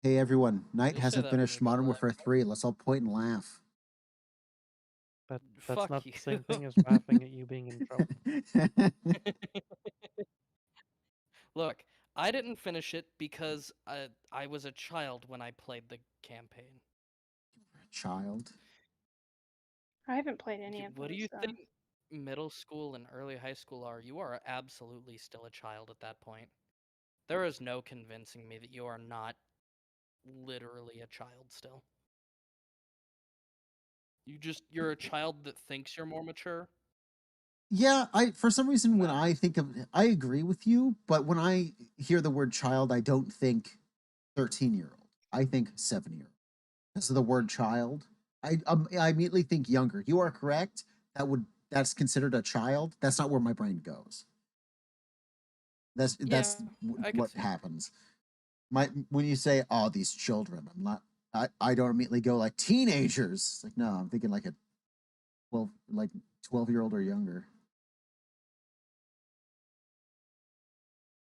Hey everyone, Knight You'll say hasn't that when we finished go Modern live. Warfare 3. Let's all point and laugh. That's Fuck not you. the same thing as laughing at you being in trouble. Look, I didn't finish it because I was a child when I played the campaign. Child. I haven't played any of What do those, you so. think middle school and early high school are? You are absolutely still a child at that point. There is no convincing me that you are not literally a child still. You're a child that thinks you're more mature. Yeah, I for some reason when No. I think of I agree with you, but when I hear the word child, I don't think 13-year-old. I think 7-year-old. Because of the word child. I immediately think younger. You are correct. That's considered a child. That's not where my brain goes. That's Yeah, that's I could what see. happens. My when you say, "Oh, these children," I don't immediately go like teenagers. It's like, no, I'm thinking like a 12-year-old or younger.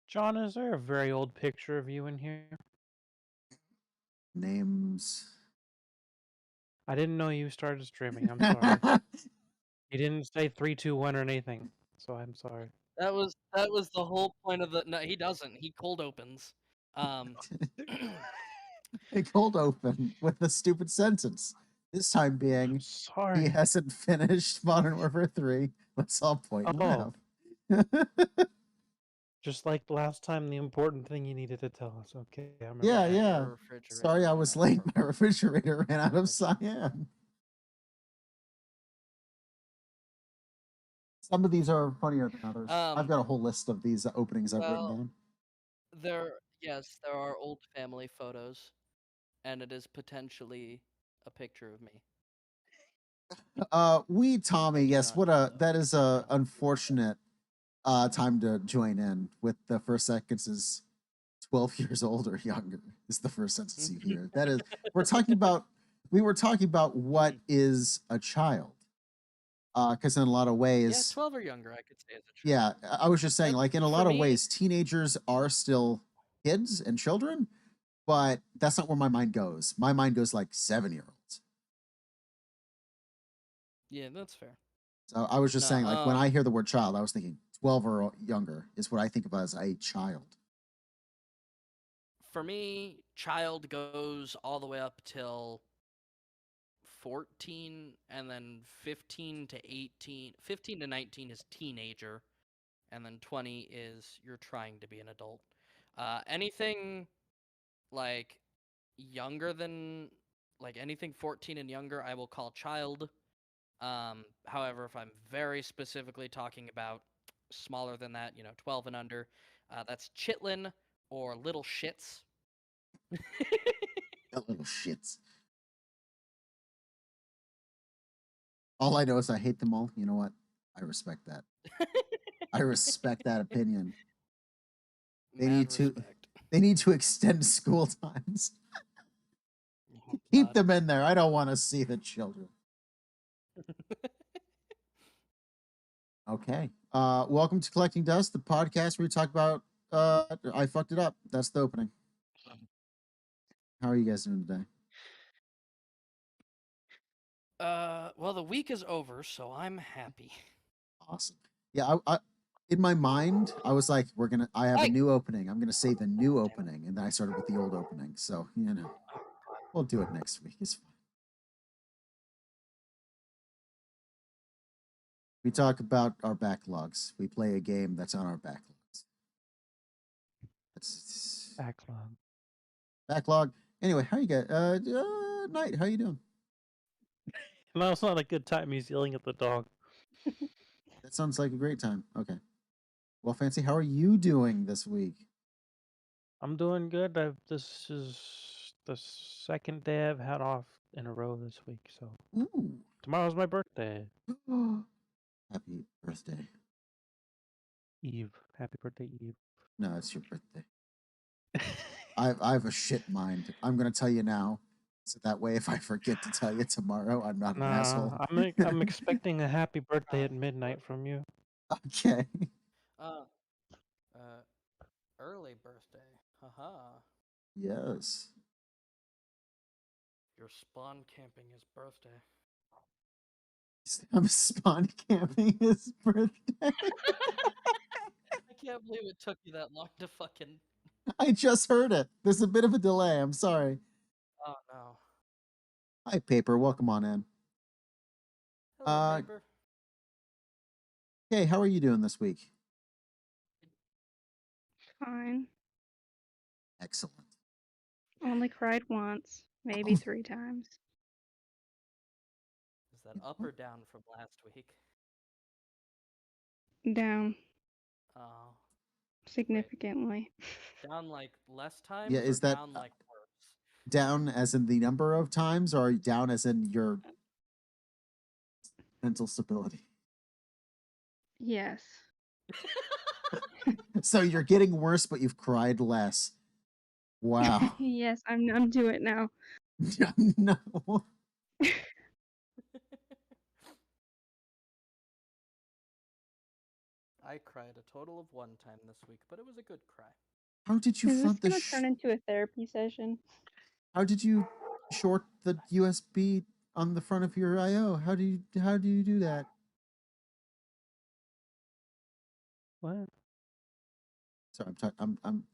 John, is there a very old picture of you in here? Names. I didn't know you started streaming. I'm sorry. You didn't say 3, 2, 1 or anything, so I'm sorry. That was the whole point of the. No, he doesn't. He cold opens. Um, A cold open with a stupid sentence. This time being, he Sorry. hasn't finished Modern Warfare 3. Let's all point and Oh, laugh. just like last time, the important thing you needed to tell us. Okay, I remember. Yeah, yeah, yeah. your refrigerator Sorry I ran was out of late. My refrigerator ran out of cartridge. cyan. Some of these are funnier than others. I've got a whole list of these openings I've written Well, down. there are old family photos, and it is potentially a picture of me. We I Tommy, yes, cannot tell though. that is I a cannot. unfortunate time to join in with the first sentence is 12 years old or younger is the first sentence you hear. That is we're talking about we were talking about what is a child. Because in a lot of Yeah, ways, 12 or younger, I could say as a child. yeah, I was just saying, like in a For lot of me, ways, teenagers are still kids and children, but that's not where my mind goes. My mind goes like 7-year-olds. yeah, that's fair. So I was just No, saying, like when I hear the word child, I was thinking 12 or younger is what I think of as a child. for me, child goes all the way up till 14, and then 15 to 18, 15 to 19 is teenager, and then 20 is you're trying to be an adult. Anything like younger than like anything 14 and younger, I will call child. However, if I'm very specifically talking about smaller than that, 12 and under, that's chitlin or little shits. That little shits. All I know is I hate them all. You know what? I respect that. I respect that opinion. They Mad need to respect. they need to extend school times. Oh, Keep God. them in there. I don't want to see the children. Okay. Welcome to Collecting Dust, the podcast where we talk about I fucked it up. That's the opening. How are you guys doing today? Well, the week is over, so I'm happy. Awesome. Yeah, I in my mind, I was like, I have a Hey! new opening. I'm gonna say the new opening, and then I started with the old opening. So, we'll do it next week. It's fine. We talk about our backlogs. We play a game that's on our backlogs. That's Backlog. backlog. Anyway, how you guys? Night. How you doing? No, it's not a good time. He's yelling at the dog. That sounds like a great time. Okay. Well, Fancy, how are you doing this week? I'm doing good. This is the second day I've had off in a row this week, so Ooh. tomorrow's my birthday. Happy birthday. Eve. Happy birthday, Eve. No, it's your birthday. I have a shit mind. I'm gonna tell you now, so that way if I forget to tell you tomorrow, I'm not an asshole. Nah, I'm expecting a happy birthday at midnight from you. Okay. Uh, uh, early birthday. Haha. Yes. You're spawn camping his birthday. I'm spawn camping his birthday. I can't believe it took you that long to fucking. I just heard it. There's a bit of a delay. I'm sorry. Oh no. Hi, Paper. Welcome on in. Hello, Paper. Hey, how are you doing this week? Fine. Excellent. Only cried once, maybe 3 times. Is that up or down from last week? Down Oh. significantly. Down like less times? Yeah, is or that down like worse? down as in the number of times, or down as in your mental stability? Yes. So you're getting worse, but you've cried less. Wow. Yes, I'm doing it now. No. I cried a total of 1 time this week, but it was a good cry. How did you Is this front the gonna turn into a therapy session? How did you short the USB on the front of your IO? How do you do that? What? Sorry, I'm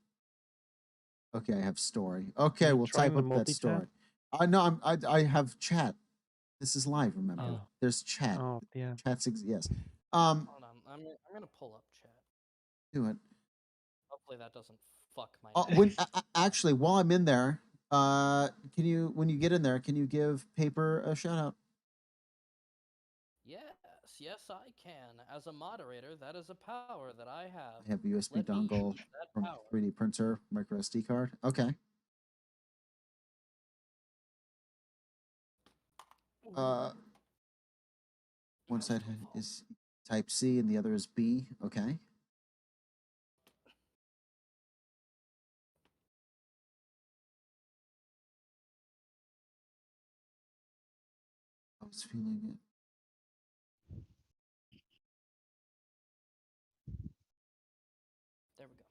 okay. I have story. Okay, you we'll trying type to up that story. No, I have chat. This is live. Remember, Oh. there's chat. Oh, yeah. Chat's yes. Hold on, I'm gonna pull up chat. Do it. Hopefully that doesn't fuck my. When actually, while I'm in there, can you when you get in there, can you give Paper a shout out? Yes, I can. As a moderator, that is a power that I have. I have a USB Let me dongle use that from power. 3D printer, micro SD card. Okay. One side is Type C and the other is B. Okay. I was feeling it. There we go.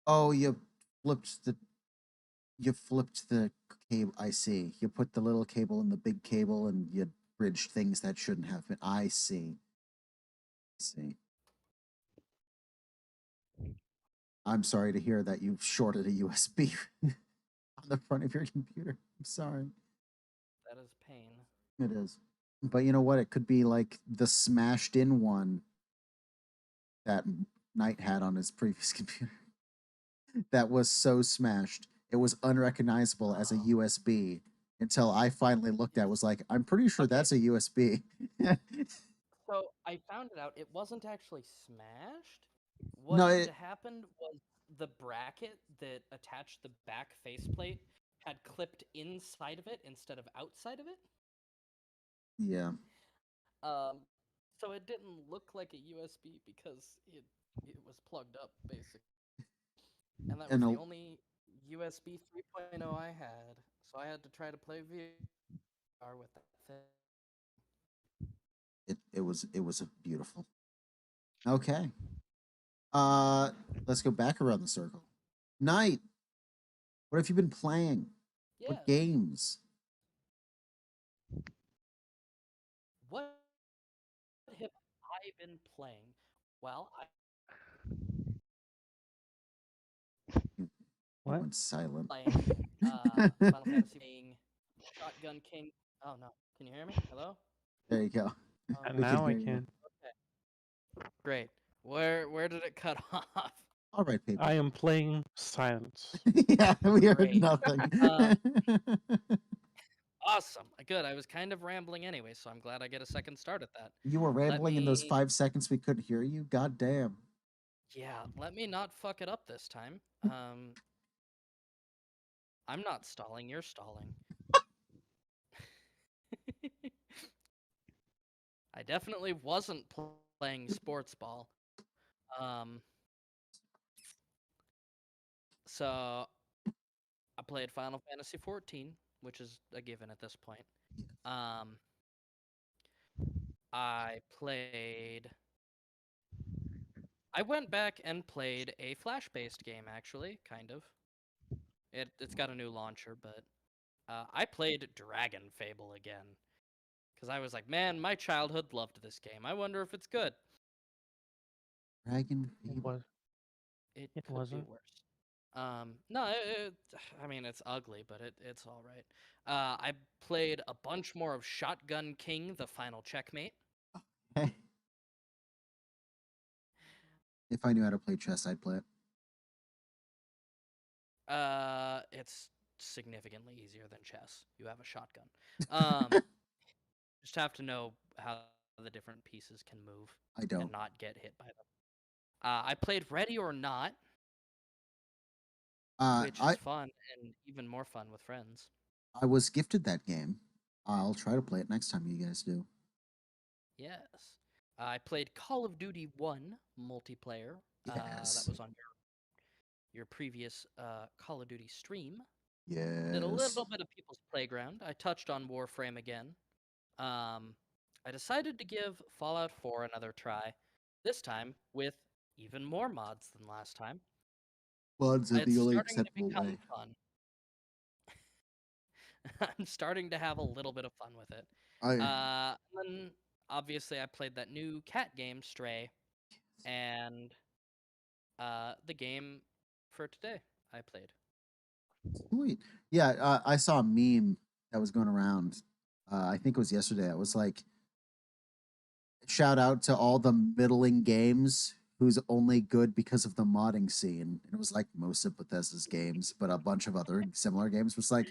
Oh, you flipped the cable. I see. You put the little cable in the big cable and you bridged things that shouldn't have been. I see. I see. I'm sorry to hear that you've shorted a USB on the front of your computer. I'm sorry. That is pain. It is. But you know what? It could be like the smashed in one that Knight had on his previous computer. That was so smashed. It was unrecognizable as a USB until I finally looked at it, was like, I'm pretty sure that's a USB. So I found it out. It wasn't actually smashed. No, What had happened was the bracket that attached the back faceplate had clipped inside of it instead of outside of it. Yeah. So it didn't look like a USB because it was plugged up basically, and that was the only USB 3.0 I had. So I had to try to play VR with that thing. It was beautiful. Okay. Let's go back around the circle. Knight, what have you been playing? Yeah. What games? What have I been playing? Well, What? Went silent. playing Final Fantasy, Shotgun King. Oh no, can you hear me? Hello? There you go. And We now I hear you. can. Okay. Great. Where did it cut off? All right, people. I am playing Silence. Yeah, we heard Great. nothing. Awesome. Good. I was kind of rambling anyway, so I'm glad I get a second start at that. You were rambling in those 5 seconds we couldn't hear you? God damn. Yeah, let me not fuck it up this time. I'm not stalling, you're stalling. I definitely wasn't playing sports ball. So I played Final Fantasy 14, which is a given at this point. I I went back and played a Flash-based game, actually, kind of. It's got a new launcher, but I played Dragon Fable again. Because I was like, man, my childhood loved this game. I wonder if it's good. Dragon It Fable. was. It It could wasn't. be worse. No, I mean, it's ugly, but it's all right. I played a bunch more of Shotgun King, The Final Checkmate. Hey. If I knew how to play chess, I'd play it. It's significantly easier than chess. You have a shotgun. Just have to know how the different pieces can move I and don't. not get hit by them. I played Ready or Not, which is I fun and even more fun with friends. I was gifted that game. I'll try to play it next time you guys do. Yes. I played Call of Duty 1 multiplayer. That Yes. was on your previous Call of Duty stream. Did a Yes. little bit of People's Playground. I touched on Warframe again. I decided to give Fallout 4 another try, this time with even more mods than last time. Mods are It's the only starting to acceptable become way. fun. I'm starting to have a little bit of fun with it. I Then obviously I played that new cat game, Stray, and the game for today I played. Sweet. Yeah, I saw a meme that was going around. I think it was yesterday. It was like, shout out to all the middling games who's only good because of the modding scene. And it was like most of Bethesda's games, but a bunch of other similar games. It was like,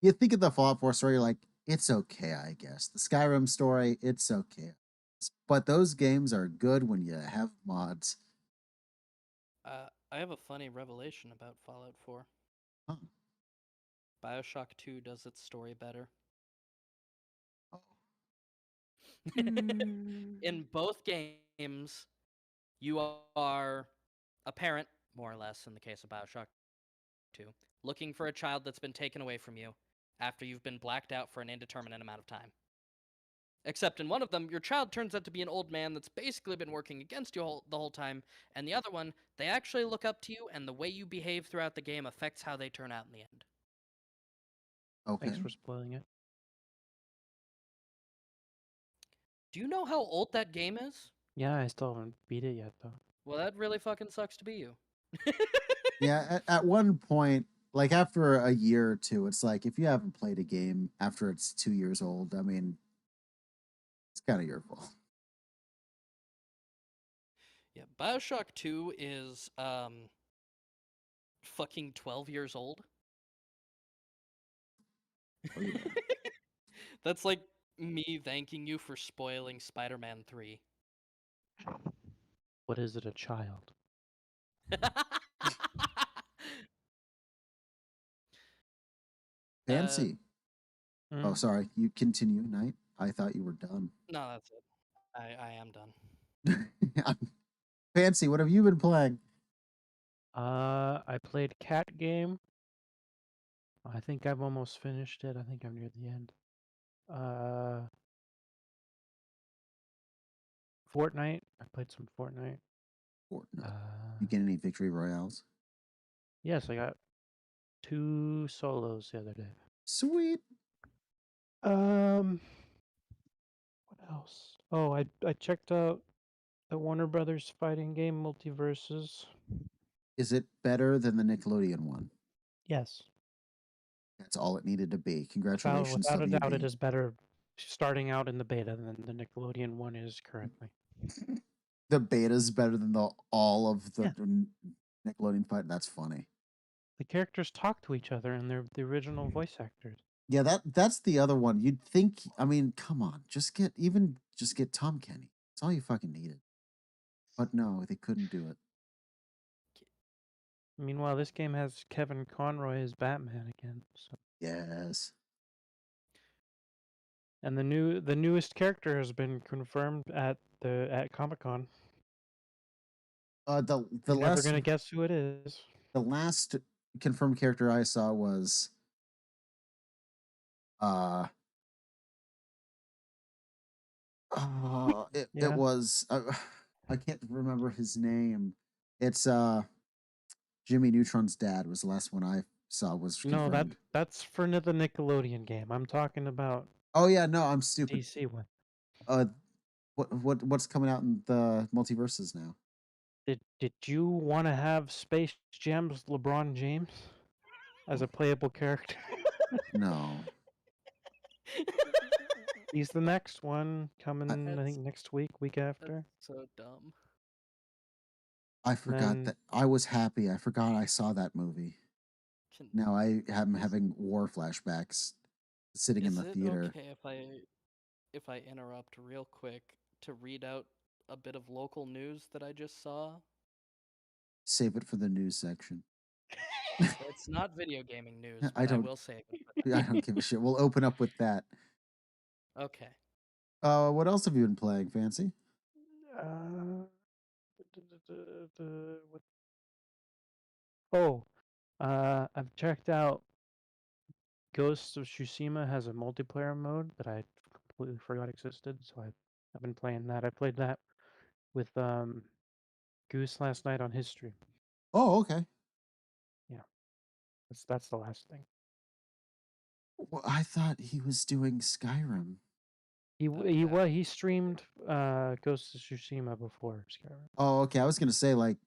you think of the Fallout 4 story, you're like, it's okay, I guess. The Skyrim story, it's okay. But those games are good when you have mods. I have a funny revelation about Fallout 4. Huh. Bioshock 2 does its story better. Oh. In both games, you are a parent, more or less, in the case of Bioshock 2, looking for a child that's been taken away from you after you've been blacked out for an indeterminate amount of time. Except in one of them, your child turns out to be an old man that's basically been working against you the whole time, and the other one, they actually look up to you, and the way you behave throughout the game affects how they turn out in the end. Okay. Thanks for spoiling it. Do you know how old that game is? Yeah, I still haven't beat it yet, though. Well, that really fucking sucks to be you. Yeah, at one point, like after a year or two, it's like if you haven't played a game after it's 2 years old, I mean, it's kind of your fault. Yeah, Bioshock 2 is fucking 12 years old. Oh, yeah. That's like me thanking you for spoiling Spider-Man 3. What is it, a child? Fancy. Oh, Mm. sorry. You continue, Knight. I thought you were done. No, that's it. I am done. Fancy, what have you been playing? I played Cat Game. I think I've almost finished it. I think I'm near the end. Fortnite. I played some Fortnite. Fortnite. You get any victory royales? Yes, I got 2 solos the other day. Sweet. What else? Oh, I checked out the Warner Brothers fighting game Multiverses. Is it better than the Nickelodeon one? Yes. That's all it needed to be. Congratulations, Without a doubt, it WB. is better starting out in the beta than the Nickelodeon one is currently. The beta's better than all of the Yeah. Nickelodeon fight. That's funny. The characters talk to each other and they're the original voice actors. Yeah, that's the other one. You'd think, I mean, come on, just get Tom Kenny. That's all you fucking needed. But no, they couldn't do it. Meanwhile, this game has Kevin Conroy as Batman again. So. Yes. And the newest character has been confirmed at Comic-Con. The You're never last gonna guess who it is. the last confirmed character I saw was it Yeah. was I can't remember his name. It's Jimmy Neutron's dad was the last one I saw was No, confirmed. that's for the Nickelodeon game. I'm talking about Oh yeah, no, I'm stupid. DC one. What's coming out in the multiverses now? Did you want to have Space Jam's LeBron James as a playable character? No. He's the next one coming. I That's- think next week after. That's so dumb. I forgot Then- that I was happy. I forgot I saw that movie. Now I am having war flashbacks sitting in the theater. Is it okay if I interrupt real quick to read out a bit of local news that I just saw? Save it for the news section. It's not video gaming news, but I will save it for I don't give a shit. We'll open up with that. that. Okay. What else have you been playing, Fancy? I've checked out Ghosts of Tsushima has a multiplayer mode that I completely forgot existed, so I've been playing that. I played that with Goose last night on his stream. Oh, okay. Yeah, that's the last thing. Well, I thought he was doing Skyrim. He streamed Ghosts of Tsushima before Skyrim. Oh, okay. I was gonna say like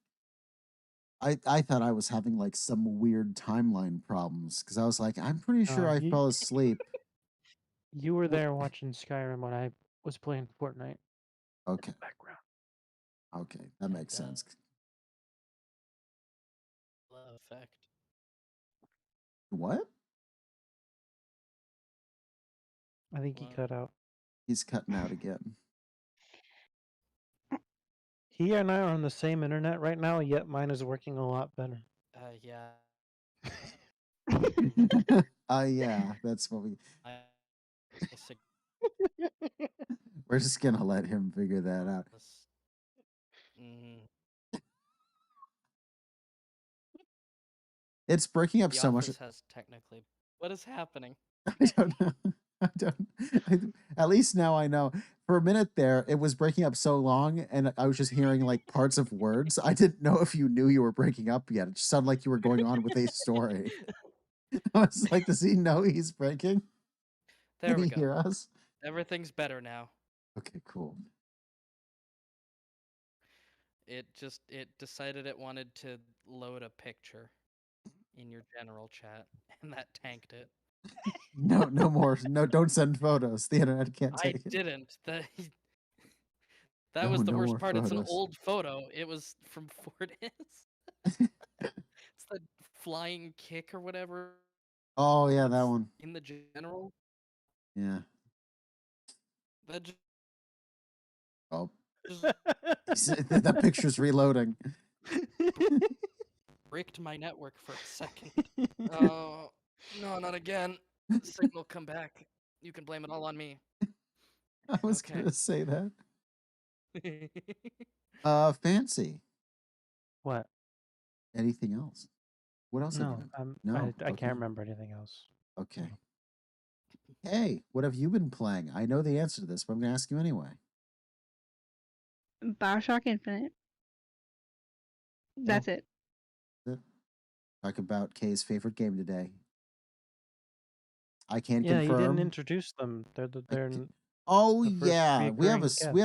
I thought I was having like some weird timeline problems because I was like, I'm pretty sure I fell asleep. You were there watching Skyrim when I was playing Fortnite. Okay. In the background. Okay, that makes sense. Effect. What? I think he cut out. He's cutting out again. He and I are on the same internet right now, yet mine is working a lot better. Yeah. Yeah, that's what we're just gonna let him figure that out. It's breaking up The so much. office has technically. What is happening? I don't know. At least now I know. For a minute there, it was breaking up so long, and I was just hearing like parts of words. I didn't know if you knew you were breaking up yet. It just sounded like you were going on with a story. I was like, does he know he's breaking? There Can we he go. hear us? Everything's better now. Okay, cool. It decided it wanted to load a picture in your general chat, and that tanked it. No more. No, don't send photos. The internet can't take it. I didn't. That was the worst part. Photos. It's an old photo. It was from Fortis. It's the flying kick or whatever. Oh yeah, that one. In the general. Yeah. That just... Oh. That picture's reloading. Bricked my network for a second. Oh, no, not again. Signal, come back. You can blame it all on me. I was gonna say that. Fancy. What? Anything else? What else? No, I can't remember anything else. Okay. Hey, what have you been playing? I know the answer to this, but I'm gonna ask you anyway. Bioshock Infinite. That's it. Talk about Kay's favorite game today. I can confirm. Yeah, you didn't introduce them. They're Oh yeah, we have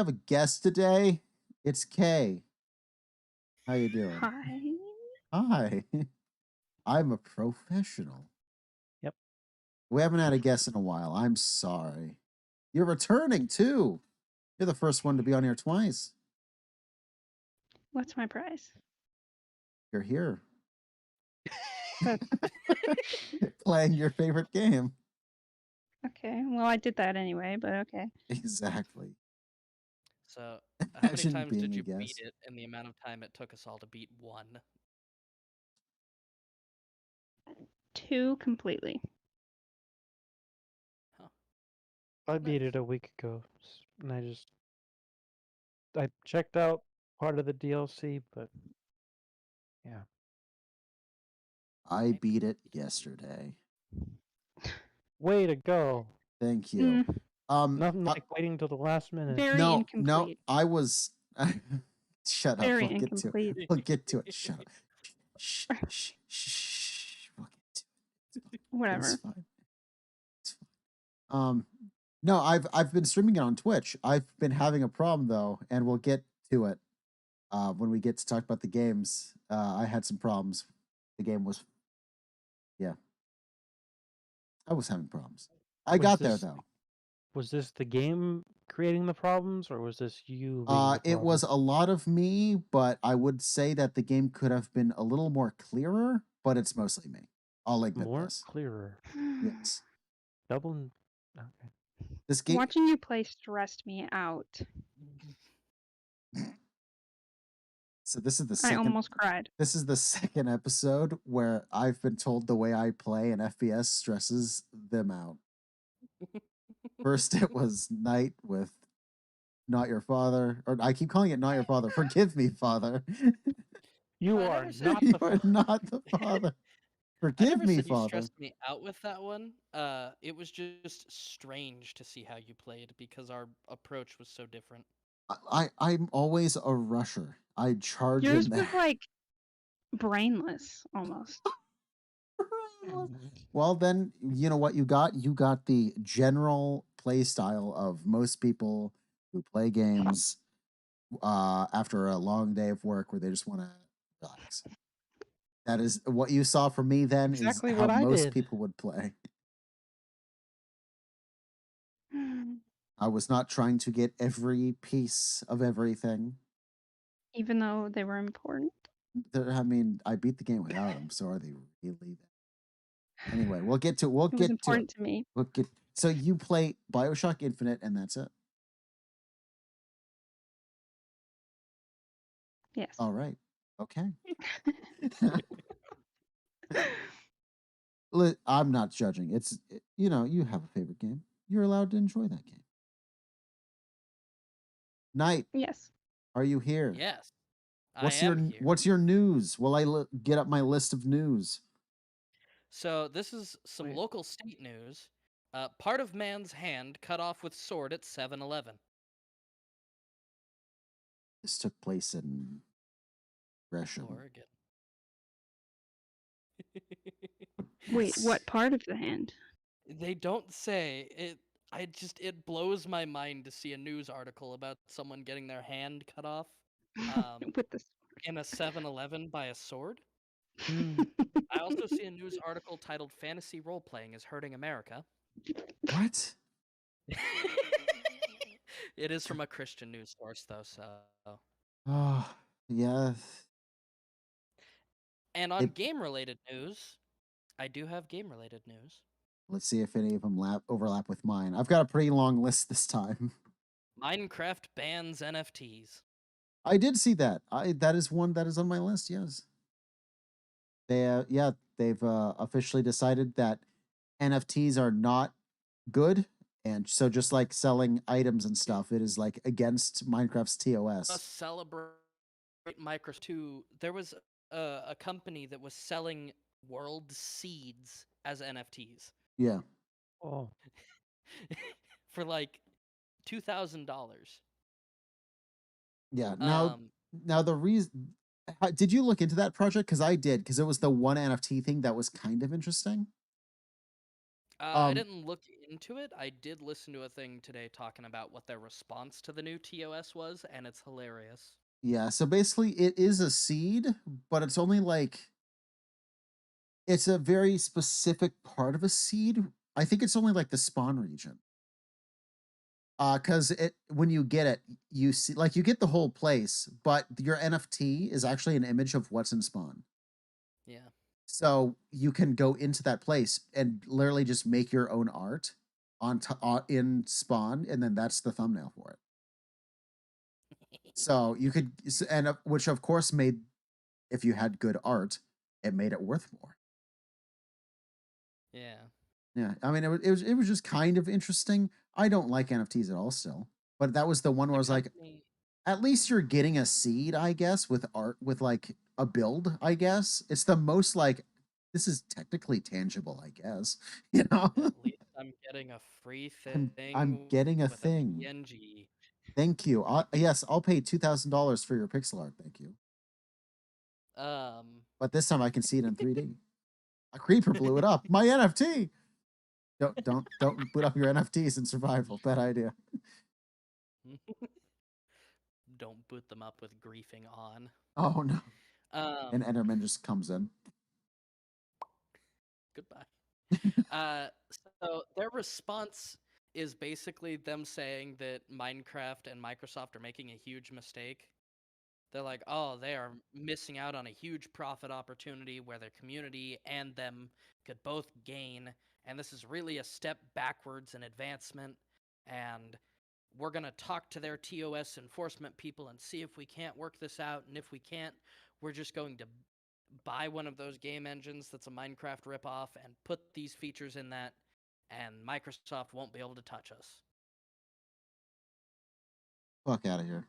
a guest today. It's Kay. How you doing? Hi. Hi. I'm a professional. Yep. We haven't had a guest in a while. I'm sorry. You're returning too. You're the first one to be on here twice. What's my prize? You're here. Playing your favorite game. Okay, well, I did that anyway, but okay. Exactly. So, how many times did you beat it in the amount of time it took us all to beat one? 2 completely. Huh. I beat it a week ago, and I checked out part of the DLC, but yeah. I beat it yesterday. Way to go. Thank you. Nothing like waiting till the last minute. Very incomplete. No, I was Shut up. Very We'll get to it. incomplete. We'll get to it. Shut up. Shh, shh, shh, shh. We'll get to it. Whatever. It's fine. It's fine. No, I've been streaming it on Twitch. I've been having a problem though, and we'll get to it when we get to talk about the games. I had some problems. The game was, yeah, I was having problems. I got there though. Was this the game creating the problems, or was this you being the It was problem? a lot of me, but I would say that the game could have been a little more clearer, but it's mostly me. I'll admit more this. clearer. Yes. Double. Okay. This game. Watching you play stressed me out. So this is the I second. almost cried. This is the second episode where I've been told the way I play and FPS stresses them out. First, it was Night with Not Your Father, or I keep calling it Not Your Father. Forgive me, Father. You I are never said not You the are not the Father. I Forgive never me, said you Father. stressed me out with that one. It was just strange to see how you played because our approach was so different. I'm always a rusher. I charge Yours in was there. like brainless almost. Well, then you know what you got. You got the general play style of most people who play games after a long day of work, where they just want to relax. That is what you saw from me. Then Exactly is how what I most did. people would play. I was not trying to get every piece of everything. Even though they were important. I mean, I beat the game without them, so are they really that? Anyway, we'll get to It was to it. important to me. We'll get. So you play Bioshock Infinite, and that's it. Yes. All right. Okay. I'm not judging. You know, you have a favorite game. You're allowed to enjoy that game. Night, Yes. are you here? Yes, What's I am here. What's your news? Will I get up my list of news? So this is some Wait. local state news. Part of man's hand cut off with sword at 7-Eleven. This took place in Gresham. Oregon. Wait, what part of the hand? They don't say it. It blows my mind to see a news article about someone getting their hand cut off With the in a 7-Eleven by a sword. Hmm. I also see a news article titled "Fantasy Role Playing is Hurting America." What? It is from a Christian news source, though. So, Oh, yeah. and on game-related news, I do have game-related news. Let's see if any of them overlap with mine. I've got a pretty long list this time. Minecraft bans NFTs. I did see that. That is one that is on my list. Yes. They've officially decided that NFTs are not good, and so just like selling items and stuff, it is like against Minecraft's TOS. Celebrate Microsoft too. There was a company that was selling world seeds as NFTs. Yeah. Oh. For like $2,000. Yeah. Now the reason. Did you look into that project? Because I did, because it was the one NFT thing that was kind of interesting. I didn't look into it. I did listen to a thing today talking about what their response to the new TOS was, and it's hilarious. Yeah, so basically it is a seed, but it's only like it's a very specific part of a seed. I think it's only like the spawn region. Because when you get it, you see like you get the whole place, but your NFT is actually an image of what's in spawn. Yeah. So you can go into that place and literally just make your own art in spawn, and then that's the thumbnail for it. So you could, and which of course made, if you had good art, it made it worth more. Yeah. Yeah, I mean, it was just kind of interesting. I don't like NFTs at all still, but that was the one where I was like, at least you're getting a seed, I guess, with art, with like a build, I guess. It's the most like, this is technically tangible, I guess. You know? At least I'm getting a free thing. I'm getting a with thing. A PNG. Thank you. Yes, I'll pay $2,000 for your pixel art. Thank you. But this time I can see it in 3D. A creeper blew it up. My NFT. Don't boot up your NFTs in survival. Bad idea. Don't boot them up with griefing on. Oh no. And Enderman just comes in. Goodbye. So their response is basically them saying that Minecraft and Microsoft are making a huge mistake. They're like, oh, they are missing out on a huge profit opportunity where their community and them could both gain. And this is really a step backwards in advancement. And we're going to talk to their TOS enforcement people and see if we can't work this out. And if we can't, we're just going to buy one of those game engines that's a Minecraft ripoff and put these features in that, and Microsoft won't be able to touch us. Fuck out of here.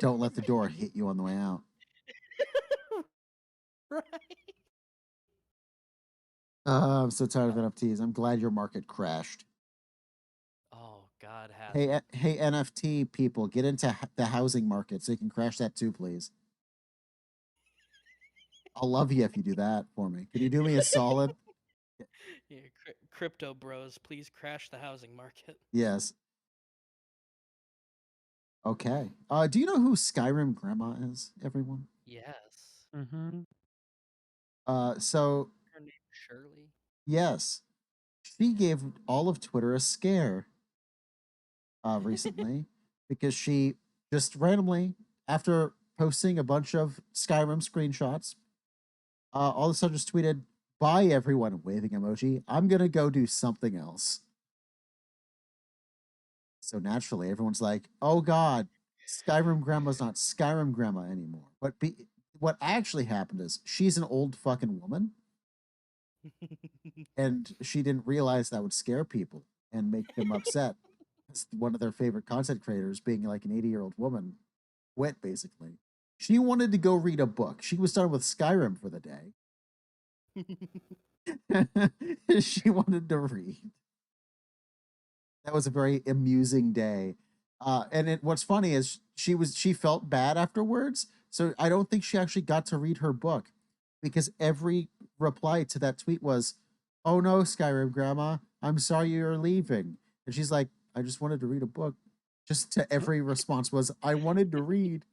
Don't let the door hit you on the way out. Right. I'm so tired of NFTs. I'm glad your market crashed. Oh, God has Hey, NFT people, get into the housing market so you can crash that too, please. I'll love you if you do that for me. Could you do me a solid? Yeah, crypto bros, please crash the housing market. Yes. Okay. Do you know who Skyrim Grandma is, everyone? Yes. Mm-hmm. So Her name Shirley. yes, she gave all of Twitter a scare recently because she just randomly, after posting a bunch of Skyrim screenshots, all of a sudden just tweeted, "Bye everyone," waving emoji. I'm gonna go do something else. So naturally, everyone's like, "Oh God, Skyrim Grandma's not Skyrim Grandma anymore." But what actually happened is she's an old fucking woman, and she didn't realize that would scare people and make them upset. It's one of their favorite content creators, being like an 80-year-old woman, quit basically. She wanted to go read a book. She was done with Skyrim for the day. She wanted to read. That was a very amusing day. What's funny is she felt bad afterwards. So I don't think she actually got to read her book because every reply to that tweet was, "Oh no, Skyrim Grandma, I'm sorry you're leaving." And she's like, "I just wanted to read a book." Just to every response was, "I wanted to read.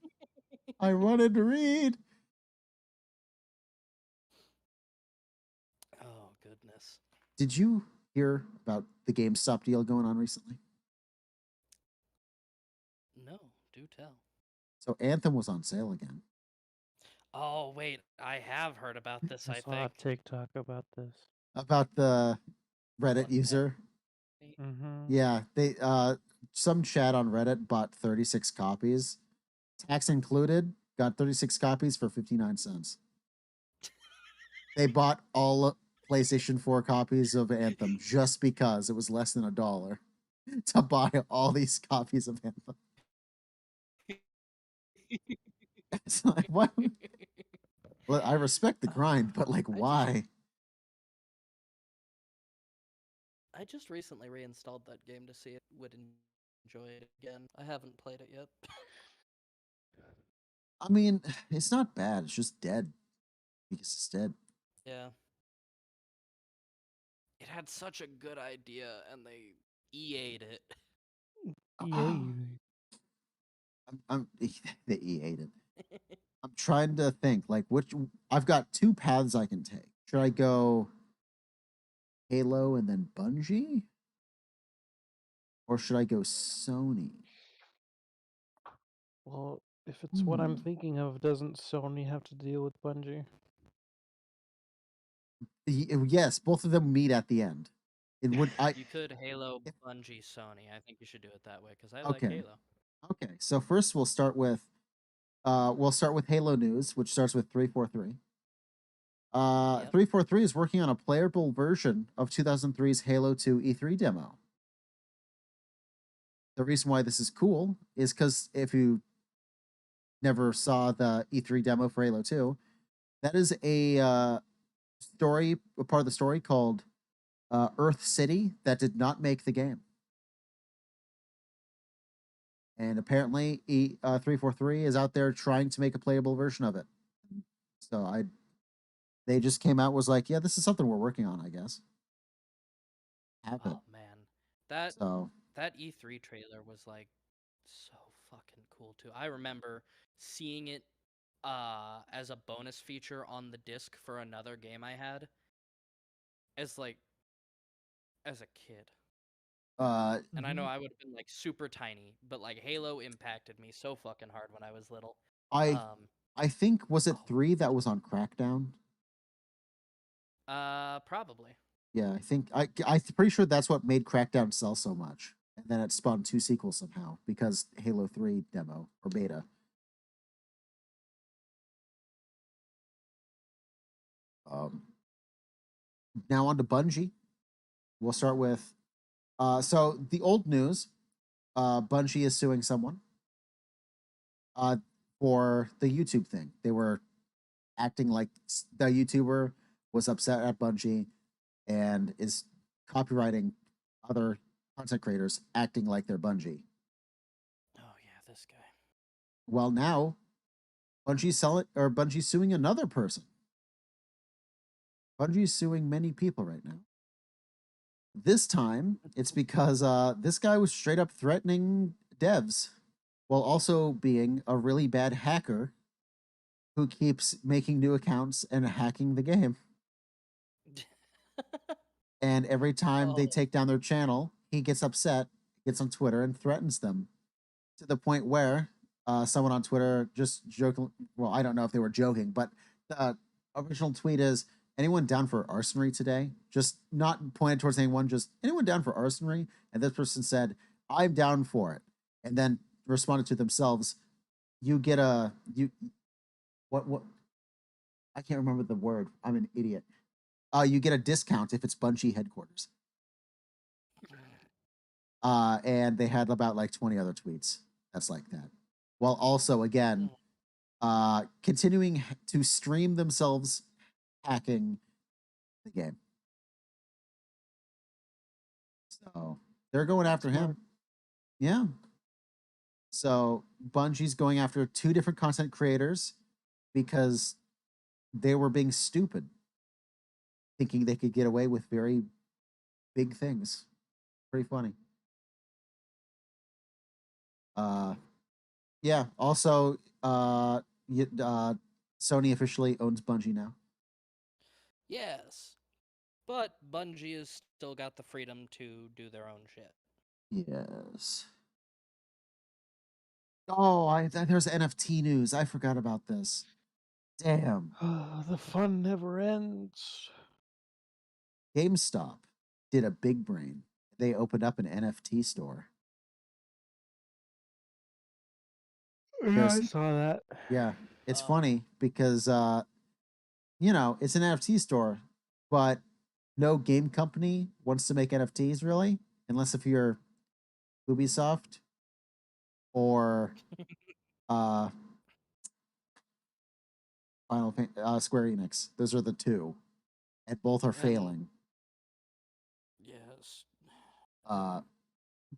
I wanted to read." Oh, goodness. Did you hear about the GameStop deal going on recently? No, do tell. So Anthem was on sale again. Oh, wait, I have heard about this, I I saw a think. TikTok about this. About the Reddit One user. Mm-hmm. Yeah, they some chat on Reddit bought 36 copies. Tax included, got 36 copies for 59 cents. They bought all PlayStation 4 copies of Anthem just because it was less than $1 to buy all these copies of Anthem. It's like, what? Well, I respect the grind, but like, why? I just recently reinstalled that game to see if I would enjoy it again. I haven't played it yet. I mean, it's not bad. It's just dead because it's dead. Yeah. It had such a good idea, and they EA'd it. EA. I'm they EA'd it. I'm trying to think like which I've got two paths I can take. Should I go Halo and then Bungie? Or should I go Sony? Well, if it's what I'm Hmm. thinking of, doesn't Sony have to deal with Bungie? Yes, both of them meet at the end. It would I You could Halo, if- Bungie, Sony. I think you should do it that way, because I like okay. Halo. Okay. So first we'll start with Halo news, which starts with 343. Yep. 343 is working on a playable version of 2003's Halo 2 E3 demo. The reason why this is cool is because if you never saw the E3 demo for Halo 2, that is a part of the story called Earth City that did not make the game. and apparently 343 is out there trying to make a playable version of it. So they just came out, was like, yeah, this is something we're working on, I guess. Have it. Oh man, that So that E3 trailer was like so fucking cool too. I remember seeing it as a bonus feature on the disc for another game I had as as a kid. And I know I would have been like super tiny, but like Halo impacted me so fucking hard when I was little. I I think, was it Oh. 3 that was on Crackdown? Probably. Yeah, I think I'm pretty sure that's what made Crackdown sell so much. And then it spawned 2 sequels somehow because Halo 3 demo or beta. Now on to Bungie. We'll start with so the old news, Bungie is suing someone uh for the YouTube thing. They were acting like the YouTuber was upset at Bungie and is copywriting other content creators acting like they're Bungie. Oh yeah, this guy. Well, now Bungie's suing another person. Bungie's suing many people right now. This time, it's because this guy was straight up threatening devs while also being a really bad hacker who keeps making new accounts and hacking the game. And every time they Oh. take down their channel, he gets upset, gets on Twitter, and threatens them to the point where someone on Twitter just joking. Well, I don't know if they were joking, but the original tweet is, anyone down for arsonery today? Just not pointed towards anyone, just anyone down for arsonery? And this person said, I'm down for it. And then responded to themselves, you get a, what, I can't remember the word. I'm an idiot. You get a discount if it's Bungie headquarters. And they had about like 20 other tweets that's like that. While also, again, continuing to stream themselves hacking the game. So they're going after him. Yeah. So Bungie's going after 2 different content creators because they were being stupid, thinking they could get away with very big things. Pretty funny. Yeah. Also, Sony officially owns Bungie now. Yes. But Bungie has still got the freedom to do their own shit. Yes. Oh, there's NFT news. I forgot about this. Damn. The fun never ends. GameStop did a big brain. They opened up an NFT store. Yeah, I saw that. Yeah, it's funny because it's an NFT store, but no game company wants to make NFTs really, unless if you're Ubisoft or uh Square Enix. Those are the 2, and both are failing. Yes.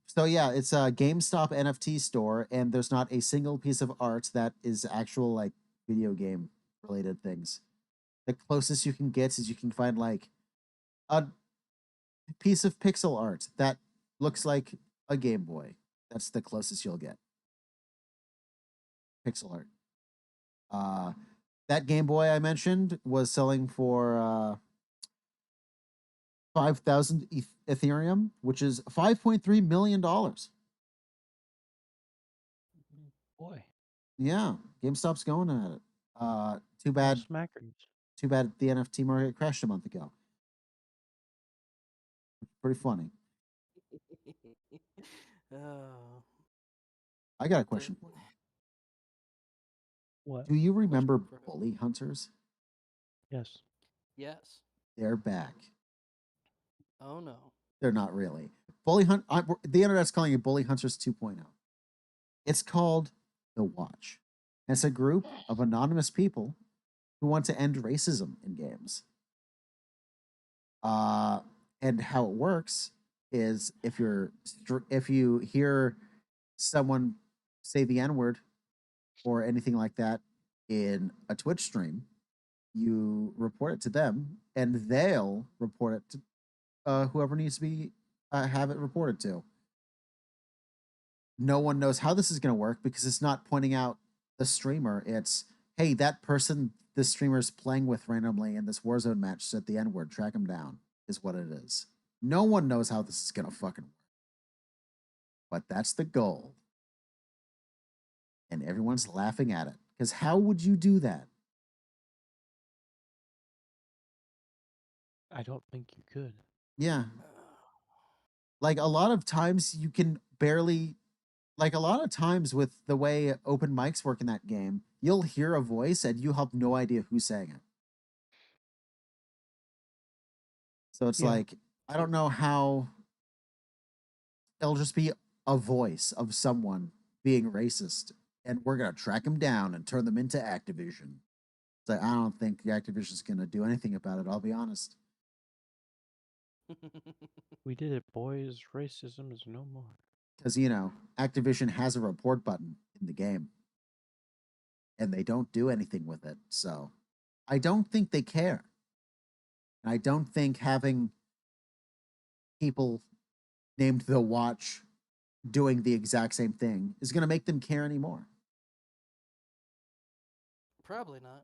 So yeah, it's a GameStop NFT store, and there's not a single piece of art that is actual like video game related things. The closest you can get is you can find like a piece of pixel art that looks like a Game Boy. That's the closest you'll get. Pixel art. That Game Boy I mentioned was selling for 5,000 Ethereum, which is $5.3 million. Boy. Yeah, GameStop's going at it. Too bad. Smackers. Too bad the NFT market crashed a month ago. Pretty funny. Oh. I got a question for you. What? Do you remember for who? bully hunters? Yes. Yes. They're back. Oh no. They're not really. The internet's calling it Bully Hunters 2.0. It's called The Watch. It's a group of anonymous people who want to end racism in games. And how it works is if you hear someone say the N word or anything like that in a Twitch stream, you report it to them, and they'll report it to whoever needs to be have it reported to. No one knows how this is going to work because it's not pointing out the streamer. It's, hey, that person the streamer's playing with randomly in this Warzone match said the N word. Track him down, is what it is. No one knows how this is going to fucking work. But that's the goal. And everyone's laughing at it. Because how would you do that? I don't think you could. Yeah. Like a lot of times you can barely, like a lot of times with the way open mics work in that game, you'll hear a voice and you have no idea who's saying it. So it's Yeah. like, I don't know how it'll just be a voice of someone being racist and we're going to track them down and turn them into Activision. It's like, I don't think Activision's going to do anything about it, I'll be honest. We did it, boys. Racism is no more. Because, you know, Activision has a report button in the game and they don't do anything with it. So I don't think they care. And I don't think having people named The Watch doing the exact same thing is going to make them care anymore. Probably not.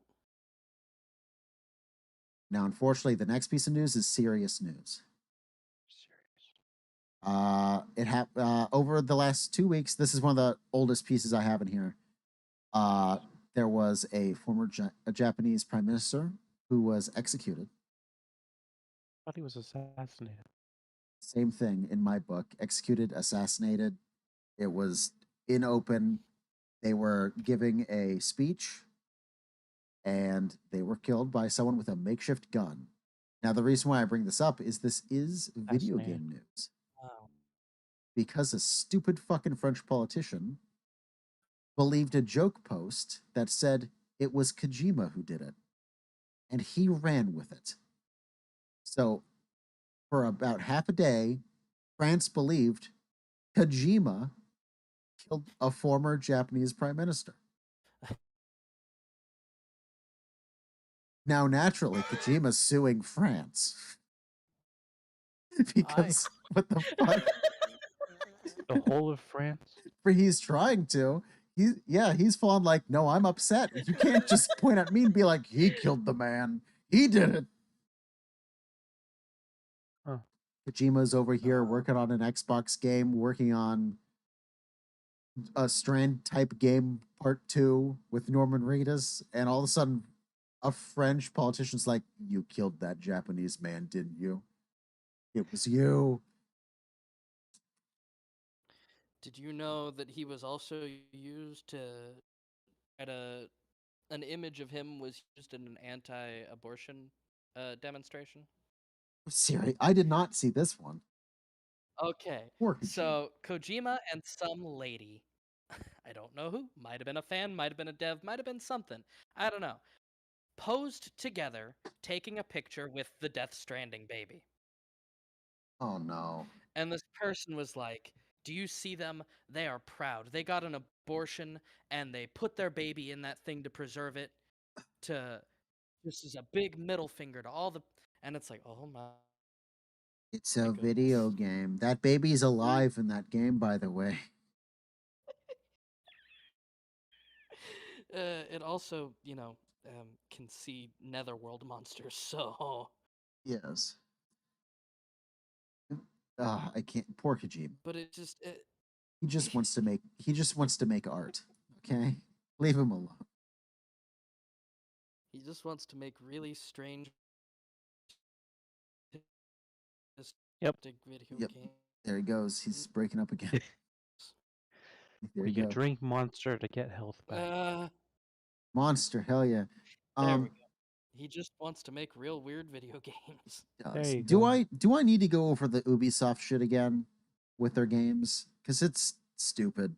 Now, unfortunately, the next piece of news is serious news. Over the last 2 weeks. This is one of the oldest pieces I have in here. There was a former Japanese prime minister who was executed. I thought he was assassinated. Same thing in my book. Executed, assassinated. It was in open. They were giving a speech and they were killed by someone with a makeshift gun. Now, the reason why I bring this up is this is video game news. Wow. Because a stupid fucking French politician believed a joke post that said it was Kojima who did it. And he ran with it. So, for about half a day, France believed Kojima killed a former Japanese prime minister. Now, naturally, Kojima's suing France. Because what the fuck? The whole of France? For he's trying to. He's fallen like, no, I'm upset. You can't just point at me and be like, he killed the man. He did it. Huh. Kojima's over here working on an Xbox game, working on a Strand type game part 2 with Norman Reedus, and all of a sudden a French politician's like, you killed that Japanese man, didn't you? It was you. Did you know that he was also used to at an image of him was used in an anti-abortion demonstration? Siri, I did not see this one. Okay, Poor Kojima. so Kojima and some lady, I don't know who, might have been a fan, might have been a dev, might have been something, I don't know, posed together taking a picture with the Death Stranding baby. Oh no. And this person was like, do you see them? They are proud. They got an abortion and they put their baby in that thing to preserve it. This is a big middle finger to all the. And it's like, oh my. It's a goodness. video game. That baby's alive in that game, by the way. It also, can see netherworld monsters, so. Yes. I can't. Poor Kojima. But it just. He just wants to make. He just wants to make art. Okay, leave him alone. He just wants to make really strange. Yep. Video Yep. games. There he goes. He's breaking up again. There We you go. drink Monster to get health back. Monster, hell yeah. There we go. He just wants to make real weird video games. There you do go. do I need to go over the Ubisoft shit again with their games? Because it's stupid.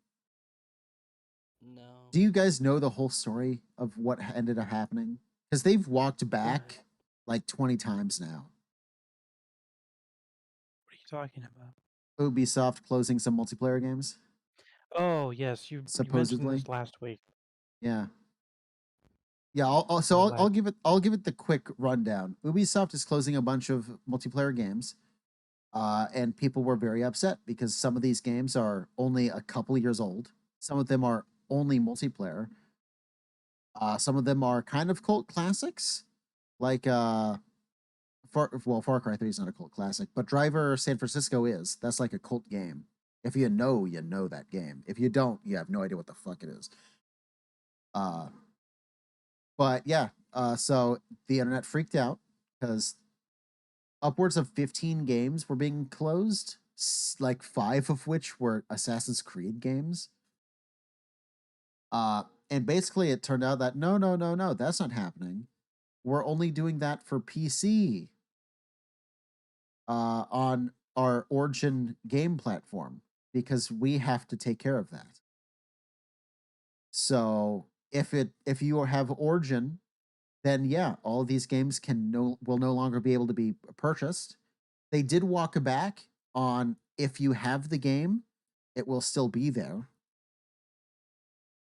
No. Do you guys know the whole story of what ended up happening? Because they've walked back like 20 times now. What are you talking about? Ubisoft closing some multiplayer games. Oh yes, you mentioned supposedly. this last week. Yeah. Yeah, I'll give it the quick rundown. Ubisoft is closing a bunch of multiplayer games, and people were very upset because some of these games are only a couple years old. Some of them are only multiplayer. Some of them are kind of cult classics, like Far Cry 3 is not a cult classic, but Driver San Francisco is. That's like a cult game. If you know that game. If you don't, you have no idea what the fuck it is. Uh, but yeah, so the internet freaked out because upwards of 15 games were being closed, like 5 of which were Assassin's Creed games. And basically it turned out that no, that's not happening. We're only doing that for PC on our Origin game platform because we have to take care of that. So if you have Origin, then yeah, all of these games will no longer be able to be purchased. They did walk back on if you have the game, it will still be there.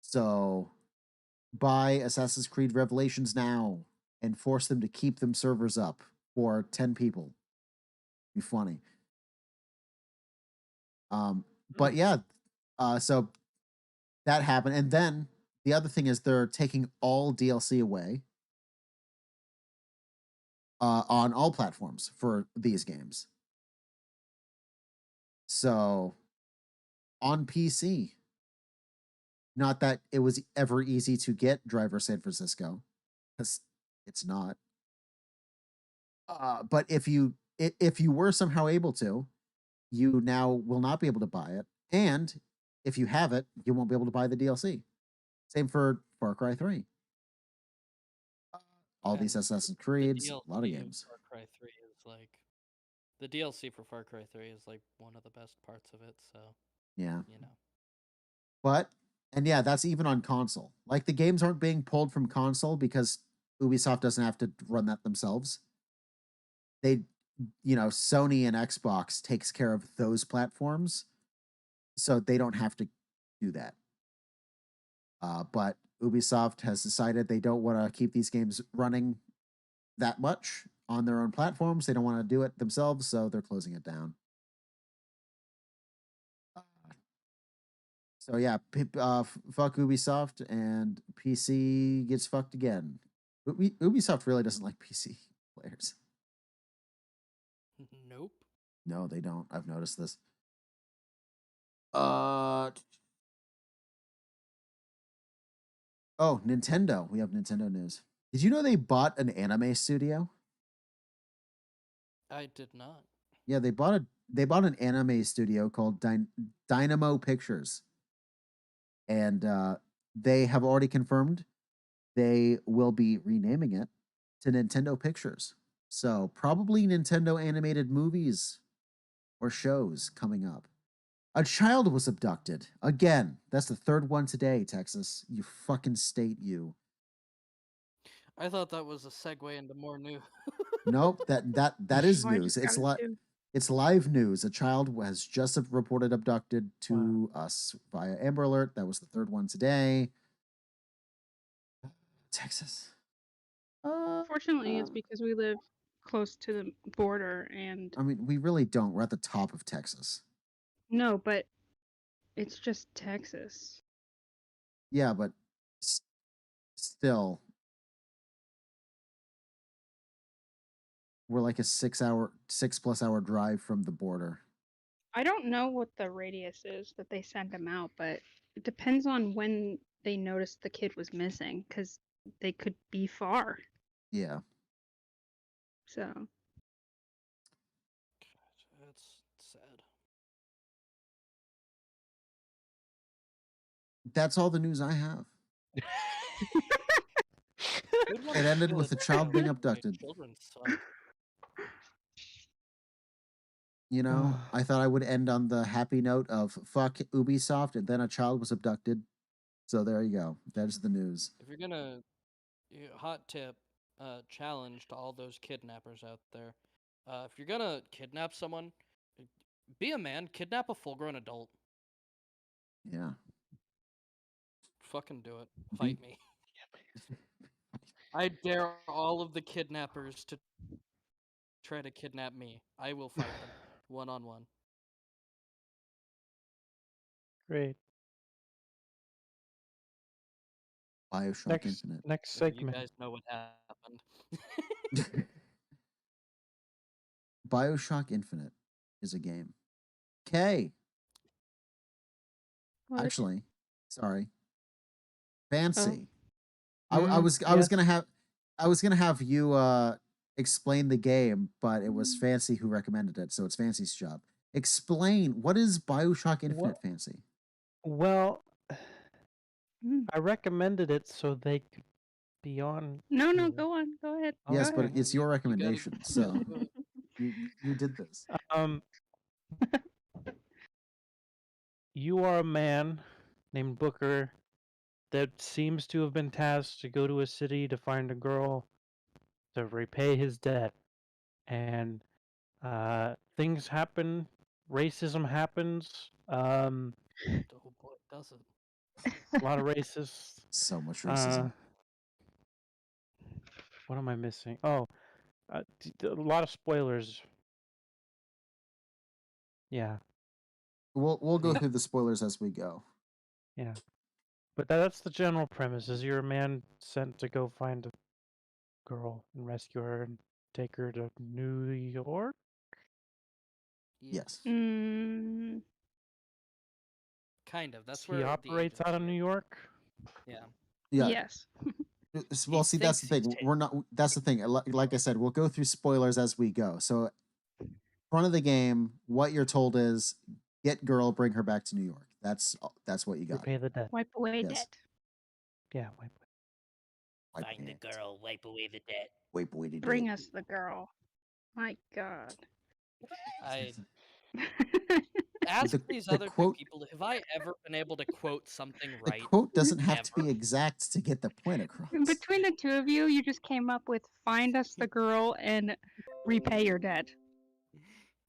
So buy Assassin's Creed Revelations now and force them to keep them servers up for 10 people. Be funny. But yeah, so that happened. And then the other thing is they're taking all DLC away on all platforms for these games. So on PC, not that it was ever easy to get Driver San Francisco, because it's not. But if you were somehow able to, you now will not be able to buy it, and if you have it, you won't be able to buy the DLC. Same for Far Cry 3. All these And Assassin's the Creeds, a lot of DLC of games. Far Cry 3 is like the DLC for Far Cry 3 is like one of the best parts of it, so Yeah. you know. But and yeah, that's even on console. Like the games aren't being pulled from console because Ubisoft doesn't have to run that themselves. They Sony and Xbox takes care of those platforms, so they don't have to do that. But Ubisoft has decided they don't want to keep these games running that much on their own platforms. They don't want to do it themselves, so they're closing it down. So yeah, fuck Ubisoft, and PC gets fucked again. Ubisoft really doesn't like PC players. Nope. No, they don't. I've noticed this. Oh, Nintendo. We have Nintendo news. Did you know they bought an anime studio? I did not. Yeah, they bought an anime studio called Dynamo Pictures, and they have already confirmed they will be renaming it to Nintendo Pictures. So probably Nintendo animated movies or shows coming up. A child was abducted again. That's the third one today, Texas. You fucking state, you. I thought that was a segue into more news. Nope, that is Oh, I news. just got it too. It's live news. A child has just reported abducted Wow. to us via Amber Alert. That was the third one today. Texas. Fortunately, it's because we live close to the border, and I mean, we really don't. We're at the top of Texas. no, but it's just Texas. Yeah, but still, we're like a 6+ hour drive from the border. I don't know what the radius is that they sent them out, but it depends on when they noticed the kid was missing, because they could be far. Yeah. So That's sad. That's all the news I have. Who'd want It to ended steal with a a child being from my abducted. children's son? I thought I would end on the happy note of fuck Ubisoft, and then a child was abducted. So there you go. There's the news. If you're gonna hot tip, challenge to all those kidnappers out there. If you're gonna kidnap someone, be a man. Kidnap a full-grown adult. Yeah. Fucking do it. Fight me. I dare all of the kidnappers to try to kidnap me. I will fight them one-on-one. Great. Bioshock Infinite. Next So you segment. guys know what happened. Bioshock Infinite is a game. Kay. What? Actually, sorry. Fancy. I Mm, was yes. gonna have you explain the game, but it was Fancy who recommended it, so it's Fancy's job. Explain what is Bioshock Infinite, Fancy? Well, Mm. I recommended it so they could be on. No, here. go on. Go ahead. Yes, Go but ahead. it's your You gotta- recommendation, so you did this. You are a man named Booker that seems to have been tasked to go to a city to find a girl to repay his debt. And things happen, racism happens, Oh boy, does it? a lot of racists. So much racism. What am I missing? Oh, a lot of spoilers. Yeah, We'll go through the spoilers as we go. yeah. But that's the general premise: is you're a man sent to go find a girl and rescue her and take her to New York. Yes. Mm, Kind of. That's He where the operates out of agency New is. York. Yeah. Yeah. Yes. Well, He see, that's the thinks thing. he's We're not. That's the thing. Like I said, we'll go through spoilers as we go. So, front of the game, what you're told is get girl, bring her back to New York. That's what you got. Repay the debt. Wipe away Yes. debt. Yeah, wipe. Find the girl, wipe away the debt. Wipe away the Bring debt. us the girl. My God. I ask these the other quote- two people, have I ever been able to quote something The right? quote doesn't have to be Ever? exact to get the point across. Between the two of you, you just came up with find us the girl and repay your debt.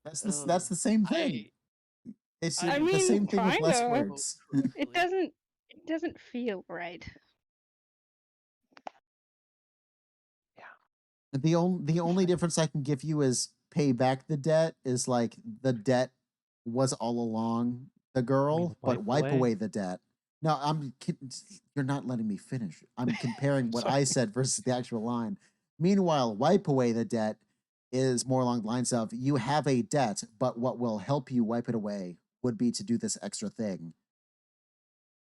That's the same thing. It's I the mean, same thing with less kinda. words. It doesn't feel right. The only difference I can give you is pay back the debt is like the debt was all along the girl, but wipe away the debt. No, you're not letting me finish. I'm comparing what I said versus the actual line. Meanwhile, wipe away the debt is more along the lines of you have a debt, but what will help you wipe it away would be to do this extra thing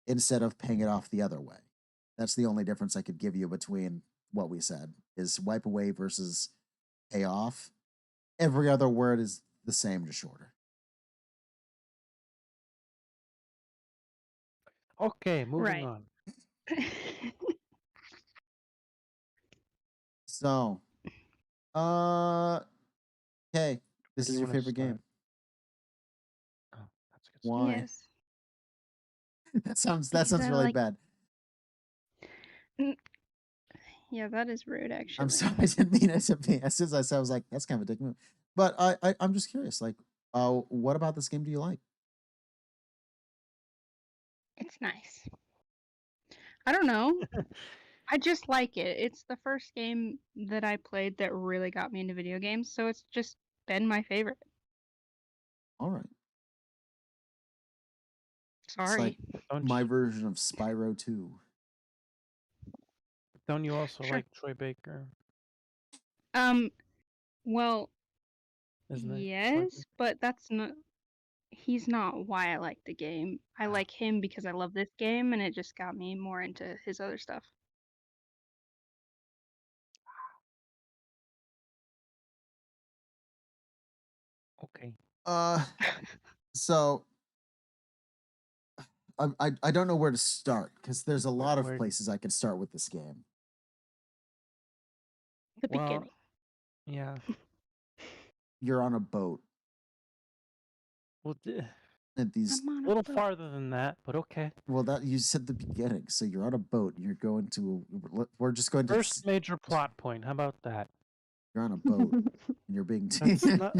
instead of paying it off the other way. That's the only difference I could give you between what we said is wipe away versus pay off. Every other word is the same, just shorter. Okay, moving Right. on. So, okay, this do is you your wanna favorite game. Oh, that's a good. Why? Yes. that sounds Because I really like- bad. Yeah, that is rude, actually. I'm sorry, I didn't mean it to be. As soon as I said, I was like, that's kind of a dick move. But I'm just curious, like, what about this game do you like? It's nice. I don't know. I just like it. It's the first game that I played that really got me into video games, so it's just been my favorite. All right. Sorry. It's Don't like my you, version of Spyro 2. don't you also Sure. like Troy Baker? Well, Isn't it Troy yes, Baker? but he's not why I like the game. I like him because I love this game, and it just got me more into his other stuff. Okay. So I don't know where to start because there's a lot of Where- places I could start with this game. The Well, beginning. Yeah. You're on a boat, Well, and these. I'm on a a little boat. farther than that, but okay. Well, that you said the beginning. So you're on a boat. And you're going to. We're just going to. First major plot point. How about that? You're on a boat, and you're being. That's not.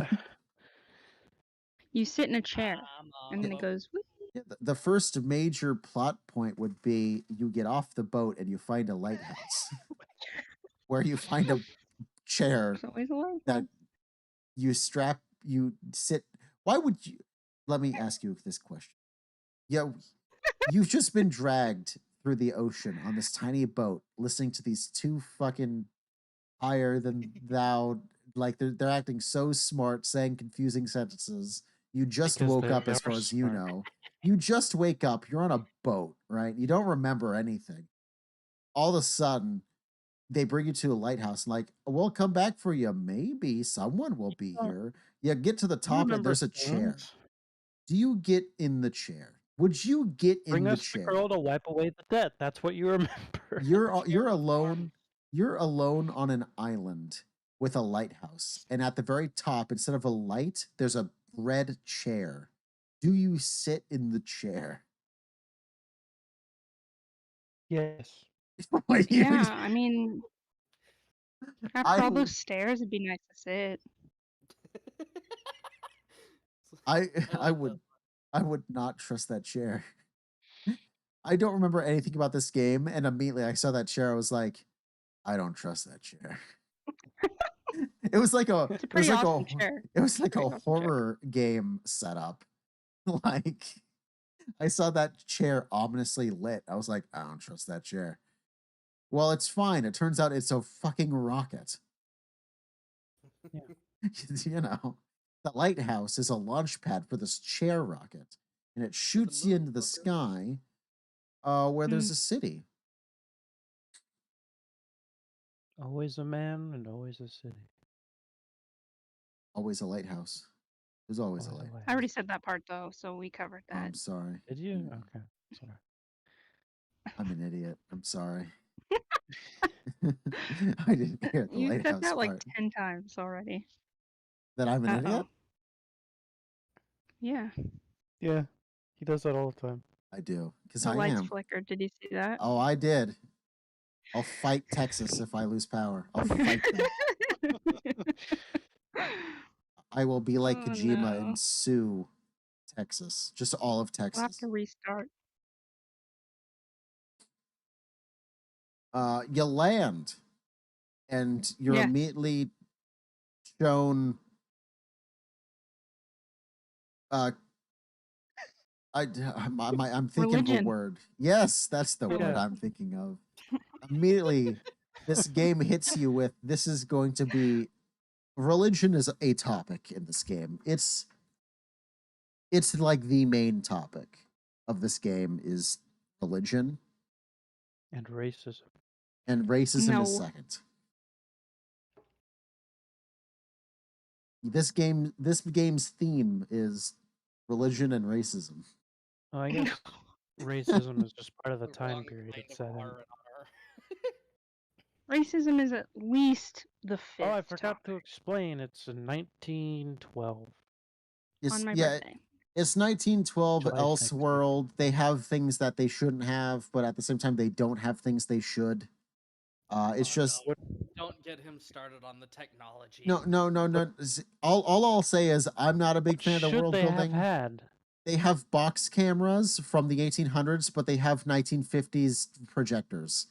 You sit in a chair, I'm on and then a it boat. goes. "Whee." Yeah, the first major plot point would be you get off the boat and you find a lighthouse where you find a chair There's always a light. that you sit. Why would you? Let me ask you this question. Yeah, you've just been dragged through the ocean on this tiny boat, listening to these two fucking higher than thou, like they're acting so smart, saying confusing sentences. You just Because woke they up, as are far as you smart. know. You just wake up. You're on a boat, right? You don't remember anything. All of a sudden, they bring you to a lighthouse. Like, we'll come back for you. Maybe someone will be Oh, here. You get to the You top, and remember there's a chair. things? Do you get in the chair? Would you get Bring in the us the chair? girl to wipe away the debt. That's what you remember. You're Chair with alone. arms. You're alone on an island with a lighthouse, and at the very top, instead of a light, there's a red chair. Do you sit in the chair? Yes. What do you- Yeah, I mean, after I all those stairs, it'd be nice to sit. I I I like would that. I would not trust that chair. I don't remember anything about this game, and immediately I saw that chair. I was like, I don't trust that chair. It was like a It's a it was pretty like awesome a chair. it was like a Pretty awesome chair. horror game setup. Like, I saw that chair ominously lit. I was like, I don't trust that chair. Well, it's fine. It turns out it's a fucking rocket. Yeah. You know, the lighthouse is a launch pad for this chair rocket, and it shoots you moon, into the fucker. sky where there's Hmm. a city. Always a man and always a city. Always a lighthouse. There's always a Always a light. light. I already said that part though, so we covered Oh, that. I'm sorry. Did you? Okay. Sorry. I'm an idiot. I'm sorry. I didn't hear the You said lighthouse that like part. 10 times already. That I'm an Uh idiot? oh. Yeah. Yeah. He does that all the time. I do, because The I lights am. flickered. Did you see that? Oh, I did. I'll fight Texas if I lose power. I'll fight them. I will be like Oh, Kojima no. and sue Texas. Just all of We'll have Texas. to restart. You land, and you're Yeah. immediately shown. I'm thinking of a Religion. word. Yes, that's the Oh, word Yeah. I'm thinking of. Immediately, this game hits you with this is going to be religion is a topic in this game. It's like the main topic of this game is religion, And racism. and racism is No. second. This game's theme is religion and racism. Oh, I guess racism is just part of the The time wrong period kind it's of set in. R&R. Racism is at least the fifth Oh, I forgot to topic explain. It's in 1912. It's on my yeah, birthday. it's 1912 July 6th. Elseworld. They have things that they shouldn't have, but at the same time they don't have things they should. It's Oh, just no. Don't get him started on the technology. no. All I'll say is I'm not a big What fan of the should world they have building. had? They have box cameras from the 1800s, but they have 1950s projectors.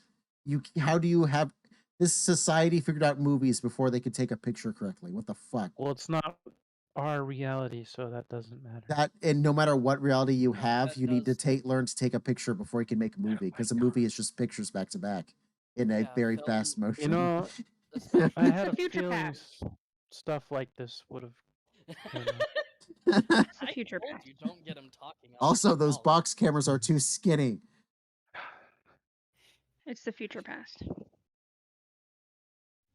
How do you have this society figured out movies before they could take a picture correctly? What the fuck? Well, it's not our reality, so that doesn't matter. That, and no matter what reality you No, have, that you need to does- learn to take a picture before you can make a movie, because a movie is just pictures back to back in a Yeah, very film- fast You motion. know, This- I had a Future feeling past. stuff like this would have came up. It's the I future told past. you, don't get him talking. Also, those box cameras are too skinny. It's the future past.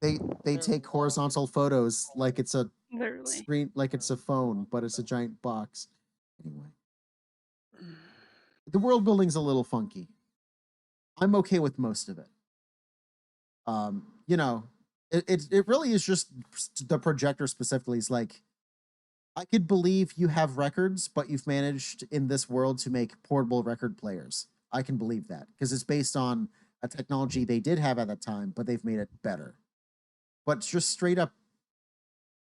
They They're take long horizontal photos like it's a Literally. screen, like it's a phone, but it's a giant box. Anyway, the world building's a little funky. I'm okay with most of it. You know, it really is just the projector specifically is like, I could believe you have records, but you've managed in this world to make portable record players. I can believe that because it's based on a technology they did have at that time, but they've made it better. But just straight up,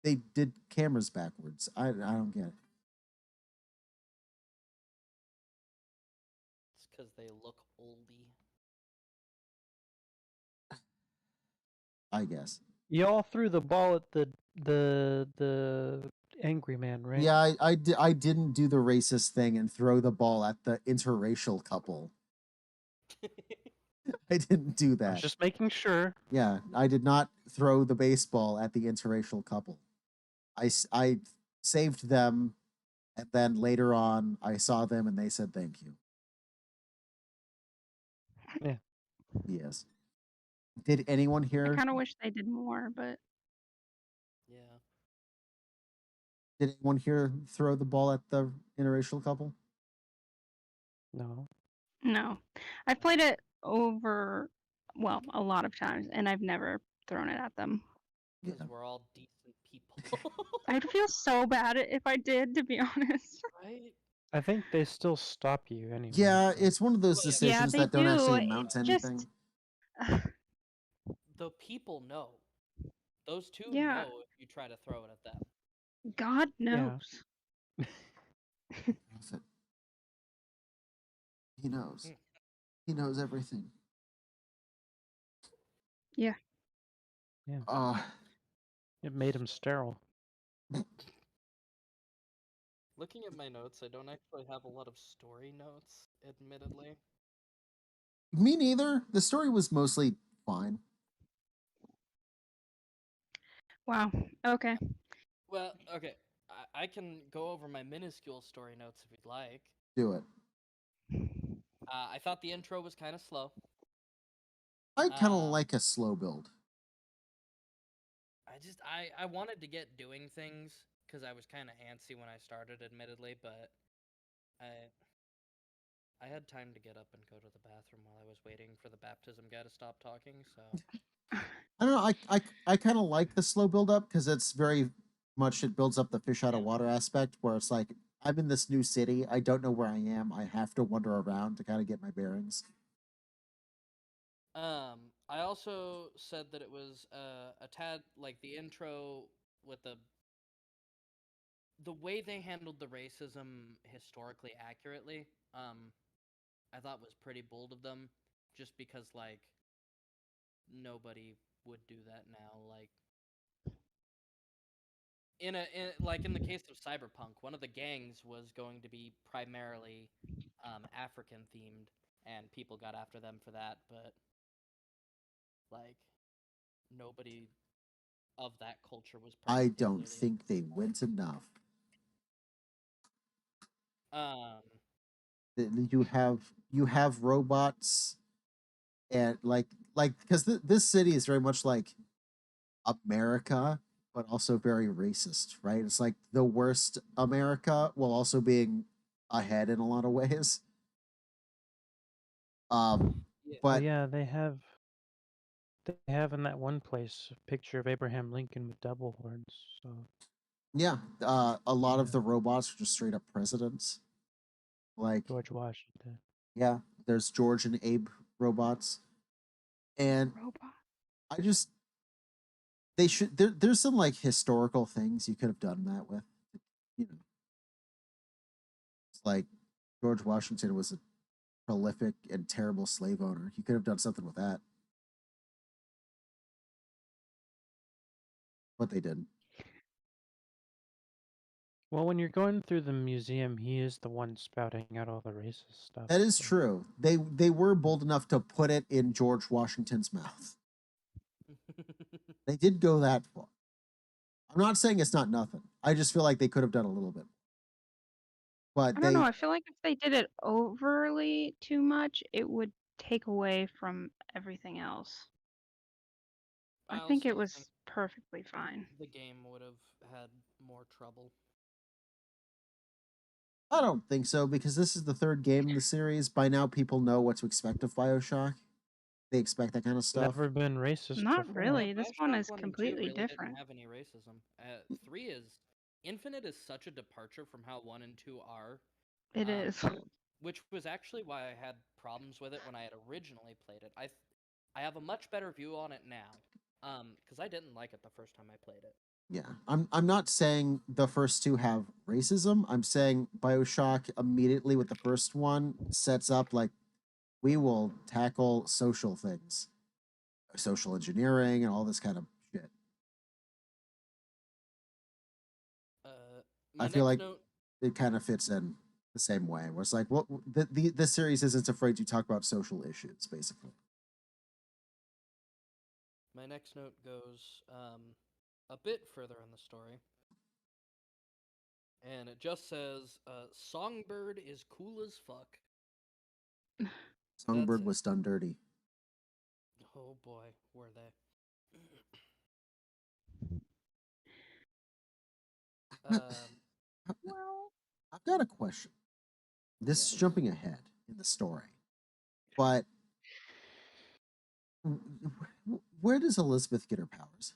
they did cameras backwards. I don't get it. because they look oldie. I guess. You all threw the ball at the angry man, right? Yeah, I didn't do the racist thing and throw the ball at the interracial couple. I didn't do I was that. just making sure. Yeah, I did not throw the baseball at the interracial couple. I saved them, and then later on, I saw them and they said thank you. Yeah. Yes. Did anyone I here? kind of wish they did more, but Yeah. Did anyone here throw the ball at the interracial couple? No. no. I've played it over, well, a lot of times, and I've never thrown it at them. Because Yeah. we're all decent people. I'd feel so bad if I did, to be honest. Right? I think they still stop you anyway. Yeah, so- it's one of those Well, yeah, decisions they that don't actually do. amount to It just- anything. The people know. Those two Yeah. know if you try to throw it at them. God Yeah. knows. Prophet. He knows. He knows everything. Yeah. Yeah. It made him sterile. Looking at my notes, I don't actually have a lot of story notes, admittedly. Me neither. The story was mostly fine. Wow. Okay. Well, okay. I can go over my minuscule story notes if you'd like. Do it. I thought the intro was kind of slow. I kind of like a slow build. I wanted to get doing things because I was kind of antsy when I started, admittedly, but I had time to get up and go to the bathroom while I was waiting for the baptism guy to stop talking, so... I don't know. I kind of like the slow build up because it's very much it builds up the fish out of water aspect where it's like I'm in this new city. I don't know where I am. I have to wander around to kind of get my bearings. I also said that it was a tad like the intro with the way they handled the racism historically accurately. I thought was pretty bold of them, just because like nobody would do that now. Like in the case of Cyberpunk, one of the gangs was going to be primarily African themed, and people got after them for that, but like nobody of that culture was I don't particularly think they went enough. You have robots and like because this city is very much like America, but also very racist, right? It's like the worst America while also being ahead in a lot of ways. But yeah, they have in that one place a picture of Abraham Lincoln with double horns. So yeah, a lot of Yeah. the robots are just straight up presidents. Like George Washington. yeah, there's George and Abe robots, and Robot. I just there's some like historical things you could have done that with, you know. It's like George Washington was a prolific and terrible slave owner. You could have done something with that, but they didn't. Well, when you're going through the museum, he is the one spouting out all the racist stuff. That is so- true. They were bold enough to put it in George Washington's mouth. They did go that far. I'm not saying it's not nothing. I just feel like they could have done a little bit. But I don't know. I feel like if they did it overly too much, it would take away from everything else. I think it also was think perfectly fine. the game would have had more trouble. I don't think so because this is the third game in the series. By now, people know what to expect of Bioshock. They expect that kind of stuff. Never been racist Not before. really. This one Bioshock is 1 and 2 completely really different. Didn't have any racism. 3 is Infinite is such a departure from how 1 and 2 are. It is. Which was actually why I had problems with it when I had originally played it. I have a much better view on it now. Because I didn't like it the first time I played it. Yeah, I'm not saying the first two have racism. I'm saying Bioshock immediately with the first one sets up like we will tackle social things, social engineering, and all this kind of shit. My I feel next like note. it kind of fits in the same way. Where it's like, what this series isn't afraid to talk about social issues, basically. My next note goes a bit further in the story. And it just says, Songbird is cool as fuck. Songbird it. was done dirty. Oh boy, were they. Well, I've got a question. This is Yes. jumping ahead in the story, but where does Elizabeth get her powers?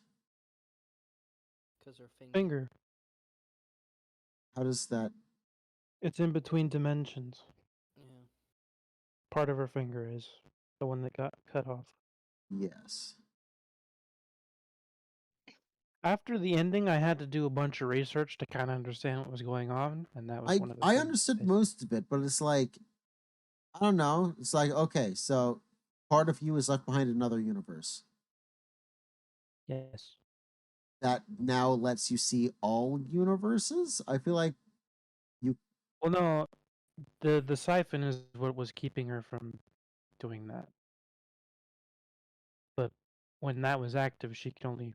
Because her Finger. How does that? It's in between dimensions. Yeah. Part of her finger is the one that got cut off. Yes. After the ending, I had to do a bunch of research to kind of understand what was going on, and that was one of the I things. understood most of it, but it's like, I don't know. It's like, okay, so part of you is left behind in another universe. Yes. That now lets you see all universes. I feel like you. Well, no, the siphon is what was keeping her from doing that. But when that was active, she could only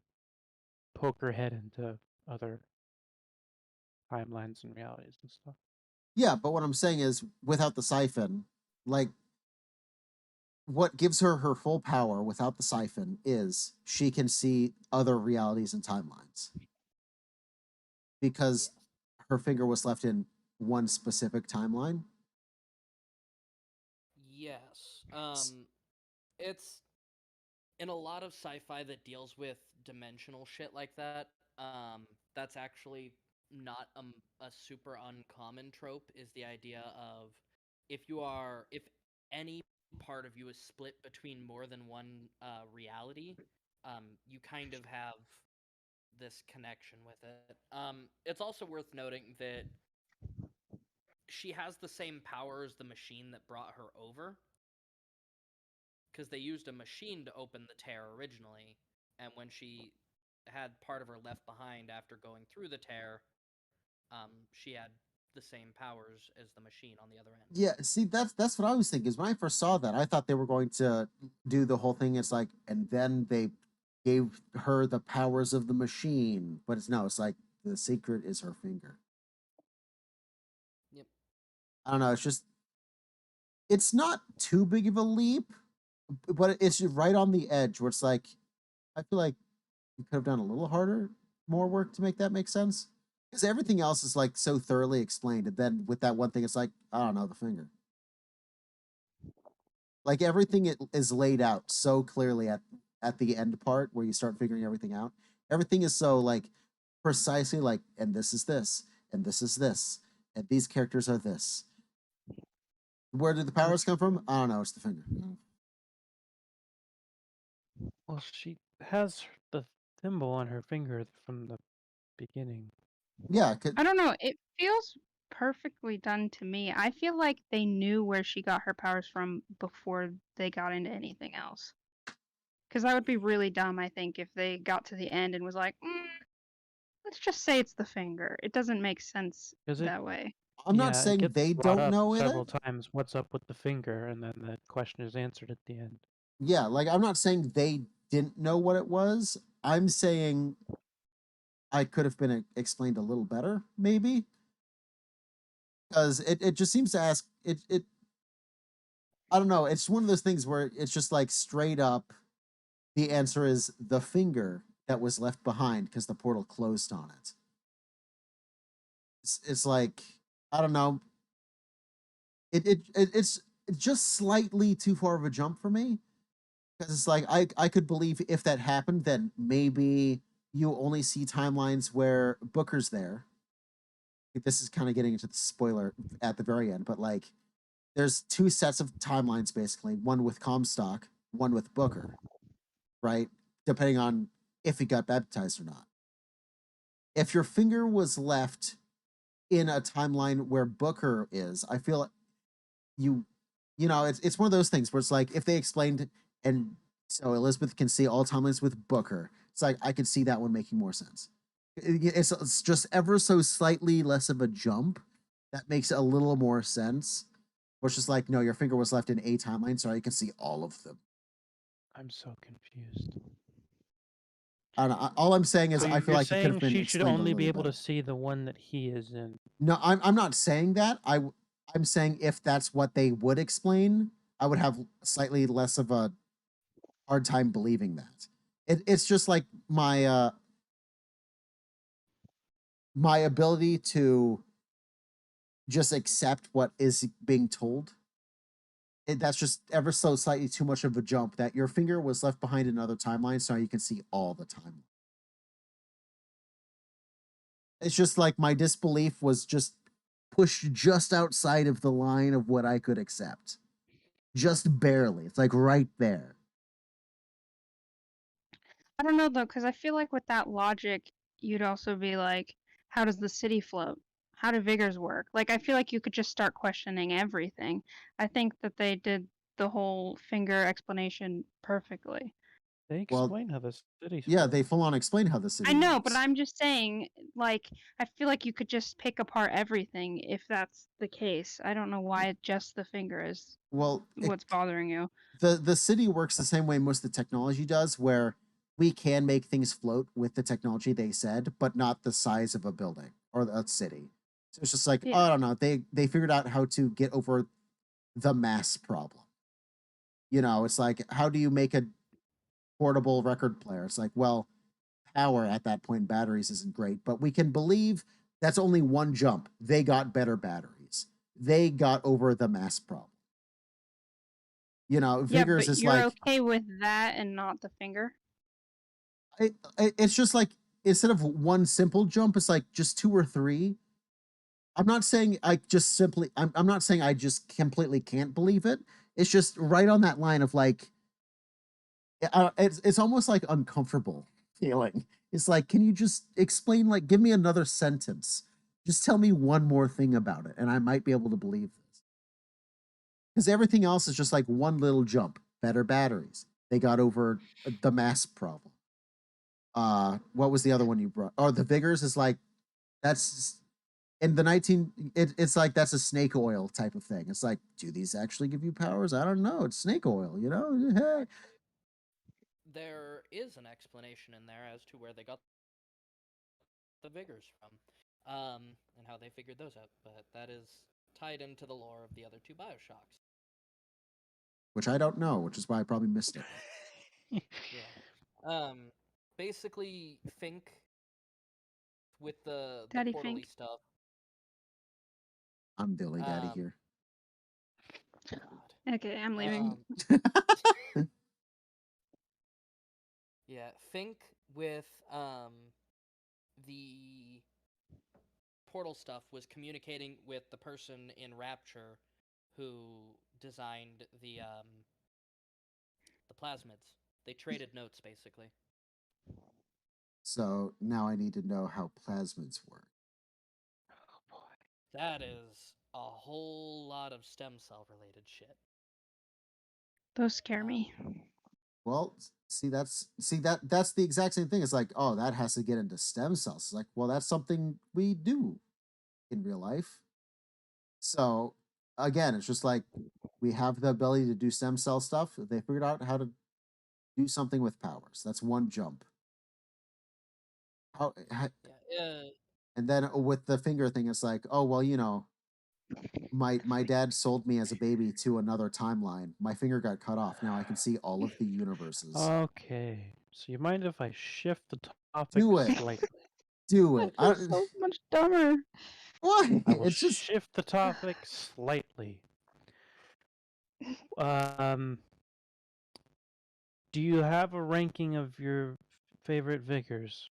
poke her head into other timelines and realities and stuff. Yeah, but what I'm saying is, without the siphon, like, what gives her her full power without the siphon is she can see other realities and timelines because her finger was left in one specific timeline. Yes. It's in a lot of sci-fi that deals with dimensional shit like that. That's actually not a super uncommon trope. Is the idea of if any part of you is split between more than one reality, you kind of have this connection with it. It's also worth noting that she has the same power as the machine that brought her over, because they used a machine to open the tear originally, and when she had part of her left behind after going through the tear, she had the same powers as the machine on the other end. Yeah, see, that's what I was thinking. Is when I first saw that, I thought they were going to do the whole thing. It's like, and then they gave her the powers of the machine, but it's no. It's like the secret is her finger. Yep. I don't know. It's just, it's not too big of a leap, but it's just right on the edge where it's like, I feel like you could have done a little harder, more work to make that make sense. Because everything else is like so thoroughly explained, and then with that one thing, it's like, I don't know, the finger. Like everything is laid out so clearly at the end part where you start figuring everything out. Everything is so like precisely like, and this is this, and this is this, and these characters are this. Where did the powers come from? I don't know. It's the finger. Well, she has the thimble on her finger from the beginning. Yeah, I don't know. It feels perfectly done to me. I feel like they knew where she got her powers from before they got into anything else. Because that would be really dumb, I think, if they got to the end and was like, let's just say it's the finger. It doesn't make sense that way. I'm not Yeah, it saying gets they brought don't up know it. several times. What's up with the finger? And then the question is answered at the end. Yeah, like I'm not saying they didn't know what it was. I'm saying I could have been explained a little better, maybe. Because it just seems to ask it I don't know, it's one of those things where it's just like straight up the answer is the finger that was left behind because the portal closed on it. It's like, I don't know. It's just slightly too far of a jump for me. Because it's like I could believe if that happened, then maybe you only see timelines where Booker's there. This is kind of getting into the spoiler at the very end, but like there's two sets of timelines basically, one with Comstock, one with Booker, right? Depending on if he got baptized or not. If your finger was left in a timeline where Booker is, I feel you you know, it's one of those things where it's like if they explained, and so Elizabeth can see all timelines with Booker, it's like I could see that one making more sense. It's just ever so slightly less of a jump that makes a little more sense. Which is like, no, your finger was left in a timeline, so you can see all of them. I'm so confused. And all I'm saying is, So I feel you're like it could have saying been she should explained a only be little able to better. see the one that he is in. No, I'm not saying that. I'm saying if that's what they would explain, I would have slightly less of a hard time believing that. It's just like my ability to just accept what is being told. That's just ever so slightly too much of a jump that your finger was left behind in another timeline, so you can see all the time. It's just like my disbelief was just pushed just outside of the line of what I could accept. Just barely. It's like right there. I don't know though, because I feel like with that logic, you'd also be like, how does the city float? How do vigors work? Like, I feel like you could just start questioning everything. I think that they did the whole finger explanation perfectly. They Well, explain how the city. Yeah, they full on explain how the city I know, works. but I'm just saying, like, I feel like you could just pick apart everything if that's the case. I don't know why just the finger is Well, what's bothering you. the city works the same way most of the technology does, where we can make things float with the technology they said, but not the size of a building or a city. So it's just like, Yeah. oh, I don't know. They figured out how to get over the mass problem. You know, it's like, how do you make a portable record player? It's like, well, power at that point, batteries isn't great, but we can believe that's only one jump. They got better batteries. They got over the mass problem. You know, Yeah, Vigors but is you're like, okay with that and not the finger? it's just like instead of one simple jump, it's like just two or three. I'm not saying I just simply, I'm not saying I just completely can't believe it. It's just right on that line of like, it's almost like uncomfortable feeling. It's like, can you just explain, like, give me another sentence? Just tell me one more thing about it, and I might be able to believe this. Because everything else is just like one little jump. Better batteries. They got over the mass problem. What was the other one you brought? Oh, the vigors is like that's in the 19. It's like that's a snake oil type of thing. It's like, do these actually give you powers? I don't know. It's snake oil, you know. Hey. There is an explanation in there as to where they got the vigors from, and how they figured those out. But that is tied into the lore of the other two Bioshocks. Which I don't know, which is why I probably missed it. Yeah. Basically, Fink with the Daddy portally Fink. stuff. I'm Billy Daddy here. God. Okay, I'm leaving. Yeah, Fink with the portal stuff was communicating with the person in Rapture who designed the plasmids. They traded notes basically. So now I need to know how plasmids work. Oh boy. That is a whole lot of stem cell related shit. Those scare me. Well, that's the exact same thing. It's like, oh, that has to get into stem cells. It's like, well, that's something we do in real life. So again, it's just like we have the ability to do stem cell stuff. They figured out how to do something with powers. That's one jump. Yeah. And then with the finger thing, it's like, oh well, you know, my dad sold me as a baby to another timeline. My finger got cut off. Now I can see all of the universes. Okay. So you mind if I shift the topic Do it. slightly? Do I it. feel so much dumber. Why? I will It's just shift the topic slightly. Do you have a ranking of your favorite vigors?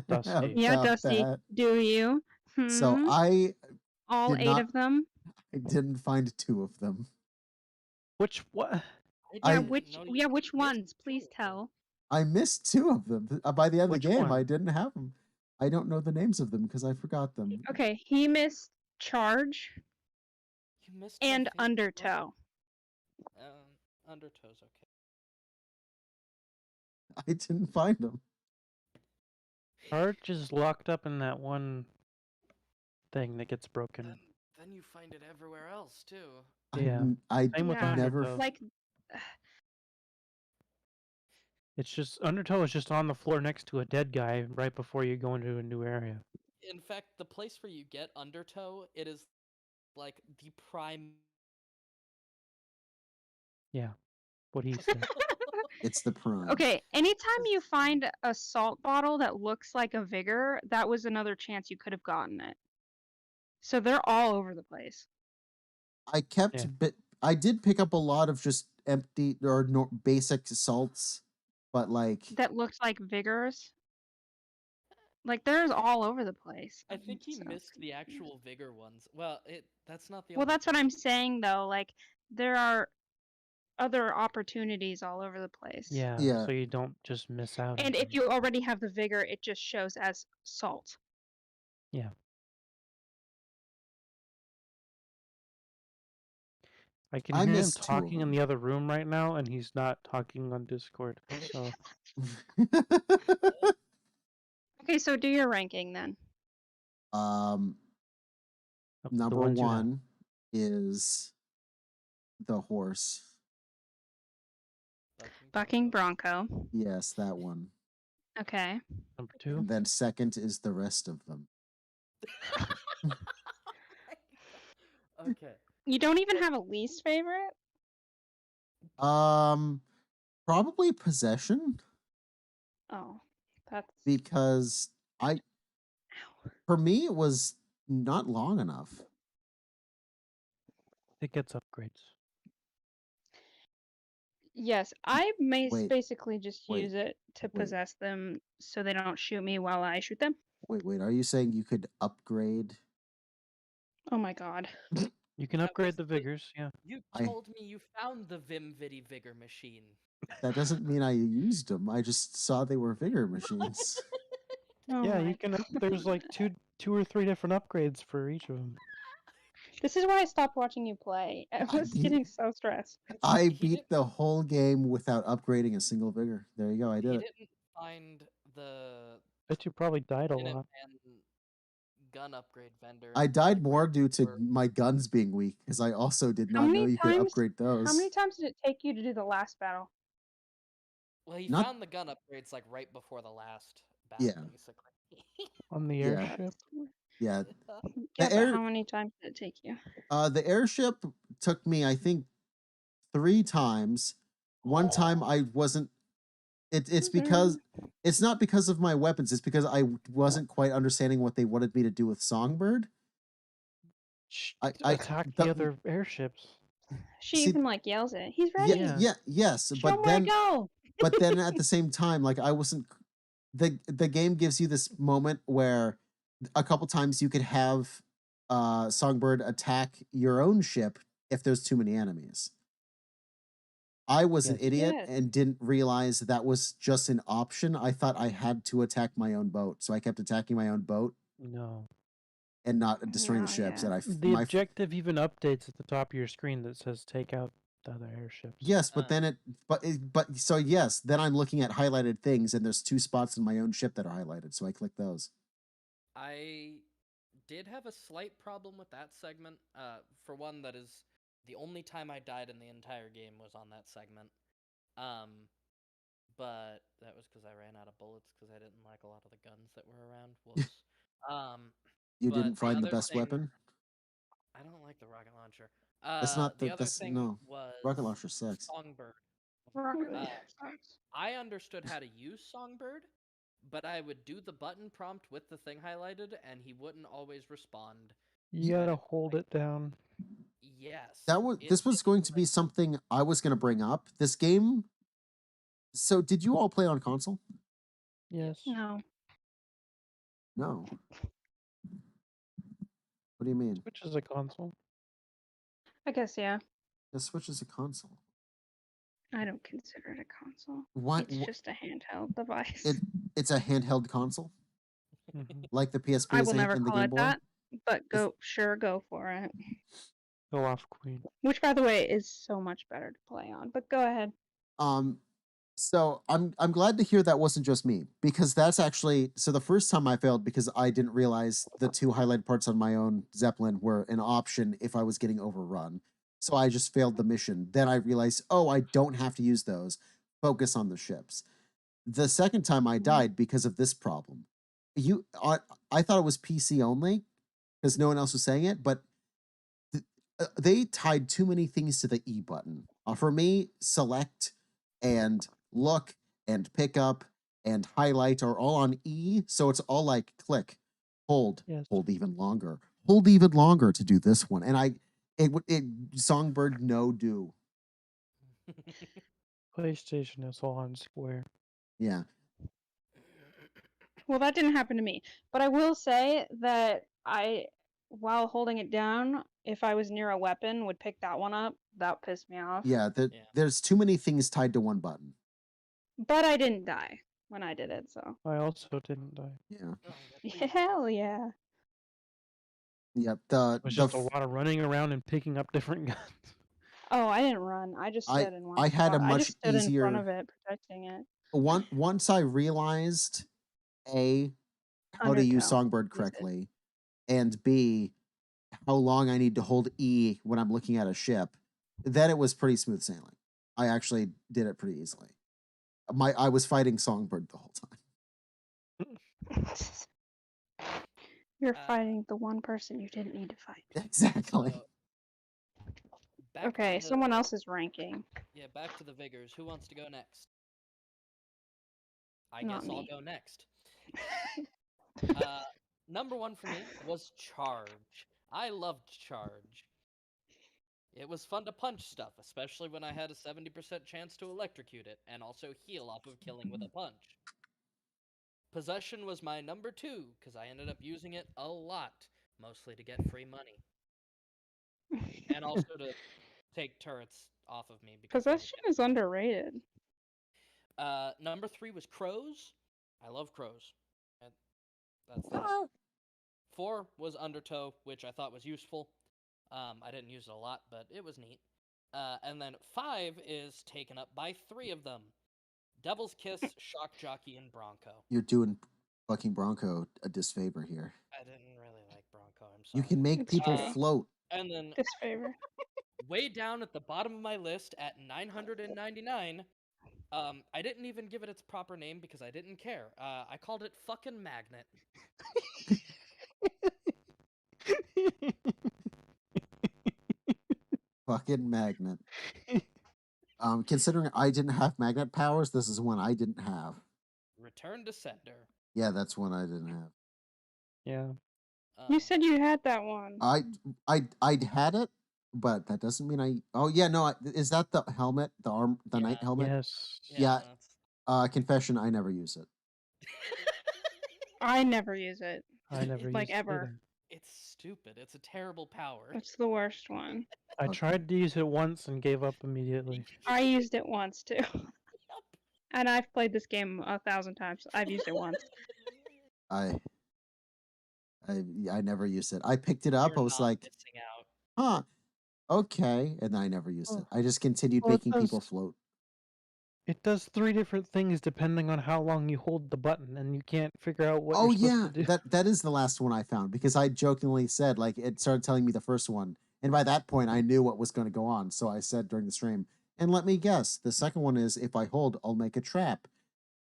Dusty. Yeah, about Dusty. that. Do you? So I All did 8 not. of them? I didn't find two of them. Which what? Yeah, I- which ones? Please tell. I missed two of them. By the end of Which the game, one? I didn't have them. I don't know the names of them because I forgot them. Okay, he missed Charge You missed and my favorite Undertow. Undertow's okay. I didn't find them. Arch is locked up in that one thing that gets broken. Then you find it everywhere else too. Yeah. I Same with Yeah. never. Undertow. Like, It's just Undertow is just on the floor next to a dead guy right before you go into a new area. In fact, the place where you get Undertow, it is like the prime. Yeah. What he said. It's the prime. okay, anytime you find a salt bottle that looks like a Vigor, that was another chance you could have gotten it. So they're all over the place. I kept, Yeah. but I did pick up a lot of just empty or basic salts, but like That looks like Vigors. Like, there's all over the place. I think he So missed the confused. actual Vigor ones. Well, that's not the Well, only that's what thing. I'm saying, though. Like, there are other opportunities all over the place. Yeah. Yeah. So you don't just miss out. And if you already have the Vigor, it just shows as salt. Yeah. I can I hear him missed 2 of talking in them. the other room right now, and he's not talking on Discord. So Okay, so do your ranking then. of the Number ones you have. 1 is the horse. Bucking Bronco. Yes, that one. Okay. Number 2. And then second is the rest of them. Okay. You don't even have a least favorite? Probably possession, Oh, that's. because for me it was not long enough. It gets upgrades. Yes, I Wait, basically just wait, use it to wait. possess them so they don't shoot me while I shoot them. Wait, are you saying you could upgrade? Oh my god. You can Yeah, upgrade the basically- Vigors, yeah. You I- told me you found the Vimvidi Vigor machine. That doesn't mean I used them. I just saw they were Vigor machines. Oh Yeah, my you can. God. There's like two or three different upgrades for each of them. This is why I stopped watching you play. I was beat- getting so stressed. I He beat didn't- the whole game without upgrading a single Vigor. There you go, I He did it. didn't find the Bet you probably died a Minuteman lot. gun upgrade vendor. I died more due to Or- my guns being weak, because I also did How not many know you could times- upgrade those. How many times did it take you to do the last battle? Well, he Not- found the gun upgrades like right before the last battle, Yeah. basically. On the Yeah. airship. Yeah, Yeah, air- but how many times did it take you? the airship took me, I think, 3 times. One time I wasn't. It's because it's not because of my weapons. It's because I wasn't quite understanding what they wanted me to do with Songbird. I Attack the other airships. She See- even like yells it. He's ready. Yes, Show him but where then to go. but then at the same time, like, I wasn't. The game gives you this moment where a couple times you could have Songbird attack your own ship if there's too many enemies. I was an Yes. idiot Yes. and didn't realize that was just an option. I thought I had to attack my own boat, so I kept attacking my own boat No. and not destroying the Oh, ships. yeah. And The objective even updates at the top of your screen that says take out the other airships. yes, but then so yes, then I'm looking at highlighted things, and there's 2 spots in my own ship that are highlighted, so I click those. I did have a slight problem with that segment. For one, that is the only time I died in the entire game was on that segment. But that was because I ran out of bullets because I didn't like a lot of the guns that were around. Whoops. You But didn't find the other best thing- weapon? I don't like the rocket launcher. That's not the other thing no. was Rocket launcher sucks. Songbird. Rocket Uh, sucks. I understood how to use Songbird, but I would do the button prompt with the thing highlighted, and he wouldn't always respond. You gotta hold it down. Yes. This was going to be something I was going to bring up. This game. So, did you all play on console? Yes. No. No. What do you mean? Which is a console. I guess, yeah. The Switch is a console. I don't consider it a console. Why? It's just a handheld device. It's a handheld console, Mhm. like the PSP I will never and the call Game it Boy. that, but go for it. Go off, Queen. Which, by the way, is so much better to play on. But go ahead. So I'm glad to hear that wasn't just me, because that's actually, so the first time I failed because I didn't realize the 2 highlighted parts on my own Zeppelin were an option if I was getting overrun. So I just failed the mission. Then I realized, oh, I don't have to use those. Focus on the ships. The second time I died because of this problem. I thought it was PC only because no one else was saying it, but they tied too many things to the E button. For me, select and look and pick up and highlight are all on E, so it's all like click, hold, Yes. hold even longer to do this one. And it Songbird no do. PlayStation is all on square. Yeah. Well, that didn't happen to me. But I will say that while holding it down, if I was near a weapon, would pick that one up. That pissed me off. Yeah, there's too many things tied to one button. But I didn't die when I did it, so. I also didn't die. Yeah. Hell yeah. Yep. It was just a lot of running around and picking up different guns. Oh, I didn't run. I just stood in one I had a spot. I much just stood in front easier of it, protecting it. once I realized how to use Undertow. Songbird correctly, and B, how long I need to hold E when I'm looking at a ship, then it was pretty smooth sailing. I actually did it pretty easily. I was fighting Songbird the whole time. You're fighting the one person you didn't need to fight. Exactly. Okay, someone else is ranking. Yeah, back to the Vigors. Who wants to go next? I Not guess I'll me. go next. Number 1 for me was Charge. I loved Charge. It was fun to punch stuff, especially when I had a 70% chance to electrocute it, and also heal off of killing with a punch. Possession was my number 2, because I ended up using it a lot, mostly to get free money. And also to take turrets off of me. Because Possession is underrated. Number 3 was Crows. I love Crows. That's that. 4 was Undertow, which I thought was useful. I didn't use it a lot, but it was neat. And then 5 is taken up by 3 of them. Devil's Kiss, Shock Jockey, and Bronco. You're doing fucking Bronco a disfavor here. I didn't really like Bronco, I'm sorry. You can make people float. And then disfavor. Way down at the bottom of my list at 999, I didn't even give it its proper name because I didn't care. I called it fucking Magnet. Fucking Magnet. Considering I didn't have magnet powers, this is one I didn't have. Return to Sender. Yeah, that's one I didn't have. Yeah. You said you had that one. I had it, but that doesn't mean I. Oh yeah, no. Is that the helmet, the knight helmet? Yes. Yeah. Confession: I never use it. I never use it. I never like used ever. it either. It's stupid. It's a terrible power. It's the worst one. I tried to use it once and gave up immediately. I used it once too. And I've played this game 1,000 times. I've used it once. I never used it. I picked it up. You're I was not like, missing out. huh, okay, and then I never used it. I just continued Well, making people float. It does 3 different things depending on how long you hold the button, and you can't figure out what Oh you're yeah, supposed to do. that is the last one I found because I jokingly said like it started telling me the first one, and by that point I knew what was going to go on. So I said during the stream, and let me guess, the second one is if I hold, I'll make a trap,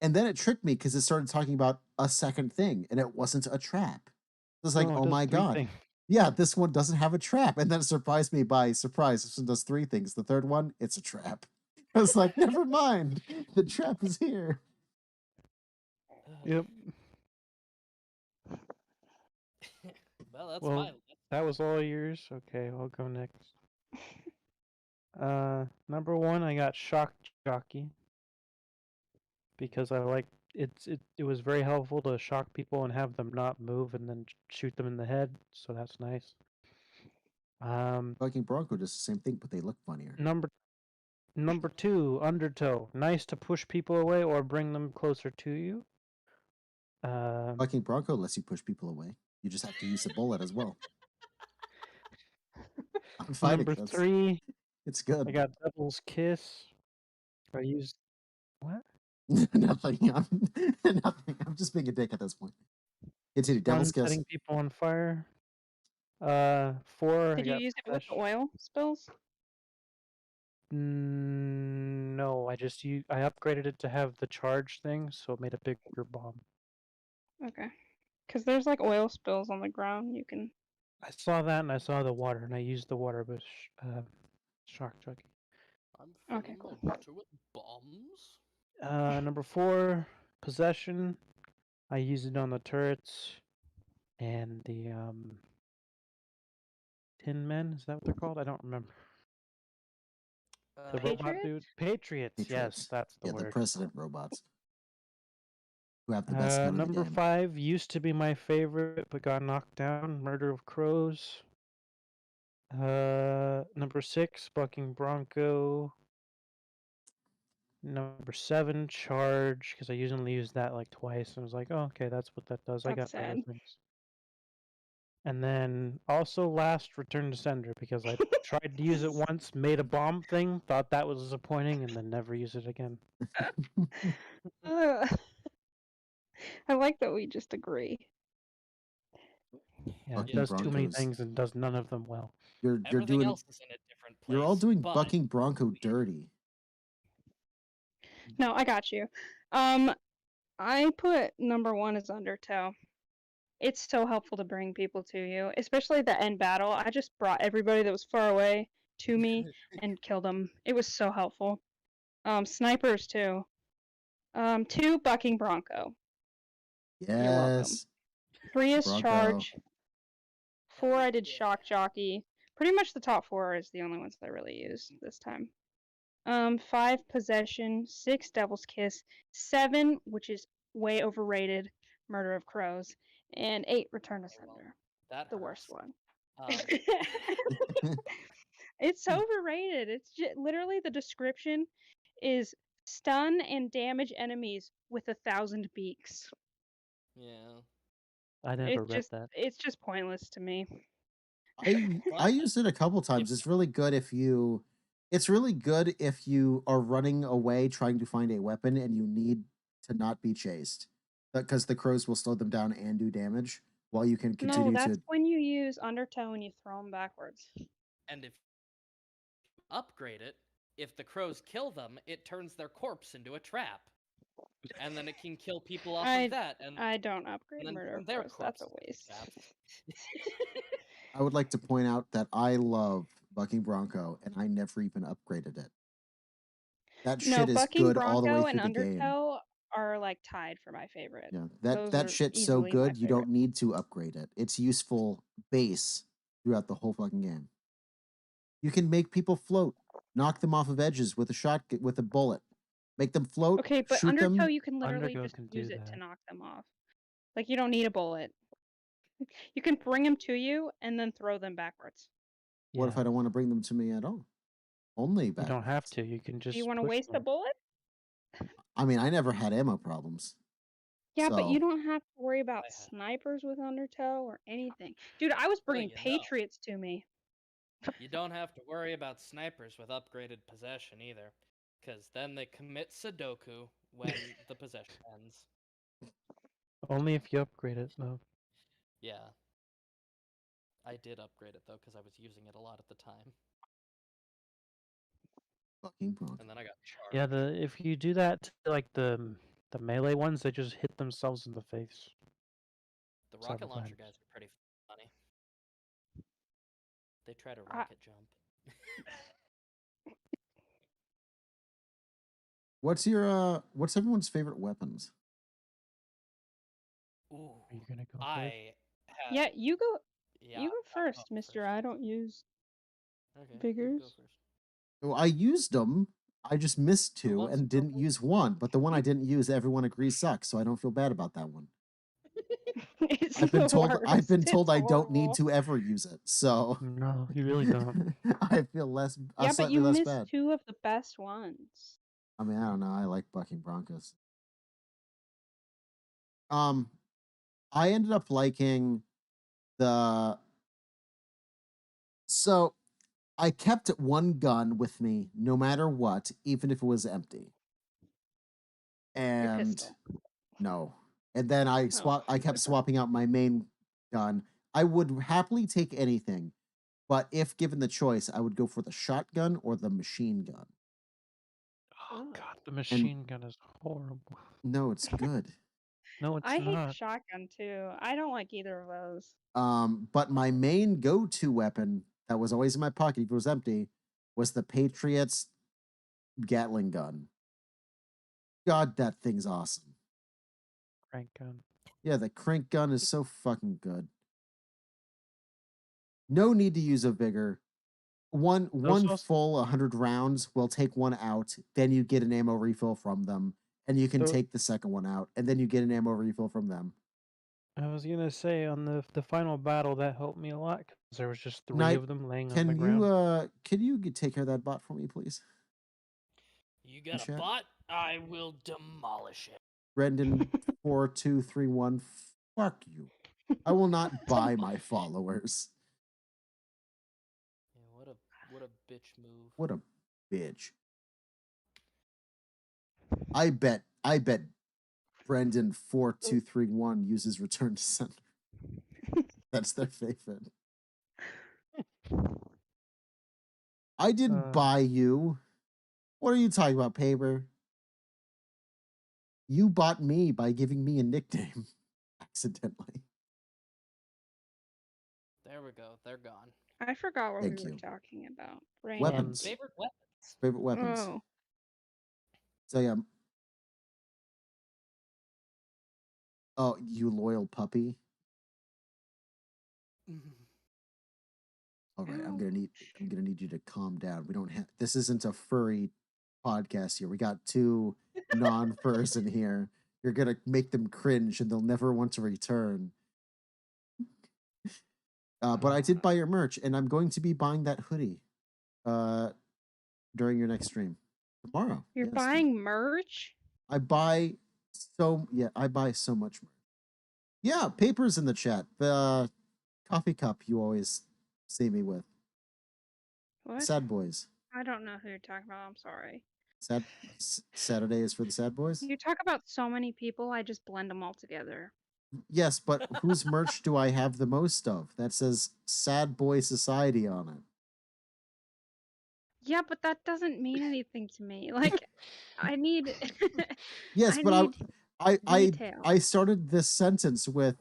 and then it tricked me because it started talking about a second thing, and it wasn't a trap. It was like, No, it oh does my 3 god, things. yeah, this one doesn't have a trap, and then it surprised me by surprise. This one does 3 things. The third one, it's a trap. I was like, never mind, the trap is here. Yep. Well, that's Well, my list. that was all yours. Okay, I'll go next. Number 1, I got Shock Jockey because I like it was very helpful to shock people and have them not move and then shoot them in the head, so that's nice. Fucking Bronco does the same thing, but they look funnier. Number 2, Undertow. Nice to push people away or bring them closer to you. Fucking Bronco lets you push people away. You just have to use a bullet as well. I'm fighting. Number 3, It's good. I got Devil's Kiss. I used what? Nothing. Nothing. I'm just being a dick at this point. Continue. Devil's Kiss. Setting people on fire. 4. Did you use it with the oil spills? No, I upgraded it to have the charge thing, so it made a bigger bomb. Okay. Because there's like oil spills on the ground. You can. I saw that, and I saw the water, and I used the water with shock jockey. I'm filling Okay, cool. my water with bombs. Number 4, possession. I use it on the turrets and the Tin Men. Is that what they're called? I don't remember. The robot dude. Patriots. Yes, that's the word. The President robots. Who have the best gun in the Number game. 5 used to be my favorite, but got knocked down. Murder of Crows. Number 6, Bucking Bronco. Number 7, Charge, because I usually use that like twice, and I was like, oh, okay, that's what that does. I got other things. And then also last, Return to Sender, because I tried to use it once, made a bomb thing, thought that was disappointing, and then never use it again. I like that we just agree. Yeah, it does too many things and does none of them well. You're Everything doing. else is in a different place. You're all doing but... Bucking Bronco dirty. No, I got you. I put number 1 as Undertow. It's so helpful to bring people to you, especially the end battle. I just brought everybody that was far away to me and killed them. It was so helpful. Snipers too. 2, Bucking Bronco. Yes. You're welcome. 3 is Bronco. Charge. 4, I did Shock Jockey. Pretty much the top 4 is the only ones that I really used this time. 5, Possession. 6, Devil's Kiss. 7, which is way overrated, Murder of Crows. And 8, Return to Sender. That's the worst one. It's overrated. It's literally the description is stun and damage enemies with 1,000 beaks. Yeah. I never read that. It's just pointless to me. I used it a couple times. It's really good if you are running away trying to find a weapon and you need to not be chased. Because the crows will slow them down and do damage while you can continue to... No, that's when you use Undertow and you throw them backwards. And if you upgrade it, if the crows kill them, it turns their corpse into a trap. And then it can kill people off of that. And I don't upgrade Murder of Crows. That's a waste. I would like to point out that I love Bucking Bronco, and I never even upgraded it. That shit is Bucking good Bronco all the way through and the game. Undertow are like tied for my favorite. Yeah, that shit's so good you don't need to upgrade it. It's useful base throughout the whole fucking game. You can make people float, knock them off of edges with a bullet, make them float. Okay, but shoot Undertow them. you can literally just use it to knock them off. Like you don't need a bullet. You can bring them to you and then throw them backwards. What if I don't want to bring them to me at all? Only backwards. You don't have to. You can just. Do you want to waste a bullet? I mean, I never had ammo problems. Yeah, but you don't have to worry about snipers with Undertow or anything. Dude, I was bringing Patriots to me. You don't have to worry about snipers with upgraded possession either, because then they commit Sudoku when the possession ends. Only if you upgrade it, though. Yeah. I did upgrade it, though, because I was using it a lot at the time. Fucking Bronco. And then I got charged. Yeah, if you do that to, like, the melee ones, they just hit themselves in the face. The rocket launcher guys are pretty funny. They try to rocket jump. What's everyone's favorite weapons? Ooh, are you gonna go first? Yeah, you go. Yeah, you go first, Mister. I don't use Vigors. Oh, I used them. I just missed 2 and didn't use 1. But the one I didn't use, everyone agrees sucks, so I don't feel bad about that one. I've been told I don't need to ever use it. So no, you really don't. I feel less. Yeah, but you missed bad. 2 of the best ones. I mean, I don't know. I like Bucking Broncos. I ended up liking the. So I kept one gun with me no matter what, even if it was empty. Your And pistol. no. And then I kept swapping out my main gun. I would happily take anything, but if given the choice, I would go for the shotgun or the machine gun. Oh Ugh. god, the machine gun is horrible. No, it's good. No, it's I hate the not. shotgun too. I don't like either of those. But my main go-to weapon that was always in my pocket if it was empty was the Patriot's Gatling gun. God, that thing's awesome. Crank gun. Yeah, the crank gun is so fucking good. No need to use a vigor. One also- full 100 rounds will take one out. Then you get an ammo refill from them, and you can So- take the second one out, and then you get an ammo refill from them. I was gonna say on the final battle that helped me a lot because there was just three Knight, of them laying on the Can you take care of that bot for me, please? You got a Chat. bot? I will demolish it. Brendan 4231. Fuck you. I will not buy my followers. Yeah, what a bitch move. What a bitch. I bet Brendan 4231 uses return to sender. That's their favorite. I didn't buy you. What are you talking about, Paper? You bought me by giving me a nickname accidentally. There we go. They're gone. I forgot what Thank we were you. talking about. Brain Weapons. Favorite weapons. Favorite weapons. Oh. So yeah. Oh, you loyal puppy. All right, I'm gonna need you to calm down. We don't have this isn't a furry podcast here. We got two non-furs in here. You're gonna make them cringe and they'll never want to return. But I did buy your merch, and I'm going to be buying that hoodie during your next stream tomorrow. You're yes. buying merch? I buy so much merch. Yeah, Paper's in the chat. The coffee cup you always see me with. What? Sad Boys. I don't know who you're talking about. I'm sorry. Saturday is for the Sad Boys? You talk about so many people, I just blend them all together. Yes, but whose merch do I have the most of? That says Sad Boy Society on it. Yeah, but that doesn't mean anything to me. Like, I need. Yes, I but need detail. I started this sentence with,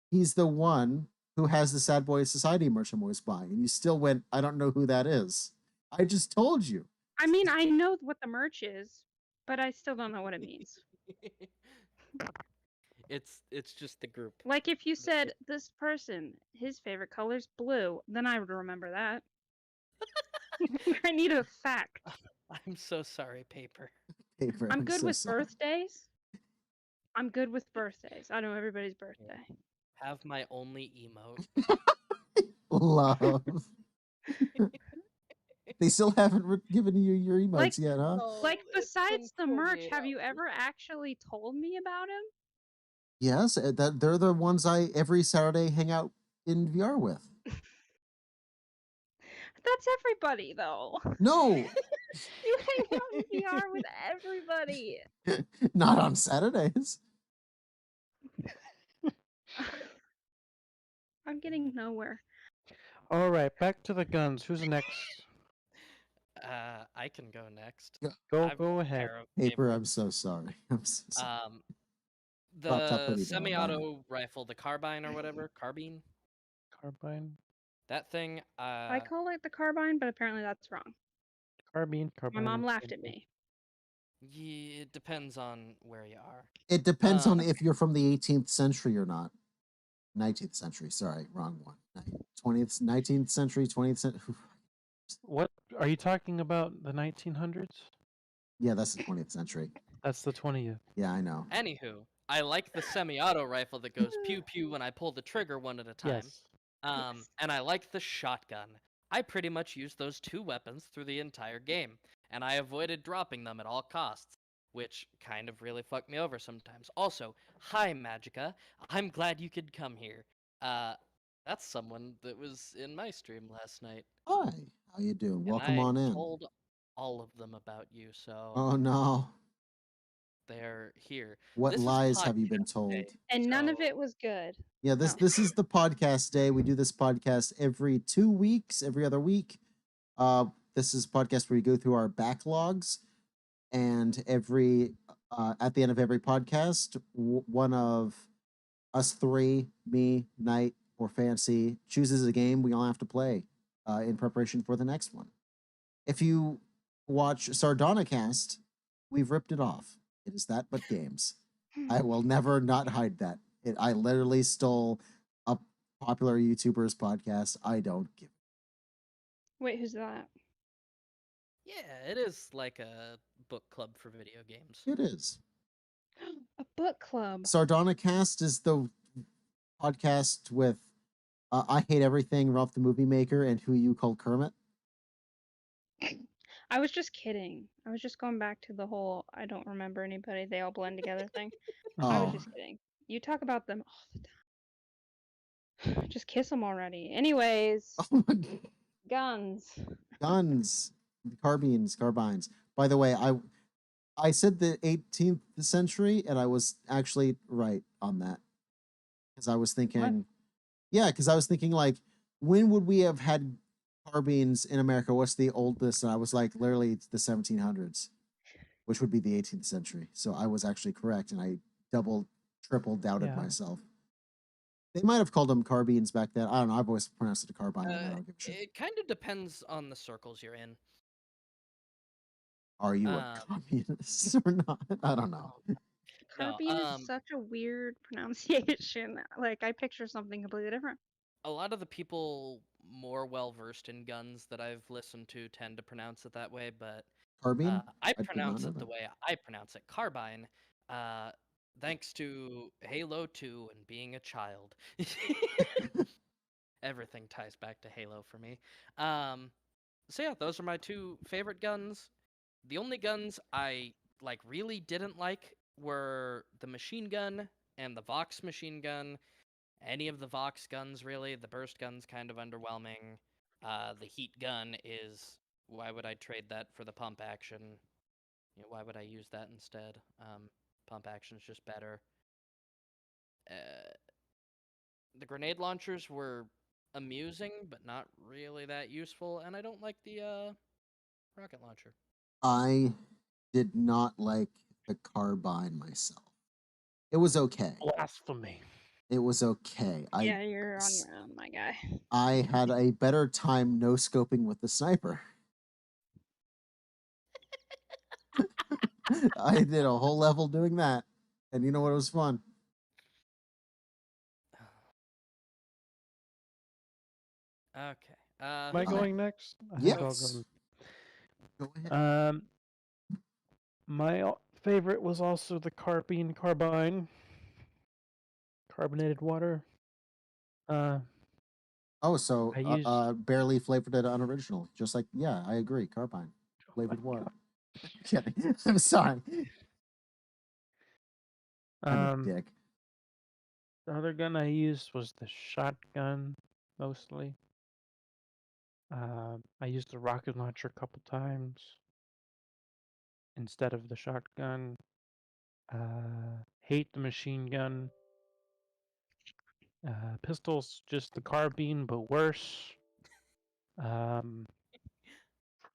he's the one who has the Sad Boy Society merch I'm always buying, and you still went, I don't know who that is. I just told you. I mean, I know what the merch is, but I still don't know what it means. It's just the group. Like if you said this person, his favorite color's blue, then I would remember that. I need a fact. I'm so sorry, Paper. Paper, I'm good so with sorry. birthdays. I'm good with birthdays. I know everybody's birthday. Have my only emote. Love. They still haven't given you your emotes Like- yet, huh? Like besides the merch, have you ever actually told me about him? Yes, that they're the ones I every Saturday hang out in VR with. That's everybody, though. No, You hang out in VR with everybody. not on Saturdays. I'm getting nowhere. All right, back to the guns. Who's next? I can go next. Go I've go a ahead. pair of Paper, I'm favorites. so sorry. I'm so sorry. The hoodie down, semi-auto rifle, the carbine or whatever, carbine. Carbine. That thing. I call it the carbine, but apparently that's wrong. Carbine. My mom is laughed same at thing. me. Yeah, it depends on where you are. It depends on okay. if you're from the 18th century or not. 19th century, sorry, wrong one. 20th, 19th century, 20th century. What are you talking about? The 1900s? Yeah, that's the 20th century. That's the 20th. Yeah, I know. Anywho, I like the semi-auto rifle that goes pew pew when I pull the trigger one at a time. Yes. And I like the shotgun. I pretty much used those two weapons through the entire game, and I avoided dropping them at all costs, which kind of really fucked me over sometimes. Also, hi Magica, I'm glad you could come here. That's someone that was in my stream last night. Hi, How you doing? And Welcome I on in. told all of them about you, so Oh no. they're here. What This is lies have you been podcast told? day, And none of so it was good. Yeah, No. this is the podcast day. We do this podcast every 2 weeks, every other week. This is a podcast where we go through our backlogs, and every at the end of every podcast, one of us three, me, Knight, or Fancy, chooses a game we all have to play in preparation for the next one. If you watch SardoniCast, we've ripped it off. It is that but games. I will never not hide that. I literally stole a popular YouTuber's podcast. I don't give. Wait, who's that? yeah, it is like a book club for video games. It is. A book club. SardoniCast is the podcast with I Hate Everything, Ralph the Movie Maker, and Who You Call Kermit. I was just kidding. I was just going back to the whole I don't remember anybody, they all blend together thing. I was Oh. just kidding. You talk about them all the time. Just kiss them already. Anyways, guns. Guns, carbines. By the way, I said the 18th century, and I was actually right on that because I was thinking, yeah, because I was thinking like, when would we have had carbines in America? What's the oldest? And I was like, literally, it's the 1700s, which would be the 18th century. So I was actually correct, and I triple doubted Yeah. myself. They might have called them carbines back then. I don't know. I've always pronounced it a carbine, and I don't give a shit. It kind of depends on the circles you're in. Are you a communist or not? I don't know. Carbine is such a weird pronunciation. Like I picture something completely different. A lot of the people more well versed in guns that I've listened to tend to pronounce it that way, but Carbine? I did not pronounce know it the that. way I pronounce it, carbine. Thanks to Halo 2 and being a child. Everything ties back to Halo for me. So yeah, those are my two favorite guns. The only guns I like really didn't like were the machine gun and the Vox machine gun. Any of the Vox guns really. The burst gun's kind of underwhelming. The heat gun is, why would I trade that for the pump action? You know, why would I use that instead? Pump action's just better. The grenade launchers were amusing, but not really that useful, and I don't like the rocket launcher. I did not like the carbine myself. It was okay. Blasphemy. It was okay. Yeah, you're on your own, my guy. I had a better time no scoping with the sniper. I did a whole level doing that, and you know what? It was fun. Okay. Am I going next? I think I'll Yes. go. Go ahead. My favorite was also the carbine, carbonated water. Oh, so I used barely flavored it unoriginal. Just like, yeah, I agree. Carbine flavored water. Kidding. I'm sorry. I'm a dick. The other gun I used was the shotgun, mostly. I used the rocket launcher a couple times instead of the shotgun. Hate the machine gun. Pistols, just the carbine, but worse.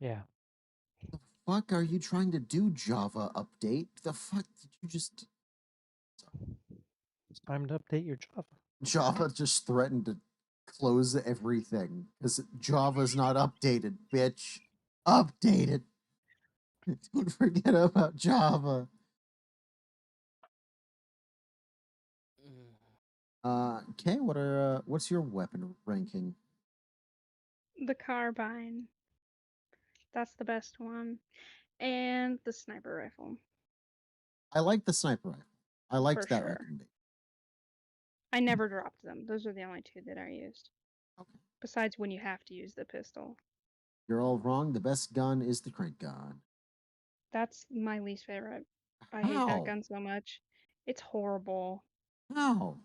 Yeah. The fuck are you trying to do, Java update? The fuck did you just... It's time to update your Java. Java just threatened to close everything because Java's not updated, bitch. Update it. Don't forget about Java. Okay, what's your weapon ranking? The carbine. That's the best one. And the sniper rifle. I like the sniper rifle. I liked For that sure. recommendation. I never dropped them. Those are the only two that I used. Okay. Besides when you have to use the pistol. You're all wrong. The best gun is the crank gun. That's my least favorite. I How? hate that gun so much. It's horrible. How?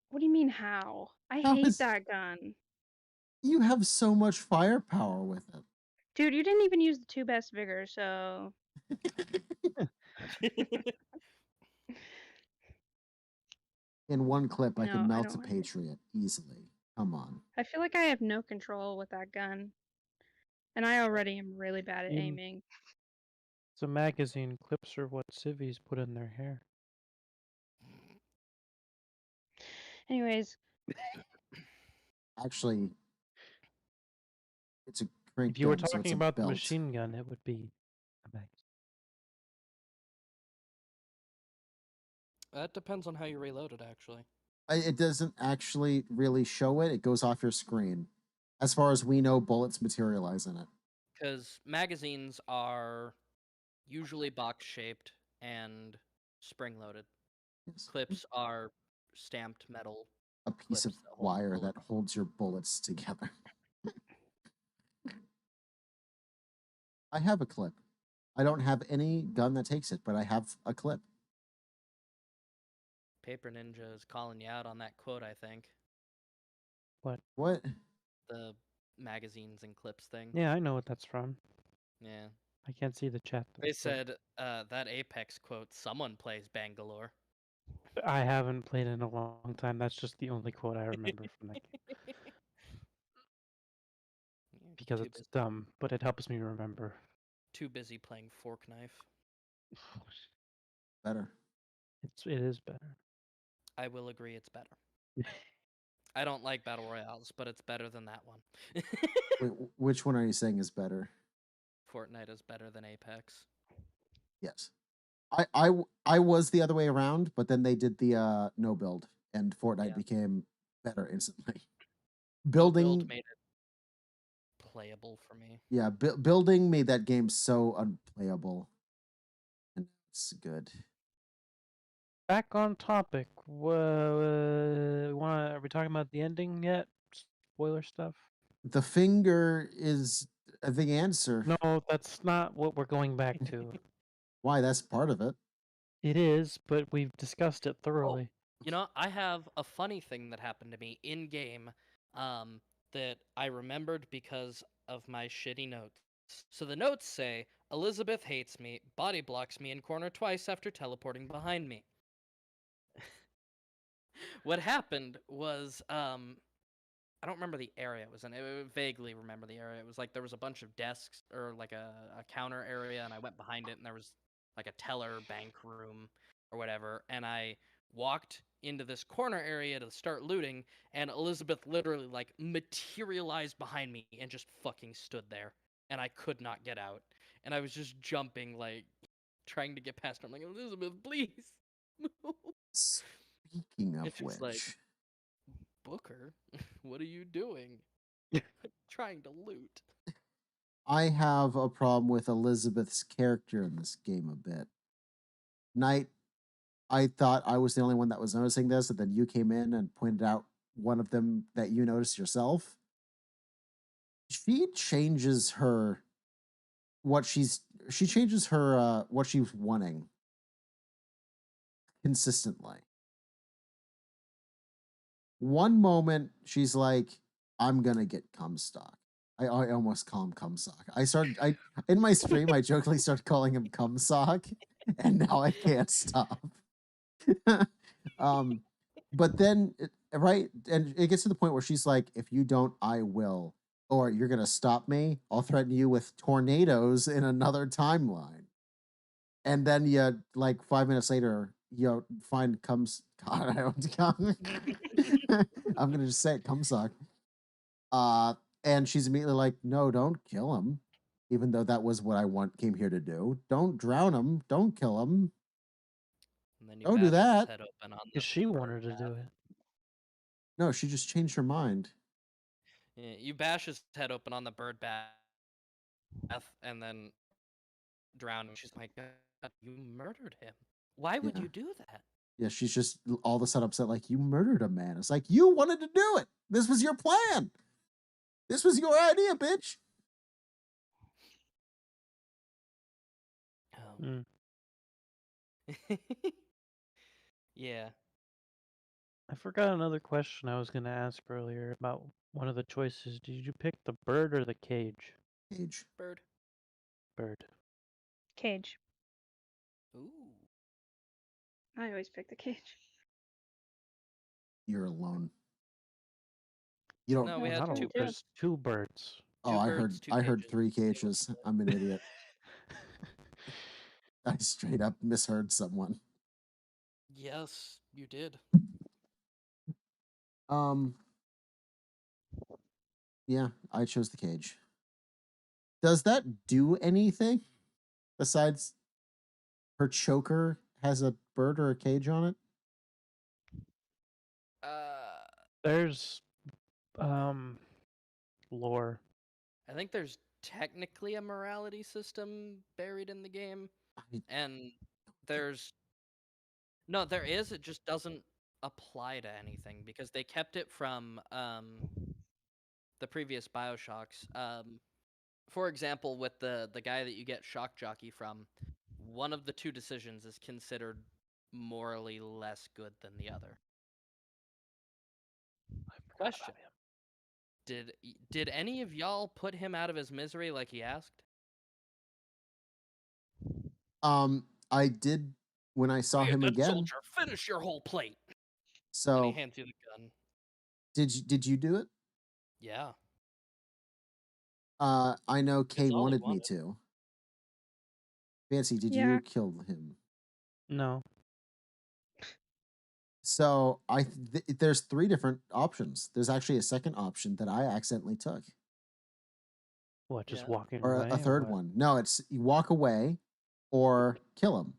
What do you mean how? I How hate is- that gun. You have so much firepower with it. Dude, you didn't even use the 2 best vigor, so In one clip, I no, can I melt don't a like it. patriot easily. Come on. I feel like I have no control with that gun. And I already am really bad at In- aiming. It's a magazine. Clips are what civvies put in their hair. Anyways, Actually, it's a crank If you were gun, so it's talking a about the belt. machine gun, it would be a magazine. That depends on how you reload it, actually. It doesn't actually really show it. It goes off your screen. As far as we know, bullets materialize in it. Because magazines are usually box shaped and spring loaded. Yes. Clips are stamped metal. A piece of clips that hold the wire bullet. that holds your bullets together. I have a clip. I don't have any gun that takes it, but I have a clip. Paper Ninja is calling you out on that quote, I think. What? The magazines and clips thing. Yeah, I know what that's from. Yeah. I can't see the chat. Though, They but said that Apex quote, someone plays Bangalore. I haven't played in a long time. That's just the only quote I remember from that game. Because it's dumb, but it helps me remember. Too busy playing Fork Knife. Better. It is better. I will agree it's better. I don't like Battle Royales, but it's better than that one. Wait, which one are you saying is better? Fortnite is better than Apex. Yes. I was the other way around, but then they did the no build, and Fortnite became better instantly. Building build made it playable for me. Yeah, building made that game so unplayable, and it's good. Back on topic. Are we talking about the ending yet? Spoiler stuff? The finger is the answer. No, that's not what we're going back to. Why? That's part of it. It is, but we've discussed it thoroughly. You know, I have a funny thing that happened to me in game that I remembered because of my shitty notes. So the notes say, Elizabeth hates me, body blocks me in corner twice after teleporting behind me. What happened was, I don't remember the area it was in. I vaguely remember the area. It was like there was a bunch of desks or like a counter area, and I went behind it, and there was like a teller bank room or whatever. And I walked into this corner area to start looting, and Elizabeth literally like materialized behind me and just fucking stood there, and I could not get out. And I was just jumping, like trying to get past her. I'm like, Elizabeth, please. Speaking of It's just like, which, Booker, what are you doing? Trying to loot. I have a problem with Elizabeth's character in this game a bit. Knight, I thought I was the only one that was noticing this, and then you came in and pointed out one of them that you noticed yourself. She changes her she changes her what she's wanting consistently. One moment she's like, I'm gonna get Comstock. I almost call him Cumsock. I in my stream I jokingly started calling him Cumsock, and now I can't stop. But then right, and it gets to the point where she's like, if you don't, I will, or you're gonna stop me, I'll threaten you with tornadoes in another timeline. And then you like 5 minutes later, you find comes God, I don't come. I'm gonna just say it, Cumsock. And she's immediately like, no, don't kill him. Even though that was what I came here to do. Don't drown him. Don't kill him. And then you Don't do bash his that. head open on the Because she bird wanted to path. do it. No, she just changed her mind. Yeah, you bash his head open on the bird bath, and then drown. And she's like, God, you murdered him. Why would Yeah. you do that? Yeah, she's just all of a sudden upset, like, you murdered a man. It's like, you wanted to do it. This was your plan. This was your idea, bitch. Mm. Yeah. I forgot another question I was going to ask earlier about one of the choices. Did you pick the bird or the cage? Cage. Bird. Bird. Cage. Ooh. I always pick the cage. You're alone. You don't. No, No, we it's had Not two a, true, too. there's 2 birds. Oh, Two birds, two I heard cages. 3 cages. I'm an idiot. I straight up misheard someone. Yes, you did. Um, yeah, I chose the cage. Does that do anything besides her choker has a bird or a cage on it? Uh, There's lore. I think there's technically a morality system buried in the game, I and there's no, there is. It just doesn't apply to anything because they kept it from the previous Bioshocks. For example, with the guy that you get shock jockey from, one of the two decisions is considered morally less good than the other. I forgot Question: about him. Did any of y'all put him out of his misery like he asked? I did when I saw Be a him good again. soldier. Finish your whole plate. And he So hands you the gun. did you do it? Yeah, I know Kay it's all he wanted me wanted. to. Fancy, did Yeah. you kill him? No. So there's 3 different options. There's actually a second option that I accidentally took, What, just Yeah. walking or away a or third what? one. No, it's you walk away or kill him.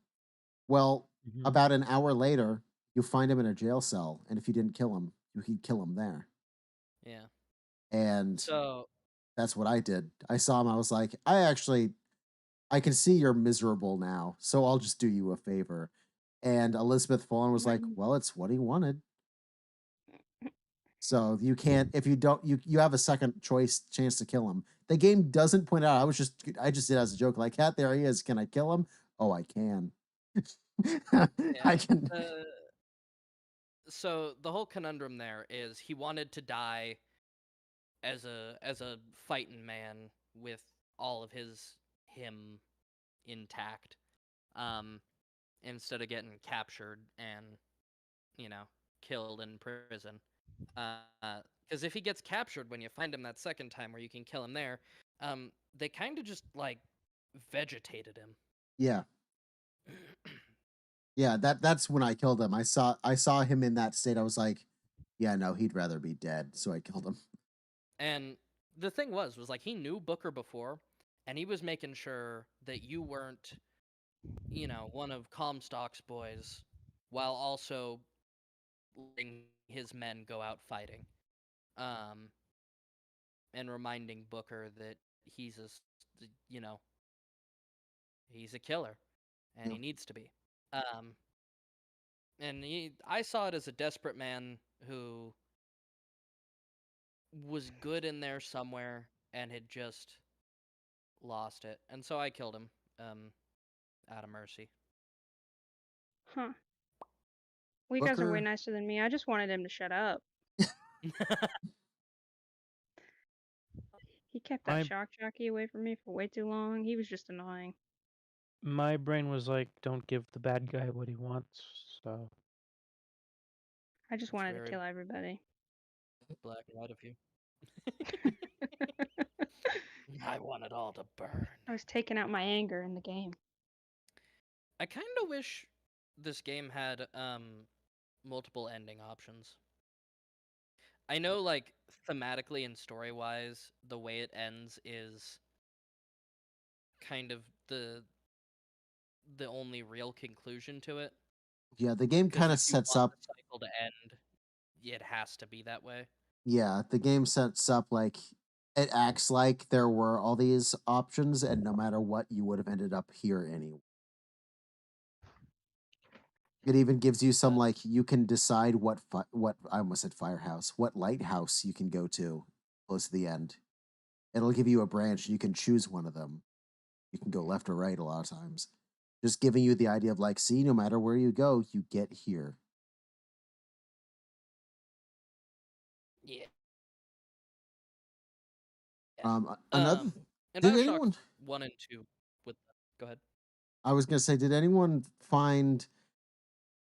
Well, Mhm. about an hour later, you find him in a jail cell, and if you didn't kill him, you could kill him there. Yeah. And So that's what I did. I saw him. I was like, I can see you're miserable now, so I'll just do you a favor. And Elizabeth Fallen was like, Mine. well, it's what he wanted. So you can't if you don't you have a second choice chance to kill him. The game doesn't point out. I just did as a joke, like, "Cat, there he is. Can I kill him?" Oh, I can. I yeah, can. so the whole conundrum there is he wanted to die as a fighting man with all of him intact, um, instead of getting captured and killed in prison. Because if he gets captured when you find him that second time, where you can kill him there, they kind of just like vegetated him. Yeah, yeah. That's when I killed him. I saw him in that state. I was like, yeah, no, he'd rather be dead. So I killed him. And the thing was like he knew Booker before, and he was making sure that you weren't, one of Comstock's boys, while also letting his men go out fighting, um, and reminding Booker that he's you know, he's a killer, and Yeah. he needs to be. Um, and I saw it as a desperate man who was good in there somewhere and had just lost it, and so I killed him, out of mercy. Huh. Well, you guys are way Booker. nicer than me. I just wanted him to shut up. He kept that My shock jockey away from me for way too long. He was just annoying. my brain was like, don't give the bad guy what he wants. So I just It's wanted to very kill everybody. black and white of you. I want it all to burn. I was taking out my anger in the game. I kind of wish this game had multiple ending options. I know, like, thematically and story wise, the way it ends is kind of the only real conclusion to it. Yeah, the game Because kind if of you sets want up. the cycle to end, it has to be that way. Yeah, the game sets up like it acts like there were all these options, and no matter what, you would have ended up here anyway. It even gives you some Uh, like you can decide what I almost said firehouse, what lighthouse you can go to close to the end. It'll give you a branch. You can choose one of them. You can go left or right a lot of times. Just giving you the idea of like, see, no matter where you go, you get here. Yeah. Another. And Did Bioshock anyone? 1 and 2 with go ahead. I was gonna say, did anyone find?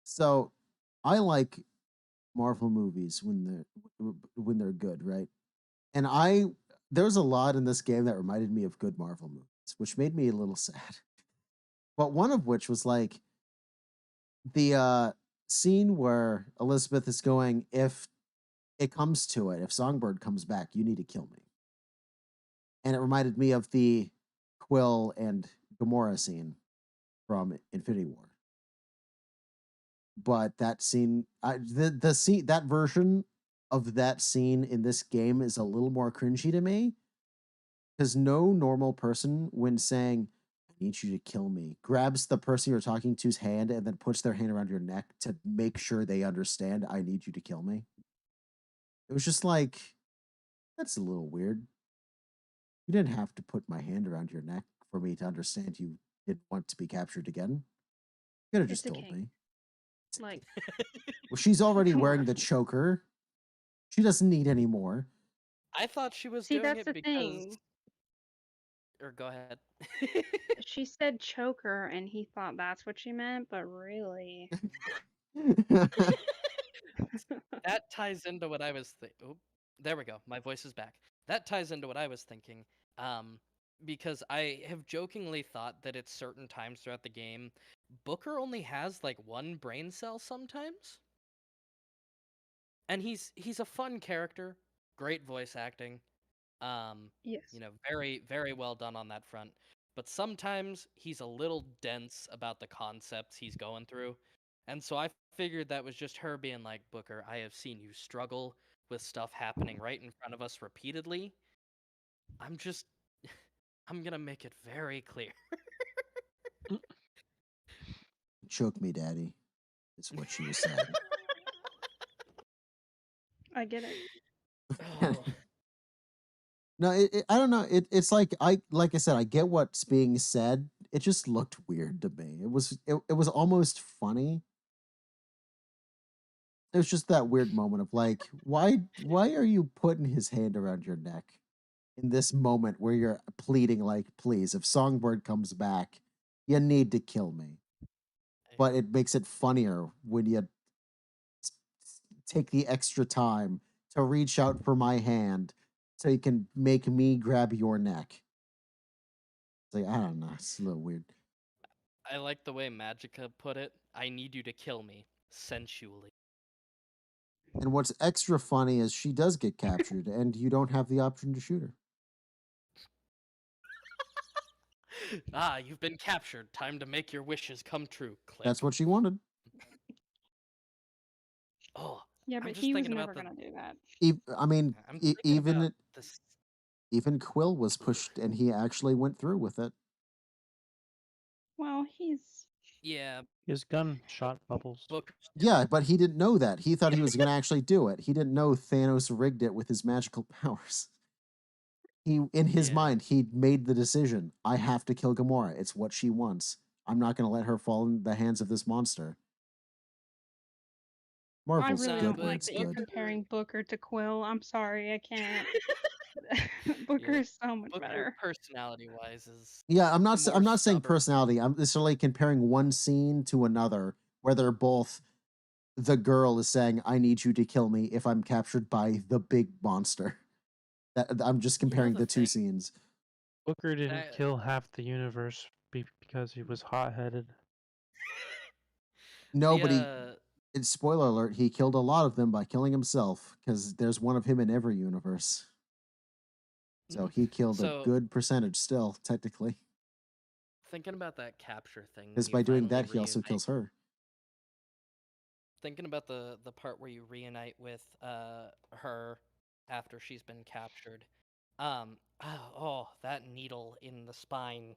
So, I like Marvel movies when they're good, right? And there's a lot in this game that reminded me of good Marvel movies, which made me a little sad. But one of which was like the scene where Elizabeth is going, if it comes to it, if Songbird comes back, you need to kill me. And it reminded me of the Quill and Gamora scene from Infinity War. But that scene, the scene, that version of that scene in this game is a little more cringy to me because no normal person, when saying "I need you to kill me," grabs the person you're talking to's hand and then puts their hand around your neck to make sure they understand "I need you to kill me." It was just like, that's a little weird. You didn't have to put my hand around your neck for me to understand you didn't want to be captured again. You could have just It's a told king. me. Like, Well, she's already come wearing on. the choker. She doesn't need any more. I thought she was See, doing that's it the because thing. or go ahead. She said choker, and he thought that's what she meant, but really. That ties into what I was thinking. There we go. My voice is back. That ties into what I was thinking. Because I have jokingly thought that at certain times throughout the game, Booker only has like one brain cell sometimes. And he's a fun character, great voice acting. Yes. Very, very well done on that front. But sometimes he's a little dense about the concepts he's going through. And so I figured that was just her being like, Booker, I have seen you struggle with stuff happening right in front of us repeatedly. I'm gonna make it very clear. Choke me, daddy, is what she was saying. I get it. Oh. No, I don't know. It's like I said, I get what's being said. It just looked weird to me. It was almost funny. It was just that weird moment of like, why are you putting his hand around your neck in this moment where you're pleading like, please, if Songbird comes back, you need to kill me. But it makes it funnier when you take the extra time to reach out for my hand so you can make me grab your neck. It's like, I don't know. It's a little weird. I like the way Magica put it. I need you to kill me sensually. And what's extra funny is she does get captured and you don't have the option to shoot her. You've been captured. Time to make your wishes come true. Click. That's what she wanted. Oh, Yeah, I'm but just he was thinking about never the. going to do that. I mean, I'm thinking about this. even Quill was pushed and he actually went through with it. Well, he's. Yeah, His gun shot bubbles. Booker. Yeah, but he didn't know that. He thought he was going to actually do it. He didn't know Thanos rigged it with his magical powers. In his Yeah. mind, he made the decision. I have to kill Gamora. It's what she wants. I'm not going to let her fall in the hands of this monster. Marvel's I really good don't when like it's that you're good. comparing Booker to Quill. I'm sorry, I can't. Booker Yeah. is so much Booker, better. personality-wise, is Yeah, I'm not more saying stubborn. personality. I'm necessarily comparing one scene to another where they're both the girl is saying, "I need you to kill me if I'm captured by the big monster." I'm just comparing the two thing scenes. Booker didn't that kill half the universe because he was hot-headed. Nobody. the Spoiler alert: he killed a lot of them by killing himself because there's one of him in every universe. So he killed a so good percentage still, technically. thinking about that capture thing when Because you by doing finally that, he also reunite. kills her. Thinking about the part where you reunite with her after she's been captured. That needle in the spine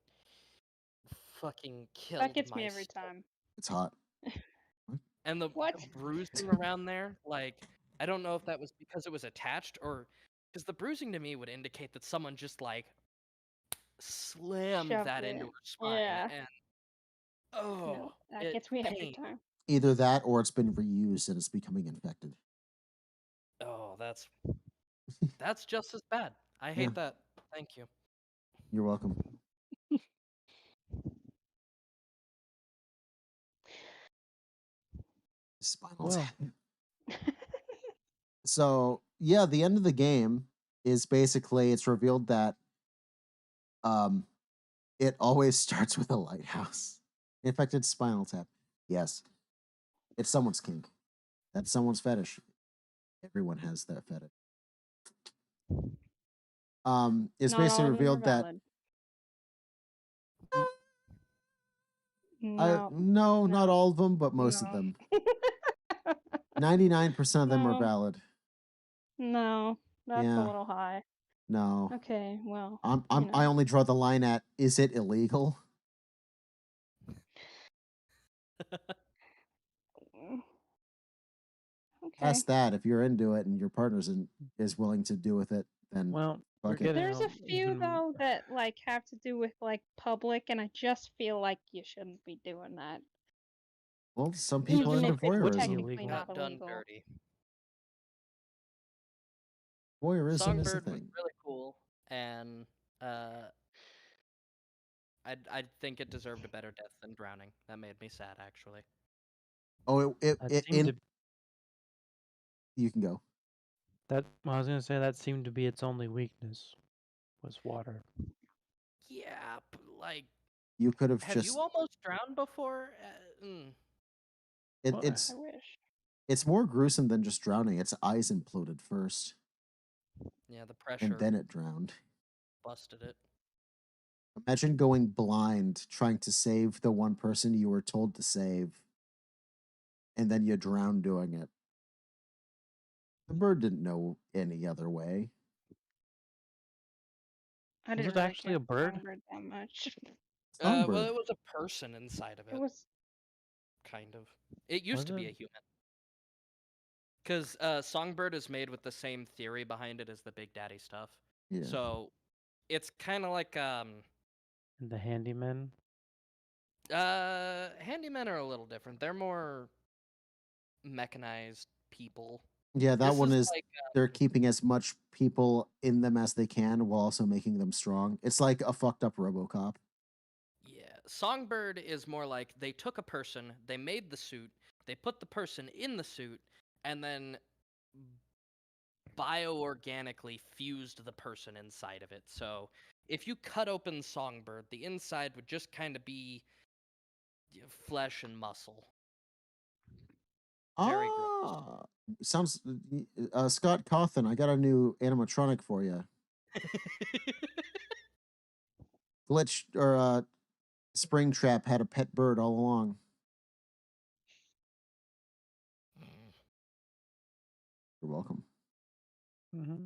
fucking killed That gets my me every soul. time. It's hot. And the What? bruising around there, like, I don't know if that was because it was attached or because the bruising to me would indicate that someone just like slammed Shoved that it. into her spine Yeah. and No, that it gets me every pained. time. Either that or it's been reused and it's becoming infected. Oh, that's just as bad. I hate that. Thank you. You're welcome. Spinal Well. Tap. So yeah, the end of the game is basically it's revealed that it always starts with a lighthouse. In fact, it's Spinal Tap. Yes, it's someone's kink. That's someone's fetish. Everyone has that fetish. It's Not basically all of them are revealed that valid. no, No. not all of them, but most of No. them. 99% of them are No. valid. No, that's a Yeah, little high. no. Okay, well, I only draw the line at is it illegal? Mm, okay. Past that, if you're into it and your partner's is willing to do with it, then Well, we're fuck it. getting There's a few even. though that like have to do with like public, and I just feel like you shouldn't be doing that, Well, some people are even into if it's would be voyeurism. technically illegal. not Done illegal. dirty. Voyeurism is a Songbird was thing. really cool, and I think it deserved a better death than drowning. That made me sad, actually. Oh, That seemed to you can go. I was gonna say that seemed to be its only weakness was water. Yeah, but like, You could have have you just almost drowned before? Well, it's I wish. it's more gruesome than just drowning. Its eyes imploded first, Yeah, the and pressure then it drowned. busted it. Imagine going blind trying to save the one person you were told to save, and then you drown doing it. The bird didn't know any other way. I Was didn't it really actually care a for bird? Songbird that much. Well, Songbird. it was a person inside of It it, was. kind of. It used Was to be it? a human. Because Songbird is made with the same theory behind it as the Big Daddy stuff. Yeah. So it's kind of like And the handyman? handymen are a little different. They're more mechanized people. Yeah, that This one is is like they're keeping as much people in them as they can while also making them strong. It's like a fucked up RoboCop. yeah, Songbird is more like they took a person, they made the suit, they put the person in the suit, and then bioorganically fused the person inside of it. So if you cut open Songbird, the inside would just kind of be flesh and muscle. Very gross. Sounds Scott Cawthon, I got a new animatronic for you. Glitch or Springtrap had a pet bird all along. You're welcome. Mm-hmm.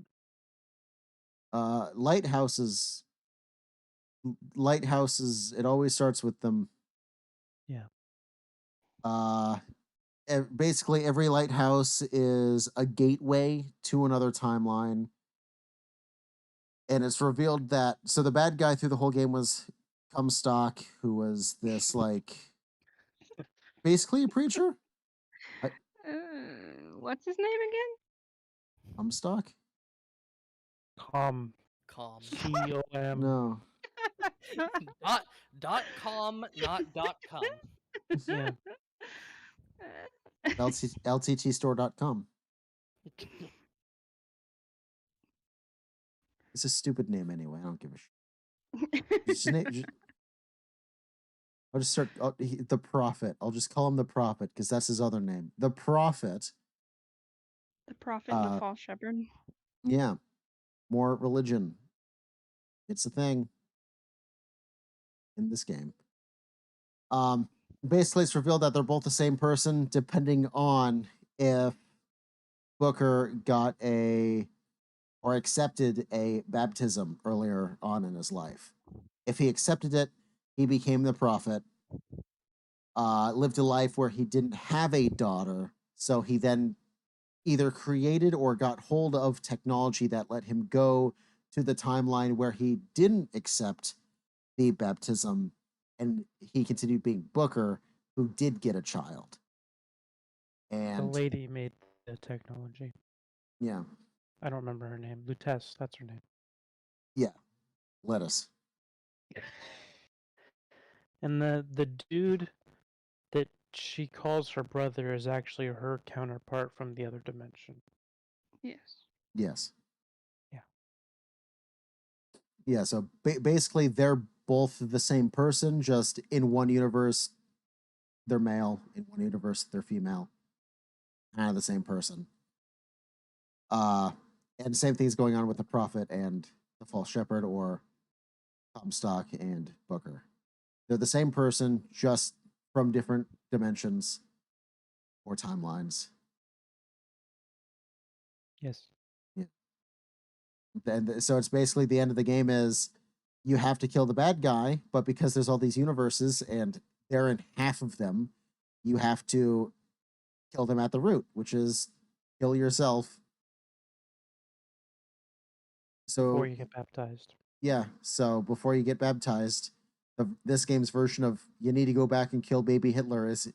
Lighthouses. Lighthouses. It always starts with them. Yeah. Basically, every lighthouse is a gateway to another timeline. And it's revealed that so the bad guy through the whole game was Comstock, who was this like basically a preacher. What's his name again? Comstock? Calm. Com. COM. No. .com, not .com. Yeah. LTTstore.com. It's a stupid name anyway. I don't give a shit. I'll just start the Prophet. I'll just call him the Prophet because that's his other name. The Prophet. The Prophet and the False Shepherd. Yeah. More religion. It's a thing in this game. Basically, it's revealed that they're both the same person, depending on if Booker got a or accepted a baptism earlier on in his life. If he accepted it, he became the prophet. Lived a life where he didn't have a daughter, so he then either created or got hold of technology that let him go to the timeline where he didn't accept the baptism, and he continued being Booker, who did get a child. The And lady made the technology. Yeah. I don't remember her name. Lutece, that's her name. Yeah. Lettuce. And the dude that she calls her brother is actually her counterpart from the other dimension. Yes. Yes. Yeah. Yeah. So basically, they're both the same person. Just in one universe, they're male. In one universe, they're female. Kind of the same person. And same thing is going on with the Prophet and the False Shepherd, or Comstock and Booker. They're the same person, just from different dimensions or timelines. Yes. Yeah. And so it's basically the end of the game is you have to kill the bad guy, but because there's all these universes and they're in half of them, you have to kill them at the root, which is kill yourself. Before So you get baptized. yeah, so before you get baptized, this game's version of you need to go back and kill baby Hitler is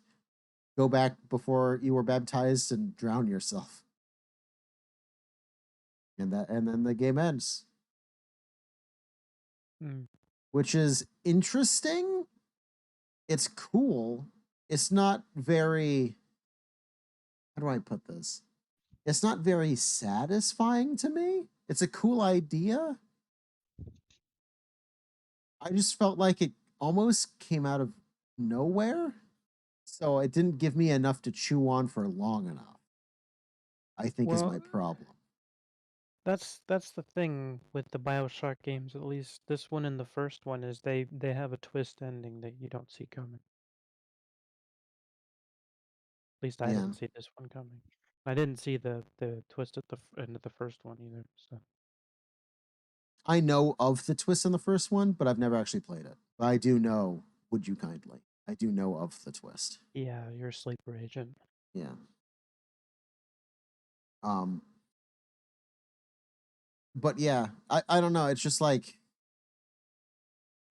go back before you were baptized and drown yourself. And then the game ends. Mm. Which is interesting. It's cool. It's not very, how do I put this? It's not very satisfying to me. It's a cool idea. I just felt like it almost came out of nowhere. So it didn't give me enough to chew on for long enough, I think is my problem. That's the thing with the Bioshock games, at least this one and the first one, is they have a twist ending that you don't see coming. At least I Yeah. didn't see this one coming. I didn't see the twist at the end of the first one either. So I know of the twist in the first one, but I've never actually played it. But I do know, would you kindly? I do know of the twist. yeah, you're a sleeper agent. Yeah. Um but yeah, I don't know. It's just like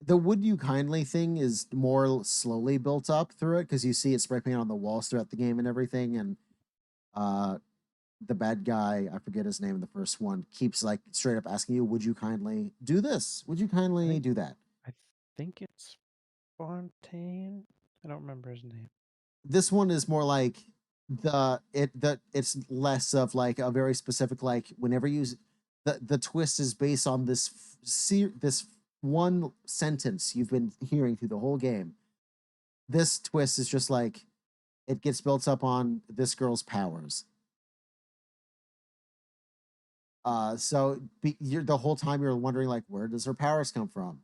the would you kindly thing is more slowly built up through it because you see it spray paint on the walls throughout the game and everything. And uh the bad guy, I forget his name in the first one, keeps like straight up asking you, would you kindly do this? Would you kindly think- do that? I think it's Fontaine. I don't remember his name. This one is more like it's less of like a very specific like whenever you the twist is based on this one sentence you've been hearing through the whole game. This twist is just like it gets built up on this girl's powers. You're the whole time you're wondering like where does her powers come from?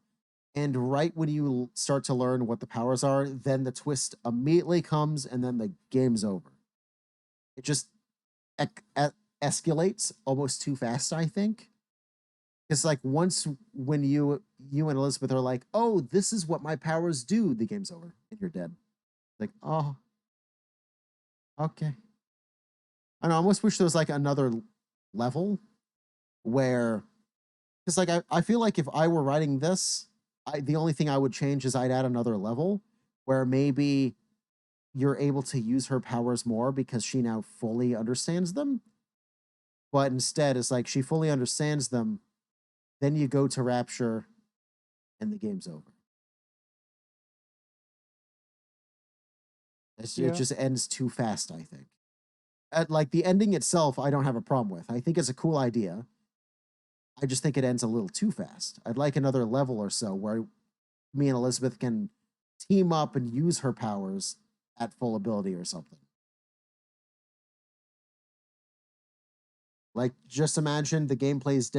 And right when you start to learn what the powers are, then the twist immediately comes and then the game's over. It just escalates almost too fast, I think. It's like once when you and Elizabeth are like, "Oh, this is what my powers do," the game's over and you're dead. Like, oh, okay. I almost wish there was like another level where, because like I feel like if I were writing this, the only thing I would change is I'd add another level where maybe you're able to use her powers more because she now fully understands them. But instead, it's like she fully understands them. Then you go to Rapture, and the game's over. It just ends too fast, I think. Like the ending itself, I don't have a problem with. I think it's a cool idea. I just think it ends a little too fast. I'd like another level or so where me and Elizabeth can team up and use her powers at full ability or something. Like, just imagine the gameplay is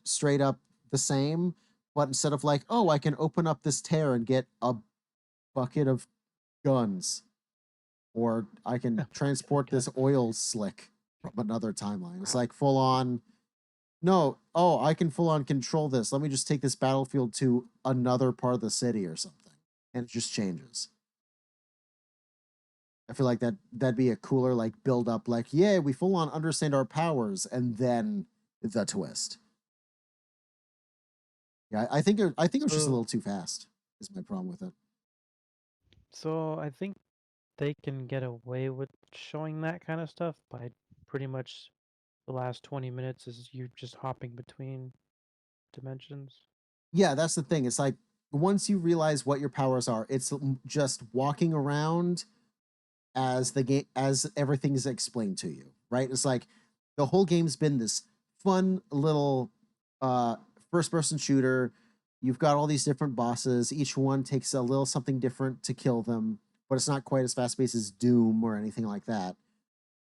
straight up the same, but instead of like, oh, I can open up this tear and get a bucket of guns, or I can transport this oil slick from another timeline. It's like full on. No, oh, I can full on control this. Let me just take this battlefield to another part of the city or something, and it just changes. I feel like that'd be a cooler like build up. Like, yeah, we full on understand our powers, and then the twist. Yeah, I think it was just a little too fast. Is my problem with it. So I think they can get away with showing that kind of stuff by pretty much the last 20 minutes is you just hopping between dimensions. Yeah, that's the thing. It's like once you realize what your powers are, it's just walking around as the game as everything is explained to you, right? It's like the whole game's been this fun little uh first person shooter. You've got all these different bosses. Each one takes a little something different to kill them, but it's not quite as fast paced as Doom or anything like that.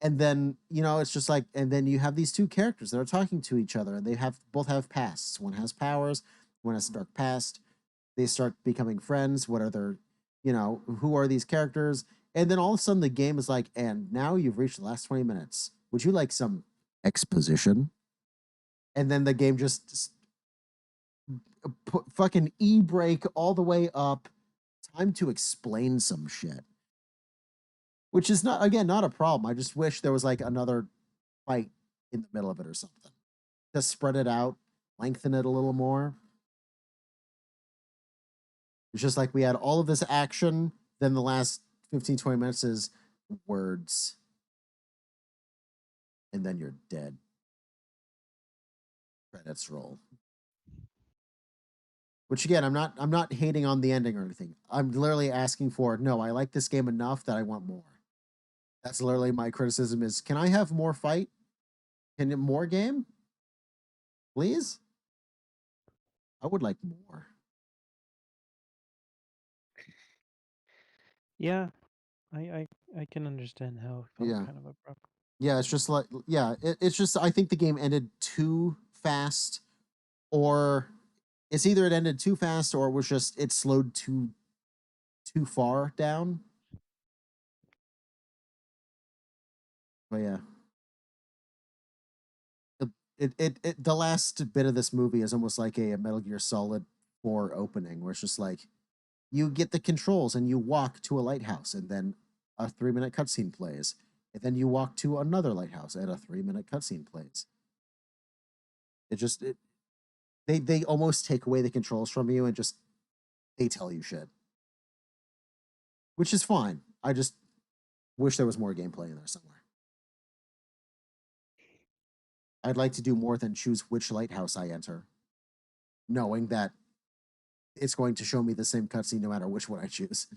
And then, it's just like, and then you have these two characters that are talking to each other, and they have both have pasts. One has powers, one has a dark past. They start becoming friends. What are their, who are these characters? And then all of a sudden the game is like, and now you've reached the last 20 minutes. Would you like some exposition? And then the game just put fucking e-brake all the way up. Time to explain some shit. Which is not, again, not a problem. I just wish there was like another fight in the middle of it or something. Just spread it out, lengthen it a little more. It's just like we had all of this action, then the last 15, 20 minutes is words. And then you're dead. Credits roll. Which again, I'm not hating on the ending or anything. I'm literally asking for, no, I like this game enough that I want more. That's literally my criticism is, can I have more fight? Can it more game? Please? I would like more. Yeah, I can understand how it felt Yeah. kind of abrupt. Yeah, it's just like, yeah, it's just, I think the game ended too fast, or it's either it ended too fast or it was just, it slowed too far down. But yeah. The last bit of this movie is almost like a Metal Gear Solid 4 opening, where it's just like you get the controls and you walk to a lighthouse, and then a 3-minute cutscene plays, and then you walk to another lighthouse and a 3-minute cutscene plays. They almost take away the controls from you and just they tell you shit, which is fine. I just wish there was more gameplay in there somewhere. I'd like to do more than choose which lighthouse I enter, knowing that it's going to show me the same cutscene no matter which one I choose.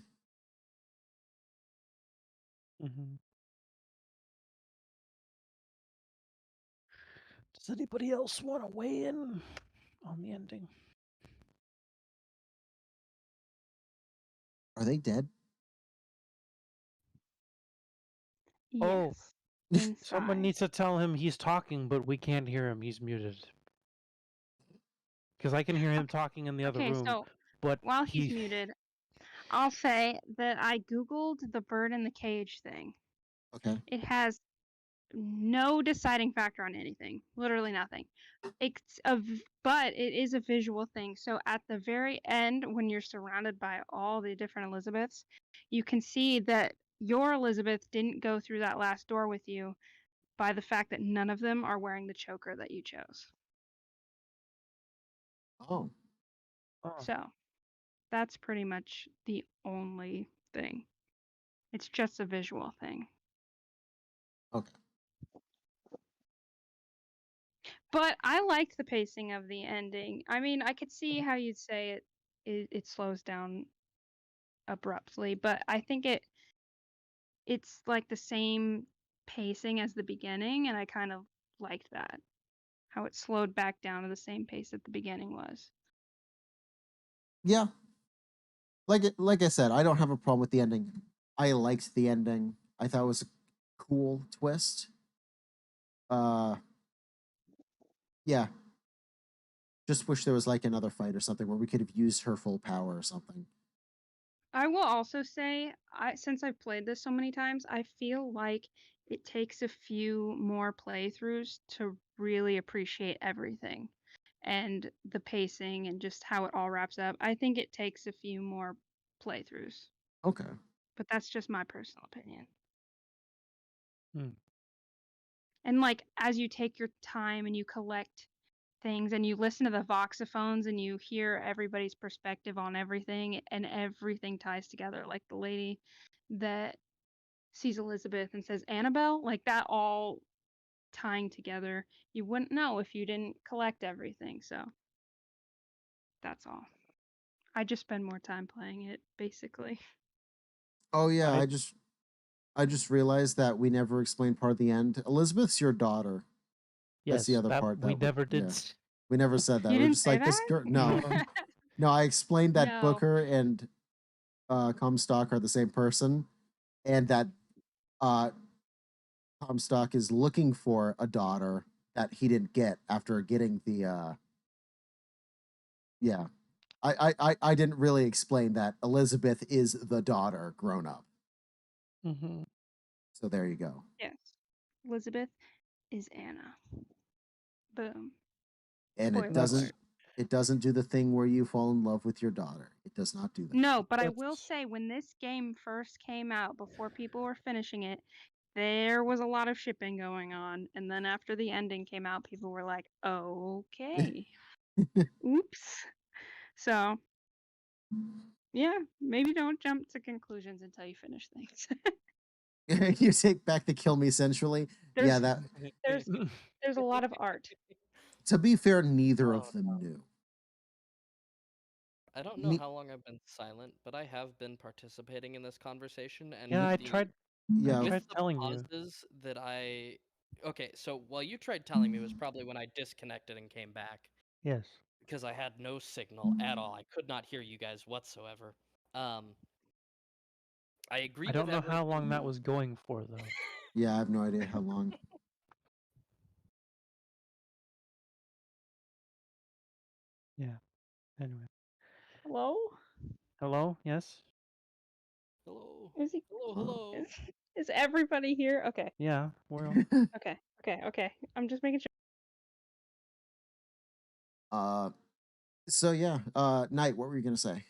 Mm-hmm. Does anybody else want to weigh in on the ending? Are they dead? Oh, Yes. Inside. Someone needs to tell him he's talking, but we can't hear him. He's muted. Because I can hear him talking in the other Okay, room. so But while he's muted, I'll say that I googled the bird in the cage thing. Okay. It has no deciding factor on anything. Literally nothing. But it is a visual thing. So at the very end, when you're surrounded by all the different Elizabeths, you can see that your Elizabeth didn't go through that last door with you by the fact that none of them are wearing the choker that you chose. Oh. So that's pretty much the only thing. It's just a visual thing. Okay. But I like the pacing of the ending. I mean, I could see how you'd say it slows down abruptly, but I think it's like the same pacing as the beginning, and I kind of liked that. How it slowed back down to the same pace that the beginning was. Yeah. Like I said, I don't have a problem with the ending. I liked the ending. I thought it was a cool twist. Yeah. Just wish there was like another fight or something where we could have used her full power or something. I will also say, since I've played this so many times, I feel like it takes a few more playthroughs to really appreciate everything and the pacing and just how it all wraps up. I think it takes a few more playthroughs, Okay. but that's just my personal opinion. Hmm. And like as you take your time and you collect things and you listen to the voxophones and you hear everybody's perspective on everything and everything ties together, like the lady that sees Elizabeth and says Annabelle, like that all tying together. You wouldn't know if you didn't collect everything. So that's all. I just spend more time playing it, basically. Oh yeah, I- I just realized that we never explained part of the end. Elizabeth's your daughter. That's the yes, other that part. we That never did. Yeah, we never said that. You We were didn't just say like this that? girl. No, No. no. I explained that No. Booker and Comstock are the same person, and that uh, Comstock is looking for a daughter that he didn't get after getting the. Yeah, I didn't really explain that Elizabeth is the daughter grown up. Mm-hmm. So there you go. Yes. Elizabeth is Anna. Boom. And Spoiler That's- it doesn't do the thing where you fall in love with your daughter. It does not do that. No, but I will That's- say when this game first came out, before people were finishing it, there was a lot of shipping going on. And then after the ending came out, people were like, okay. Oops. So, yeah, maybe don't jump to conclusions until you finish things. You take back the kill me sensually. Yeah, There's- that There's a lot of art. to be fair, neither Oh, of them knew. I don't know Me- how long I've been silent, but I have been participating in this conversation, and yeah, with I the, tried. Yeah. I with tried the telling you. pauses that I. Okay, so while you tried telling me was probably when I disconnected and came back Yes. because I had no signal at all. I could not hear you guys whatsoever. I agree I don't with know how long everything. that was going for though. Yeah, I have no idea how long. Yeah. Anyway. Hello? Hello. Yes. Hello. Is he? Hello, hello. Is everybody here? Okay. Yeah. Well. Okay. I'm just making sure. So yeah, Knight, what were you gonna say?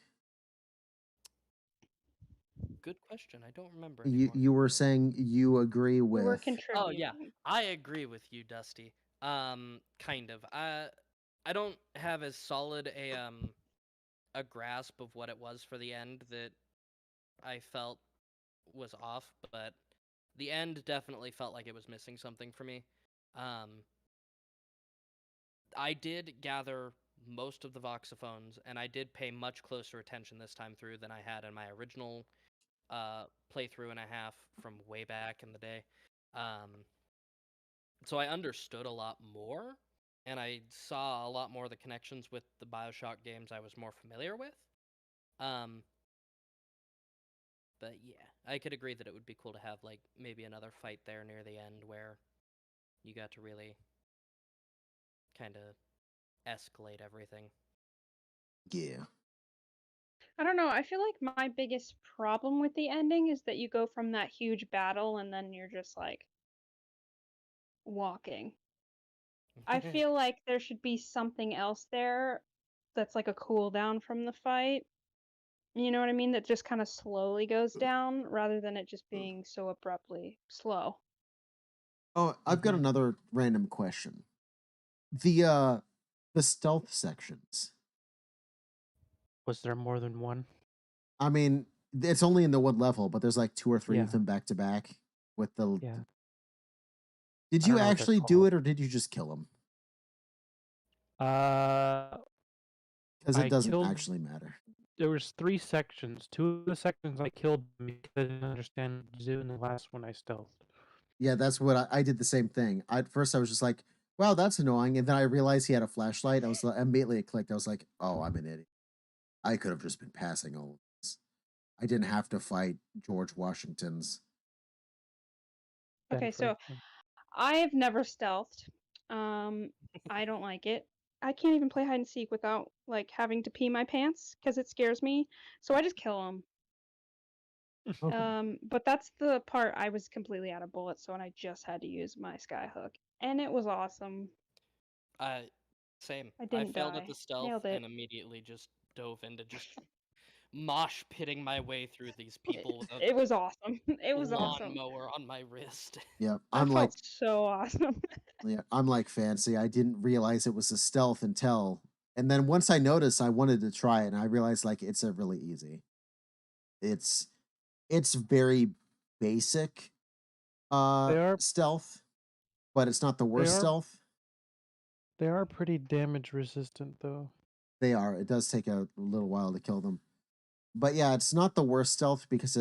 Good question. I don't remember You anymore. you were saying you agree You were with contributing. Oh yeah, I agree with you, Dusty. Kind of. I don't have as solid a grasp of what it was for the end that I felt was off, but the end definitely felt like it was missing something for me. I did gather most of the voxophones, and I did pay much closer attention this time through than I had in my original playthrough and a half from way back in the day. So I understood a lot more, and I saw a lot more of the connections with the Bioshock games I was more familiar with. But yeah, I could agree that it would be cool to have like maybe another fight there near the end where you got to really kind of escalate everything. yeah. I don't know. I feel like my biggest problem with the ending is that you go from that huge battle and then you're just like walking. I feel like there should be something else there that's like a cool down from the fight. You know what I mean? That just kind of slowly goes down rather than it just being so abruptly slow. Oh, I've got Mhm. another random question. The stealth sections. Was there more than one? I mean, it's only in the one level, but there's like 2 or 3 of Yeah. them back to back with the. Yeah. Did I you don't know what they're actually do called. it, or did you just kill him? Because I it doesn't killed- actually matter. There was 3 sections. 2 of the sections I killed because I didn't understand what to do, and the last one I stealthed. Yeah, that's what I did the same thing. At first, I was just like, "Wow, that's annoying," and then I realized he had a flashlight. I was immediately it clicked. I was like, "Oh, I'm an idiot. I could have just been passing all of this. I didn't have to fight George Washington's." Okay, so I have never stealthed. I don't like it. I can't even play hide and seek without like having to pee my pants because it scares me. So I just kill them. Okay. But that's the part I was completely out of bullets, so I just had to use my skyhook, and it was awesome. Same. I I didn't failed at die. the stealth Nailed it. and immediately just dove into just mosh pitting my way through these people with a It was awesome. It was awesome. lawnmower on my wrist. Yeah, I felt so awesome. yeah, I'm like Fancy. I didn't realize it was a stealth until, and then once I noticed, I wanted to try it, and I realized like it's a really easy. It's very basic They are- stealth, but it's not the worst are- stealth. They are pretty damage resistant, though. They are. It does take a little while to kill them. But yeah, it's not the worst stealth because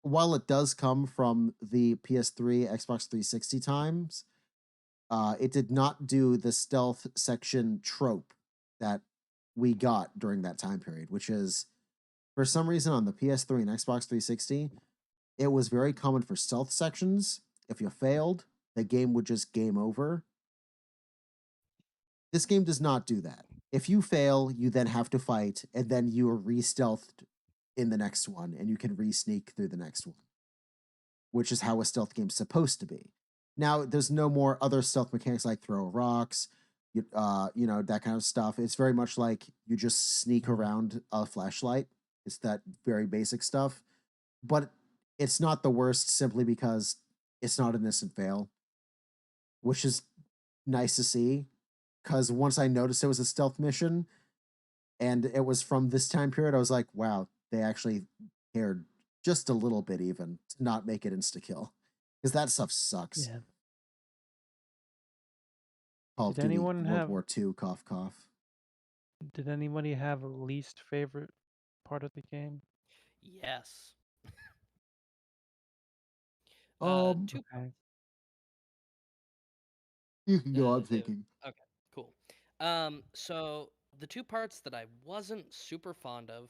while it does come from the PS3, Xbox 360 times, it did not do the stealth section trope that we got during that time period, which is for some reason on the PS3 and Xbox 360, it was very common for stealth sections. If you failed, the game would just game over. This game does not do that. If you fail, you then have to fight, and then you are re-stealthed in the next one, and you can re-sneak through the next one, which is how a stealth game's supposed to be. Now, there's no more other stealth mechanics like throw rocks, that kind of stuff. It's very much like you just sneak around a flashlight. It's that very basic stuff, but it's not the worst simply because it's not an instant fail, which is nice to see. Because once I noticed it was a stealth mission and it was from this time period, I was like, wow, they actually cared just a little bit even to not make it insta kill. Because that stuff sucks. Yeah. Call of Did Duty anyone World have- War II, cough, cough. Did anybody have a least favorite part of the game? Yes. Two Okay. You can go, I'm the- thinking. Okay, cool. So the two parts that I wasn't super fond of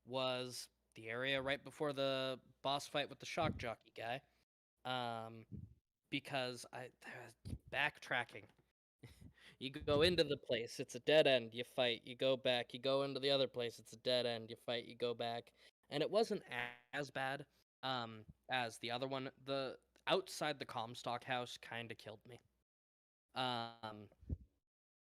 was the area right before the boss fight with the shock jockey guy. Because backtracking. You go into the place, it's a dead end, you fight, you go back, you go into the other place, it's a dead end, you fight, you go back. And it wasn't as bad as the other one. The outside the Comstock house kind of killed me.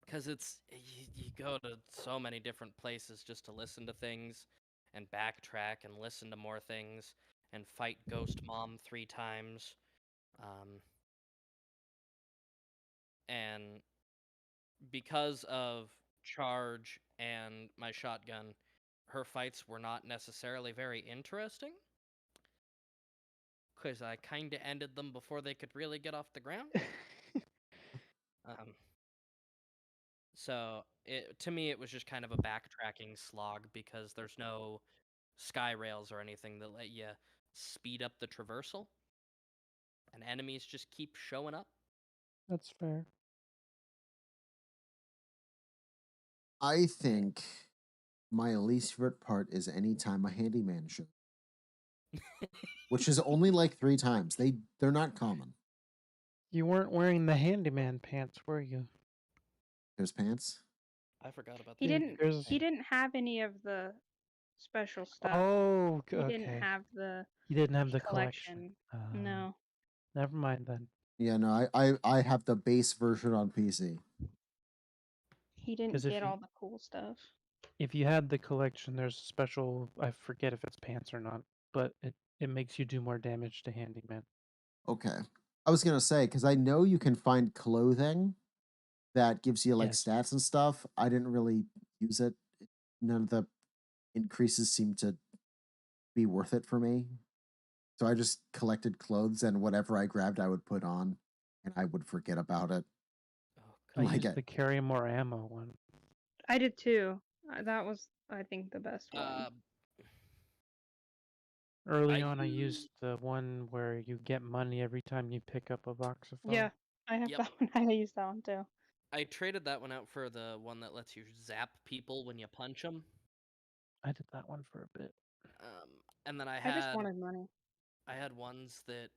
Because you go to so many different places just to listen to things and backtrack and listen to more things and fight Ghost Mom 3 times. And because of charge and my shotgun, her fights were not necessarily very interesting. Because I kind of ended them before they could really get off the ground. So to me, it was just kind of a backtracking slog because there's no sky rails or anything that let you speed up the traversal, and enemies just keep showing up. That's fair. I think my least favorite part is anytime a handyman shows, which is only like 3 times. They're not common. You weren't wearing the handyman pants, were you? There's pants. I forgot about He that. didn't. There's- He didn't have any of the special stuff. Oh, He okay. didn't have the He didn't have the collection. No. Never mind then. Yeah, no, I have the base version on PC. He didn't 'Cause if get you- all the cool stuff. If you had the collection, there's a special. I forget if it's pants or not, but it makes you do more damage to handyman. Okay. I was gonna say, because I know you can find clothing that gives you like Yes. stats and stuff. I didn't really use it. None of the increases seemed to be worth it for me. So I just collected clothes and whatever I grabbed I would put on and I would forget about it. Oh, I Like used it. the carry more ammo one. I did too. That was, I think, the best one. Early I on, I used the one where you get money every time you pick up a box of foam. Yeah, I have Yep. that one. I used that one too. I traded that one out for the one that lets you zap people when you punch them. I did that one for a bit. And then I I just had wanted money. I had ones that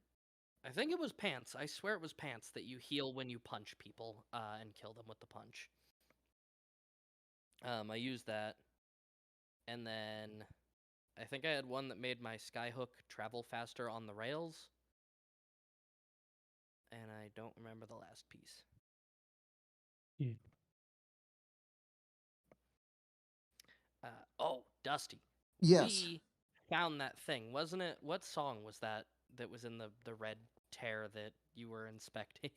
I think it was pants. I swear it was pants that you heal when you punch people and kill them with the punch. I used that, and then I think I had one that made my skyhook travel faster on the rails, and I don't remember the last piece. Yeah. Oh, Dusty. Yes. We found that thing, wasn't it? What song was that was in the red tear that you were inspecting?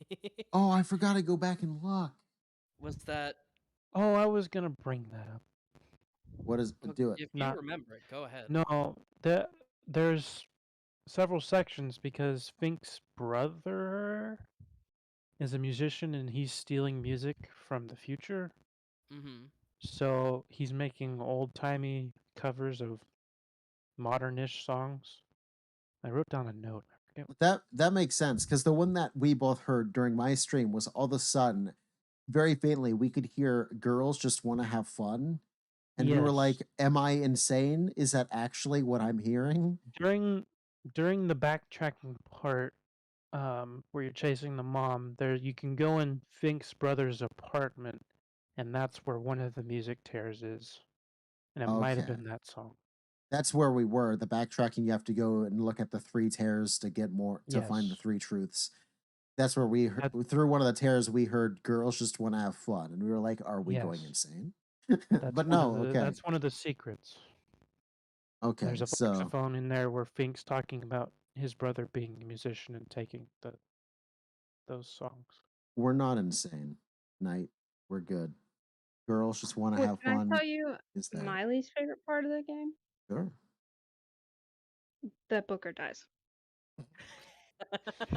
Oh, I forgot to go back and look. Was that... Oh, I was gonna bring that up. What is Look, do it? if you Not- remember it, go ahead. No, there's several sections because Fink's brother is a musician and he's stealing music from the future. Mm-hmm. So he's making old-timey covers of modern-ish songs. I wrote down a note. I forget. That makes sense because the one that we both heard during my stream was all of a sudden, very faintly, we could hear girls just want to have fun. And we were like, Yes. am I insane? Is that actually what I'm hearing? During the backtracking part, where you're chasing the mom, there you can go in Fink's brother's apartment, and that's where one of the music tears is. And it might have Okay. been that song. That's where we were. The backtracking, you have to go and look at the 3 tears to get more to find the Yes. 3 truths. That's where we heard, through one of the tears we heard girls just want to have fun, and we were like, are we going Yes. insane? That's But one no, of the okay. that's one of the secrets. Okay, There's a so saxophone in there where Fink's talking about his brother being a musician and taking those songs. we're not insane. Night, we're good. Girls just want to Wait, have can I fun. tell you Is that my least favorite part of the game? sure? That Booker dies.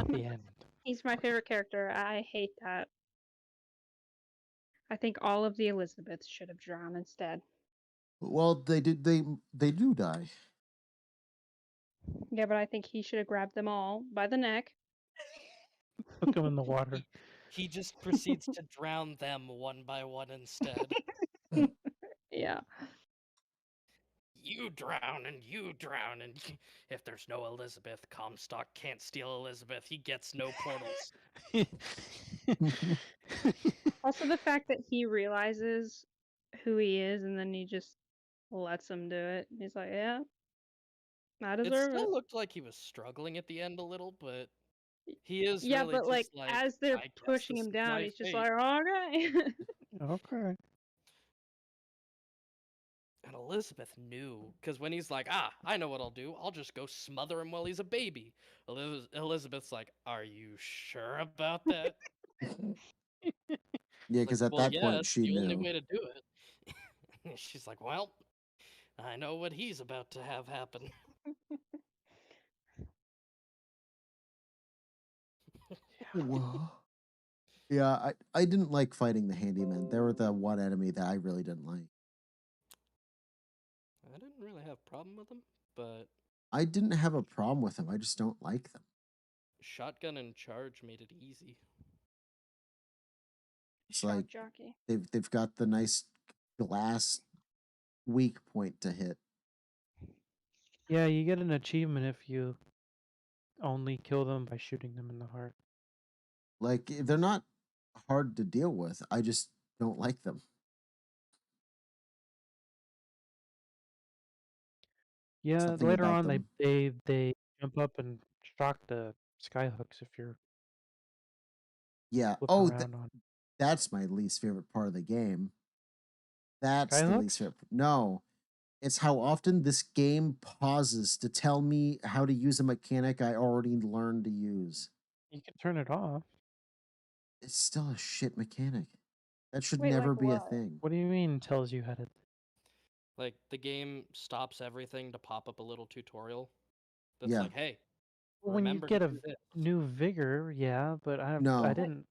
The end. He's my favorite character. I hate that. I think all of the Elizabeths should have drowned instead. Well, they do die. Yeah, but I think he should have grabbed them all by the neck. Hook him in the water. He just proceeds to drown them one by one instead. Yeah. You drown and you drown, and if there's no Elizabeth, Comstock can't steal Elizabeth. He gets no portals. Also, the fact that he realizes who he is and then he just lets him do it. He's like, yeah, I It deserve still it. looked like he was struggling at the end a little, but he is Yeah, really but like just like, as they're I guess pushing this him is down, my he's just fate. like, okay. Okay. And Elizabeth knew, because when he's like, I know what I'll do. I'll just go smother him while he's a baby. Elizabeth's like, are you sure about that? Yeah, Like, because at well, that yeah, point it's she the only knew. way to do it. She's like, well, I know what he's about to have happen. Whoa. Yeah, I didn't like fighting the handyman. They were the one enemy that I really didn't like. I didn't really have a problem with him, but I didn't have a problem with them. I just don't like them. shotgun and charge made it easy. It's Shock like jockey. they've got the nice glass weak point to hit. Yeah, you get an achievement if you only kill them by shooting them in the heart. Like they're not hard to deal with. I just don't like them. Yeah, Something later about on them. they jump up and shock the skyhooks if you're Yeah. flipping Oh, around on that's my least favorite part of the game. That's the least skyhooks. favorite. No, it's how often this game pauses to tell me how to use a mechanic I already learned to use. You can turn it off. It's still a shit mechanic. That should Wait, never like be a what? thing. What do you mean tells you how to? Like, the game stops everything to pop up a little tutorial that's Yeah. like, hey, When you remember get to a do this. new vigor, yeah, but I No. didn't.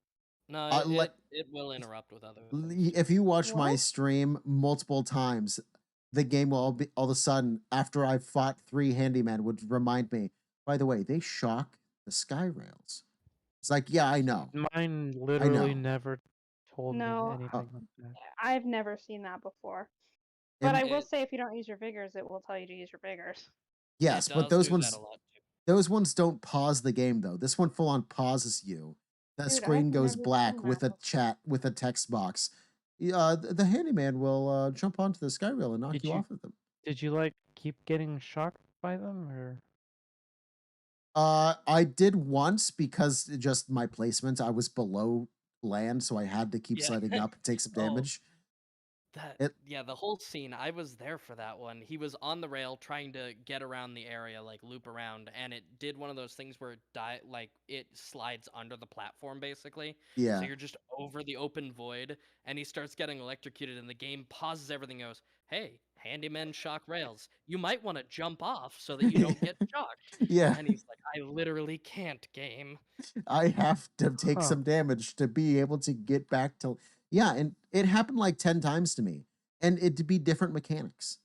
No, Let it will interrupt with other things. if you watch my What? stream multiple times, the game will all of a sudden, after I've fought 3 handymen, would remind me, by the way, they shock the sky rails. It's like, yeah, I know. Mine I literally know. never told me No, anything like that. I've never seen that before. But And I will say, if you don't use your vigors, it will tell you to use your vigors. yes, It but does those do that ones a lot too. those ones don't pause the game though. This one full on pauses you. The Dude, screen I've goes never black seen with that a chat with a text box. The handyman will jump onto the sky rail and knock Did you you off of them. did you like keep getting shocked by them or? I did once because just my placement. I was below land, so I had to keep Yeah. sliding up and take some Oh, damage. Yeah, the whole scene, I was there for that one. He was on the rail trying to get around the area, like loop around, and it did one of those things where it slides under the platform basically. Yeah. So you're just over the open void, and he starts getting electrocuted, and the game pauses everything, and goes, "Hey, handyman shock rails. You might want to jump off so that you don't get shocked. Yeah, And he's like, I literally can't, game. I have to take Huh. some damage to be able to get back to. Yeah, and it happened like 10 times to me, and it'd be different mechanics.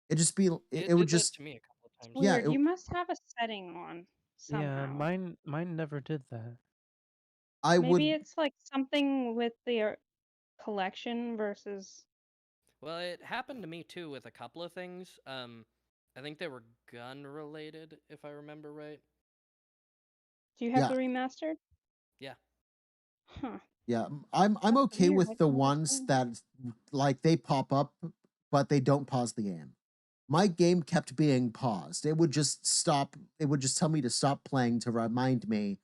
It just be It it would did that just to me a couple of times. yeah. Weird. You must have a setting on Yeah, somehow. mine never did that. I Maybe would it's like something with the collection versus. Well, it happened to me too with a couple of things. I think they were gun related, if I remember right. Do you have yeah the remastered? Yeah. Huh. yeah. I'm That's okay weird. I with the don't ones understand. that like they pop up, but they don't pause the game. My game kept being paused. It would just stop. It would just tell me to stop playing to remind me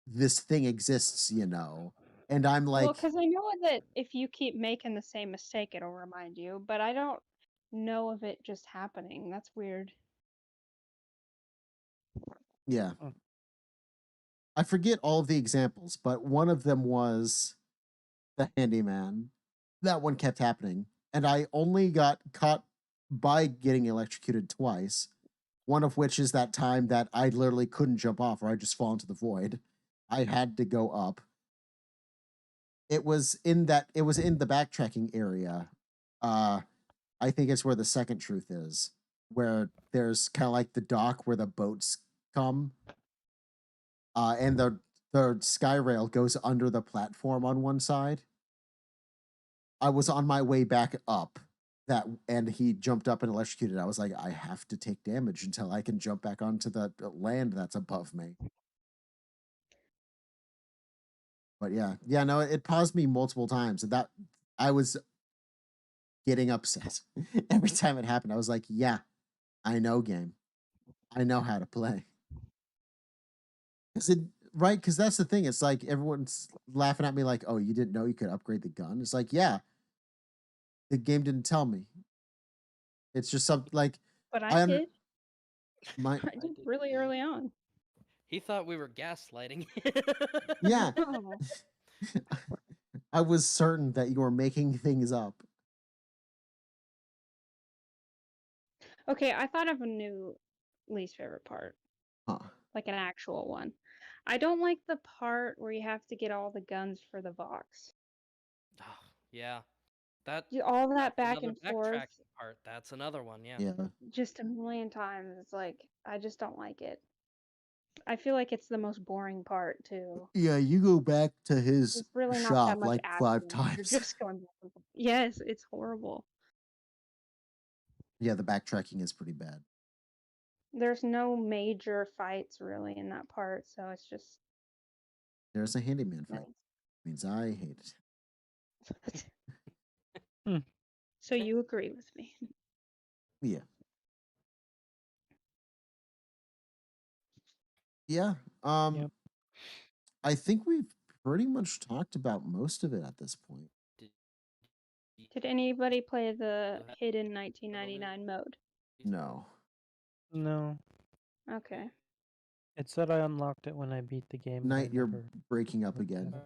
this thing exists, And I'm Well, like, because I know that if you keep making the same mistake, it'll remind you, but I don't know of it just happening. That's weird. yeah. Hmm. I forget all of the examples, but one of them was the handyman. That one kept happening. And I only got caught by getting electrocuted twice. One of which is that time that I literally couldn't jump off or I just fall into the void. I had to go up. It was in the backtracking area. I think it's where the second truth is, where there's kind of like the dock where the boats come. And the sky rail goes under the platform on one side. I was on my way back up and he jumped up and electrocuted. I was like, I have to take damage until I can jump back onto the land that's above me. But yeah, no, it paused me multiple times, and that I was getting upset every time it happened. I was like, yeah, I know game, I know how to play. Cause it right, because that's the thing. It's like everyone's laughing at me, like, oh, you didn't know you could upgrade the gun. It's like, yeah, the game didn't tell me. It's just something like But I I under did. my I did really early on. He thought we were gaslighting. yeah. Oh. I was certain that you were making things up. Okay, I thought of a new least favorite part, Huh. like an actual one. I don't like the part where you have to get all the guns for the Vox. Oh, yeah. That All that that's back another and forth, backtracking part. That's another one, yeah. Yeah. just a million times. It's like I just don't like it. I feel like it's the most boring part too. Yeah, you go back to his There's really not that shop much like action. 5 You're times. just going back and forth. Yes, it's horrible. Yeah, the backtracking is pretty bad. There's no major fights really in that part, so it's just There's a handyman fight. nice. Means I hate it. Hmm. So you agree with me? Yeah. Yeah. Yep. I think we've pretty much talked about most of it at this point. Did Did anybody play the you have hidden other 1999 mode? No. No. Okay. It said I unlocked it when I beat the game, but I Knight, you're never breaking up looked at again. it.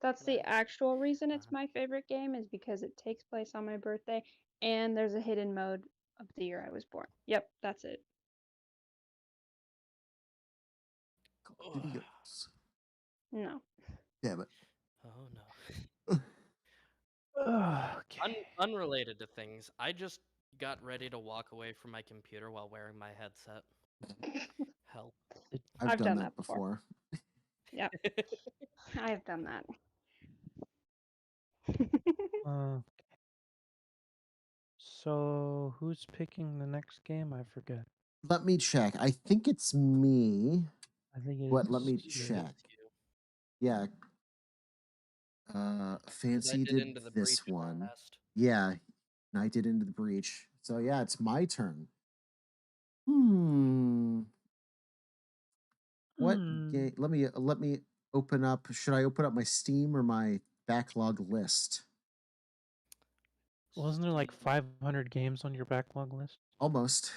That's the actual reason it's my favorite game, is because it takes place on my birthday and there's a hidden mode of the year I was born. Yep, that's it. Call of Duty Ghosts. No. Damn it. Oh no. Okay. Unrelated to things, I just got ready to walk away from my computer while wearing my headset. Help. I've I've done done that before. Yep. I have done that. So who's picking the next game? I forget. Let me check. I think it's me. I think it What? Let is me you. check. It's you. Yeah. 'Cause I Fancy did did Into the this Breach one. last. Yeah. Knight did Into the Breach. So yeah, it's my turn. Hmm. What game? Let me open up. Should I open up my Steam or my backlog list? Wasn't there like 500 games on your backlog list? Almost.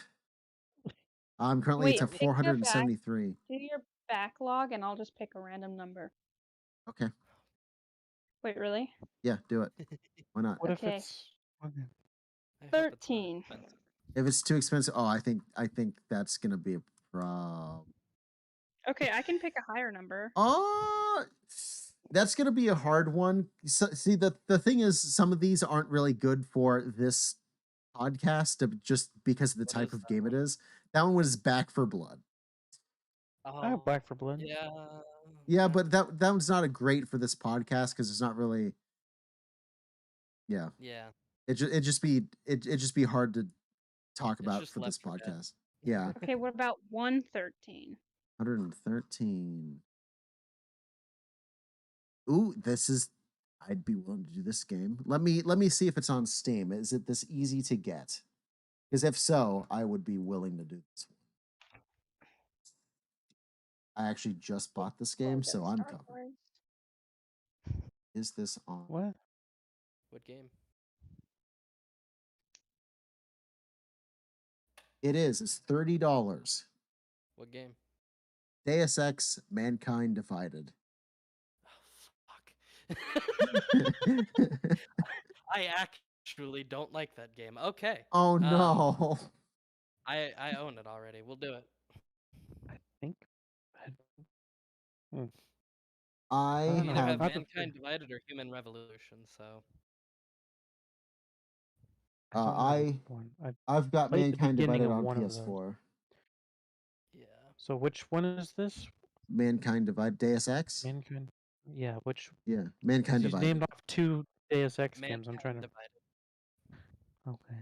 I'm currently Wait, at pick your 473. do your backlog and I'll just pick a random number. Okay. Wait, really? Yeah, do it. Why not? What if Okay. it's okay? I hope it's not 13. expensive. If it's too expensive, I think that's gonna be a problem. Okay, I can pick a higher number. That's gonna be a hard one. See, the thing is, some of these aren't really good for this podcast, just because of the What type is of that game one? it is. That one was Back for Blood. I have Black for Blood. Yeah. Yeah, but that one's not a great for this podcast because it's not really. Yeah, Yeah. it just be hard to talk It's about just for this Left 4 Dead. podcast. Yeah, Okay, what about 113? 113. Ooh, this is. I'd be willing to do this game. Let me see if it's on Steam. Is it this easy to get? Because if so, I would be willing to do this one. I actually just bought this game, so I'm Star covered. Wars. Is this on? What? What game? It is. It's $30. What game? Deus Ex: Mankind Divided. Oh, fuck. I actually don't like that game. Okay. Oh no! I own it already. We'll do it. I think. I I We don't know. either have have. I have to Mankind Divided or Human Revolution, so I don't know which I one. I I've got played the Mankind beginning Divided of on one of those. PS4. yeah. So which one is this? Mankind Divided. Deus Ex. Mankind. Yeah, which? Yeah, Mankind He's Divided. named off 2 Deus Ex games. I'm Mankind trying to. Divided. Okay.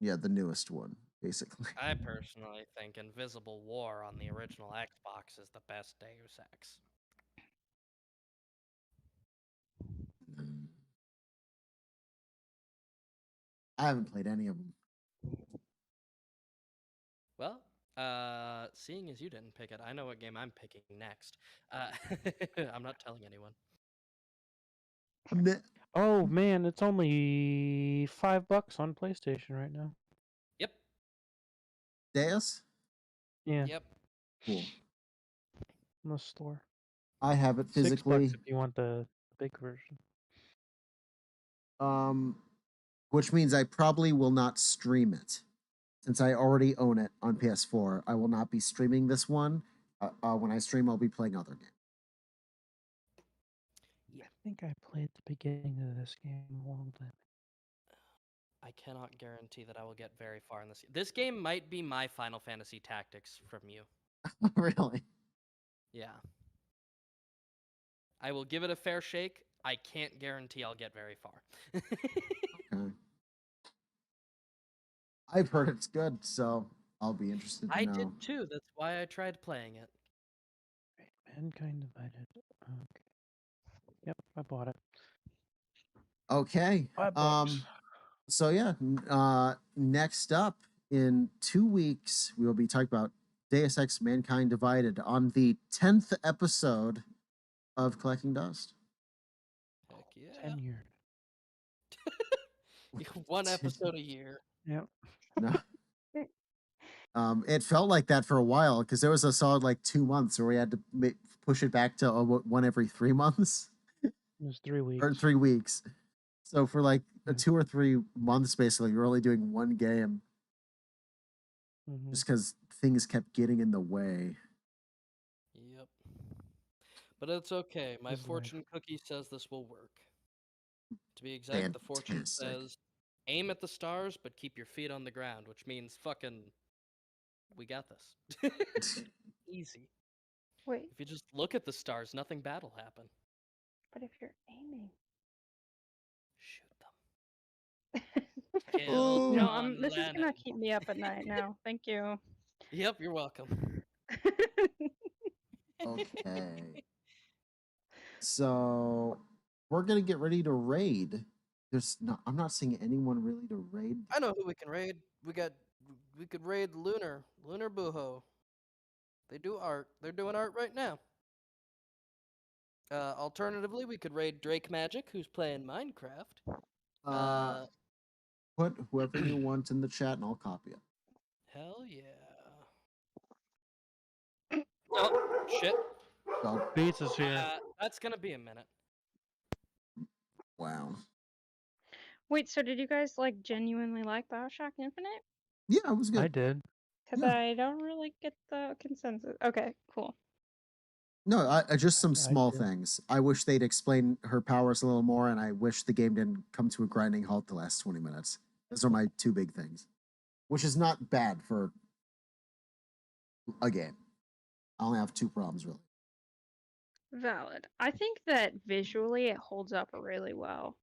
Yeah, the newest one, basically. I personally think Invisible War on the original Xbox is the best Deus Ex. I haven't played any of them. Well, seeing as you didn't pick it, I know what game I'm picking next. I'm not telling anyone. Oh man, it's only $5 on PlayStation right now. Yep. Deus? Yeah, Yep. Cool. in the store. I have it physically. $6 if you want the big version. Which means I probably will not stream it. Since I already own it on PS4, I will not be streaming this one. When I stream, I'll be playing other games. I think I played the beginning of this game a little bit. I cannot guarantee that I will get very far in this. This game might be my Final Fantasy Tactics from you. Really? Yeah. I will give it a fair shake. I can't guarantee I'll get very far. Okay. I've heard it's good, so I'll be interested to I know. did too. That's why I tried playing it. Mankind Divided. Okay. Yep, I bought it. Okay. $5. So yeah, next up in 2 weeks, we will be talking about Deus Ex: Mankind Divided on the 10th episode of Collecting Dust. Heck yeah. Tenured. One episode a year. Yep. No. It felt like that for a while because there was a solid like 2 months where we had to push it back to one every 3 months. It was 3 weeks. Or 3 weeks. So for like Yeah. 2 or 3 months, basically, you're only doing one game Mhm. just because things kept getting in the way. Yep. But it's okay. My This is life. fortune cookie says this will work. To be exact, the fortune Fantastic. says aim at the stars, but keep your feet on the ground, which means fucking we got this. Easy. Wait, If you just look at the stars, nothing bad will happen. but if you're aiming. Shoot them. Kill Oh. No, John this is Lennon. gonna keep me up at night now. Thank you. Yep, you're welcome. Okay. So we're gonna get ready to raid. I'm not seeing anyone really to raid. I know who we can raid. We could raid Lunar Buho. They do art. They're doing art right now. Alternatively, we could raid Drake Magic, who's playing Minecraft. Put whoever you want in the chat and I'll copy it. Hell yeah. Oh, shit. Oh, Pizza's here. That's gonna be a minute. wow. Wait, so did you guys like genuinely like Bioshock Infinite? Yeah, it was I good. did. Because Yeah. I don't really get the consensus. Okay, cool. No, just some I small did. things. I wish they'd explain her powers a little more, and I wish the game didn't come to a grinding halt the last 20 minutes. Those are my two big things, which is not bad for a game. I only have two problems, really. Valid. I think that visually it holds up really well.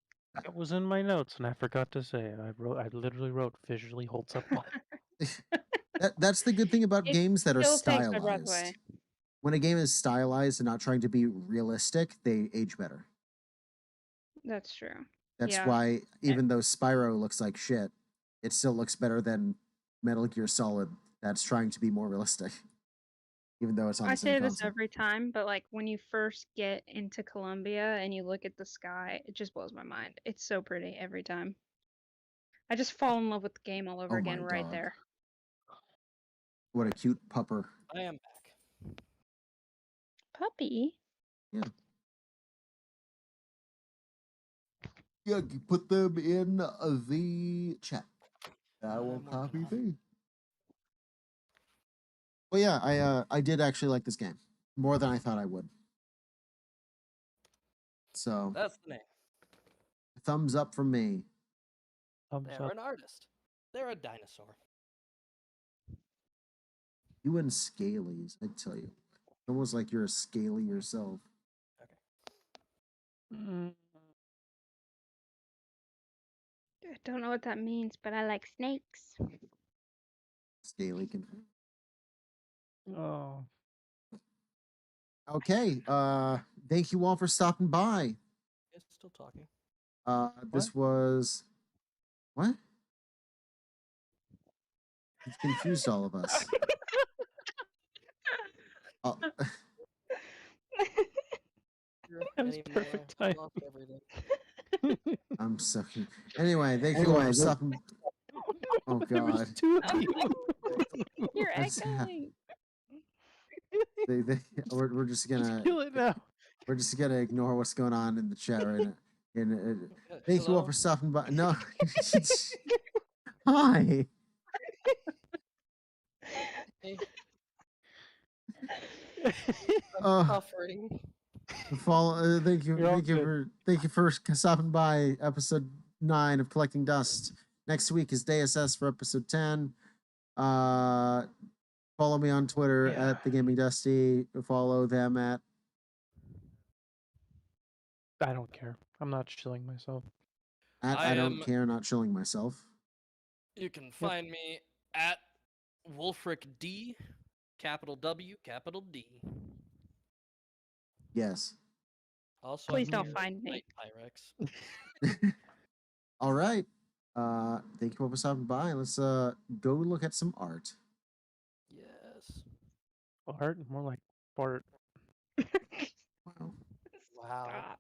It was in my notes, and I forgot to say it. I literally wrote visually holds up well. That's the good thing about It games that are still takes my breath away. stylized. When a game is stylized and not trying to be realistic, they age better. That's true. That's Yeah. why even though Spyro looks like shit, it still looks better than Metal Gear Solid that's trying to be more realistic. Even though it's on I the same say this console. every time, but like when you first get into Colombia and you look at the sky, it just blows my mind. It's so pretty every time. I just fall in love with the game all over Oh my again right dog. there. What a cute pupper. I am back. Puppy? Yeah. Yeah, you put them in the chat. I will I'm working copy on it. thee. Well, yeah, I did actually like this game more than I thought I would. So That's the name. thumbs up from me. Thumbs They're up. an artist. They're a dinosaur. You and Scalies, I tell you. Almost like you're a scaly yourself. Mm, I don't know what that means, but I like snakes. Scaly can. oh, Okay. Thank you all for stopping by. It's still talking. This was what? It's confused all of us. Oh, that was perfect time. Lost everything. I'm so. Anyway, thank you all for stopping. Oh There was God. two of you. You're That's- echoing. we're just gonna Kill it now. we're just gonna ignore what's going on in the chat right now. And thank you all Hello? for stopping by. No, hi. Hey, Uh, suffering. follow. You're all Thank you for stopping by episode 9 of Collecting Dust. Next week is DSS for episode 10. Follow me on Twitter at TheGamingDusty. Follow them at. I don't care. I'm not chilling myself. I don't care, not showing myself. You can find me at Wulfryk D, capital W, capital D. Yes. Also, Please I'm don't here find at me. Night Pyrex. All right. Thank you all for stopping by. Let's go look at some art. Yes. Art, more like fart. Wow. Wow. Stop.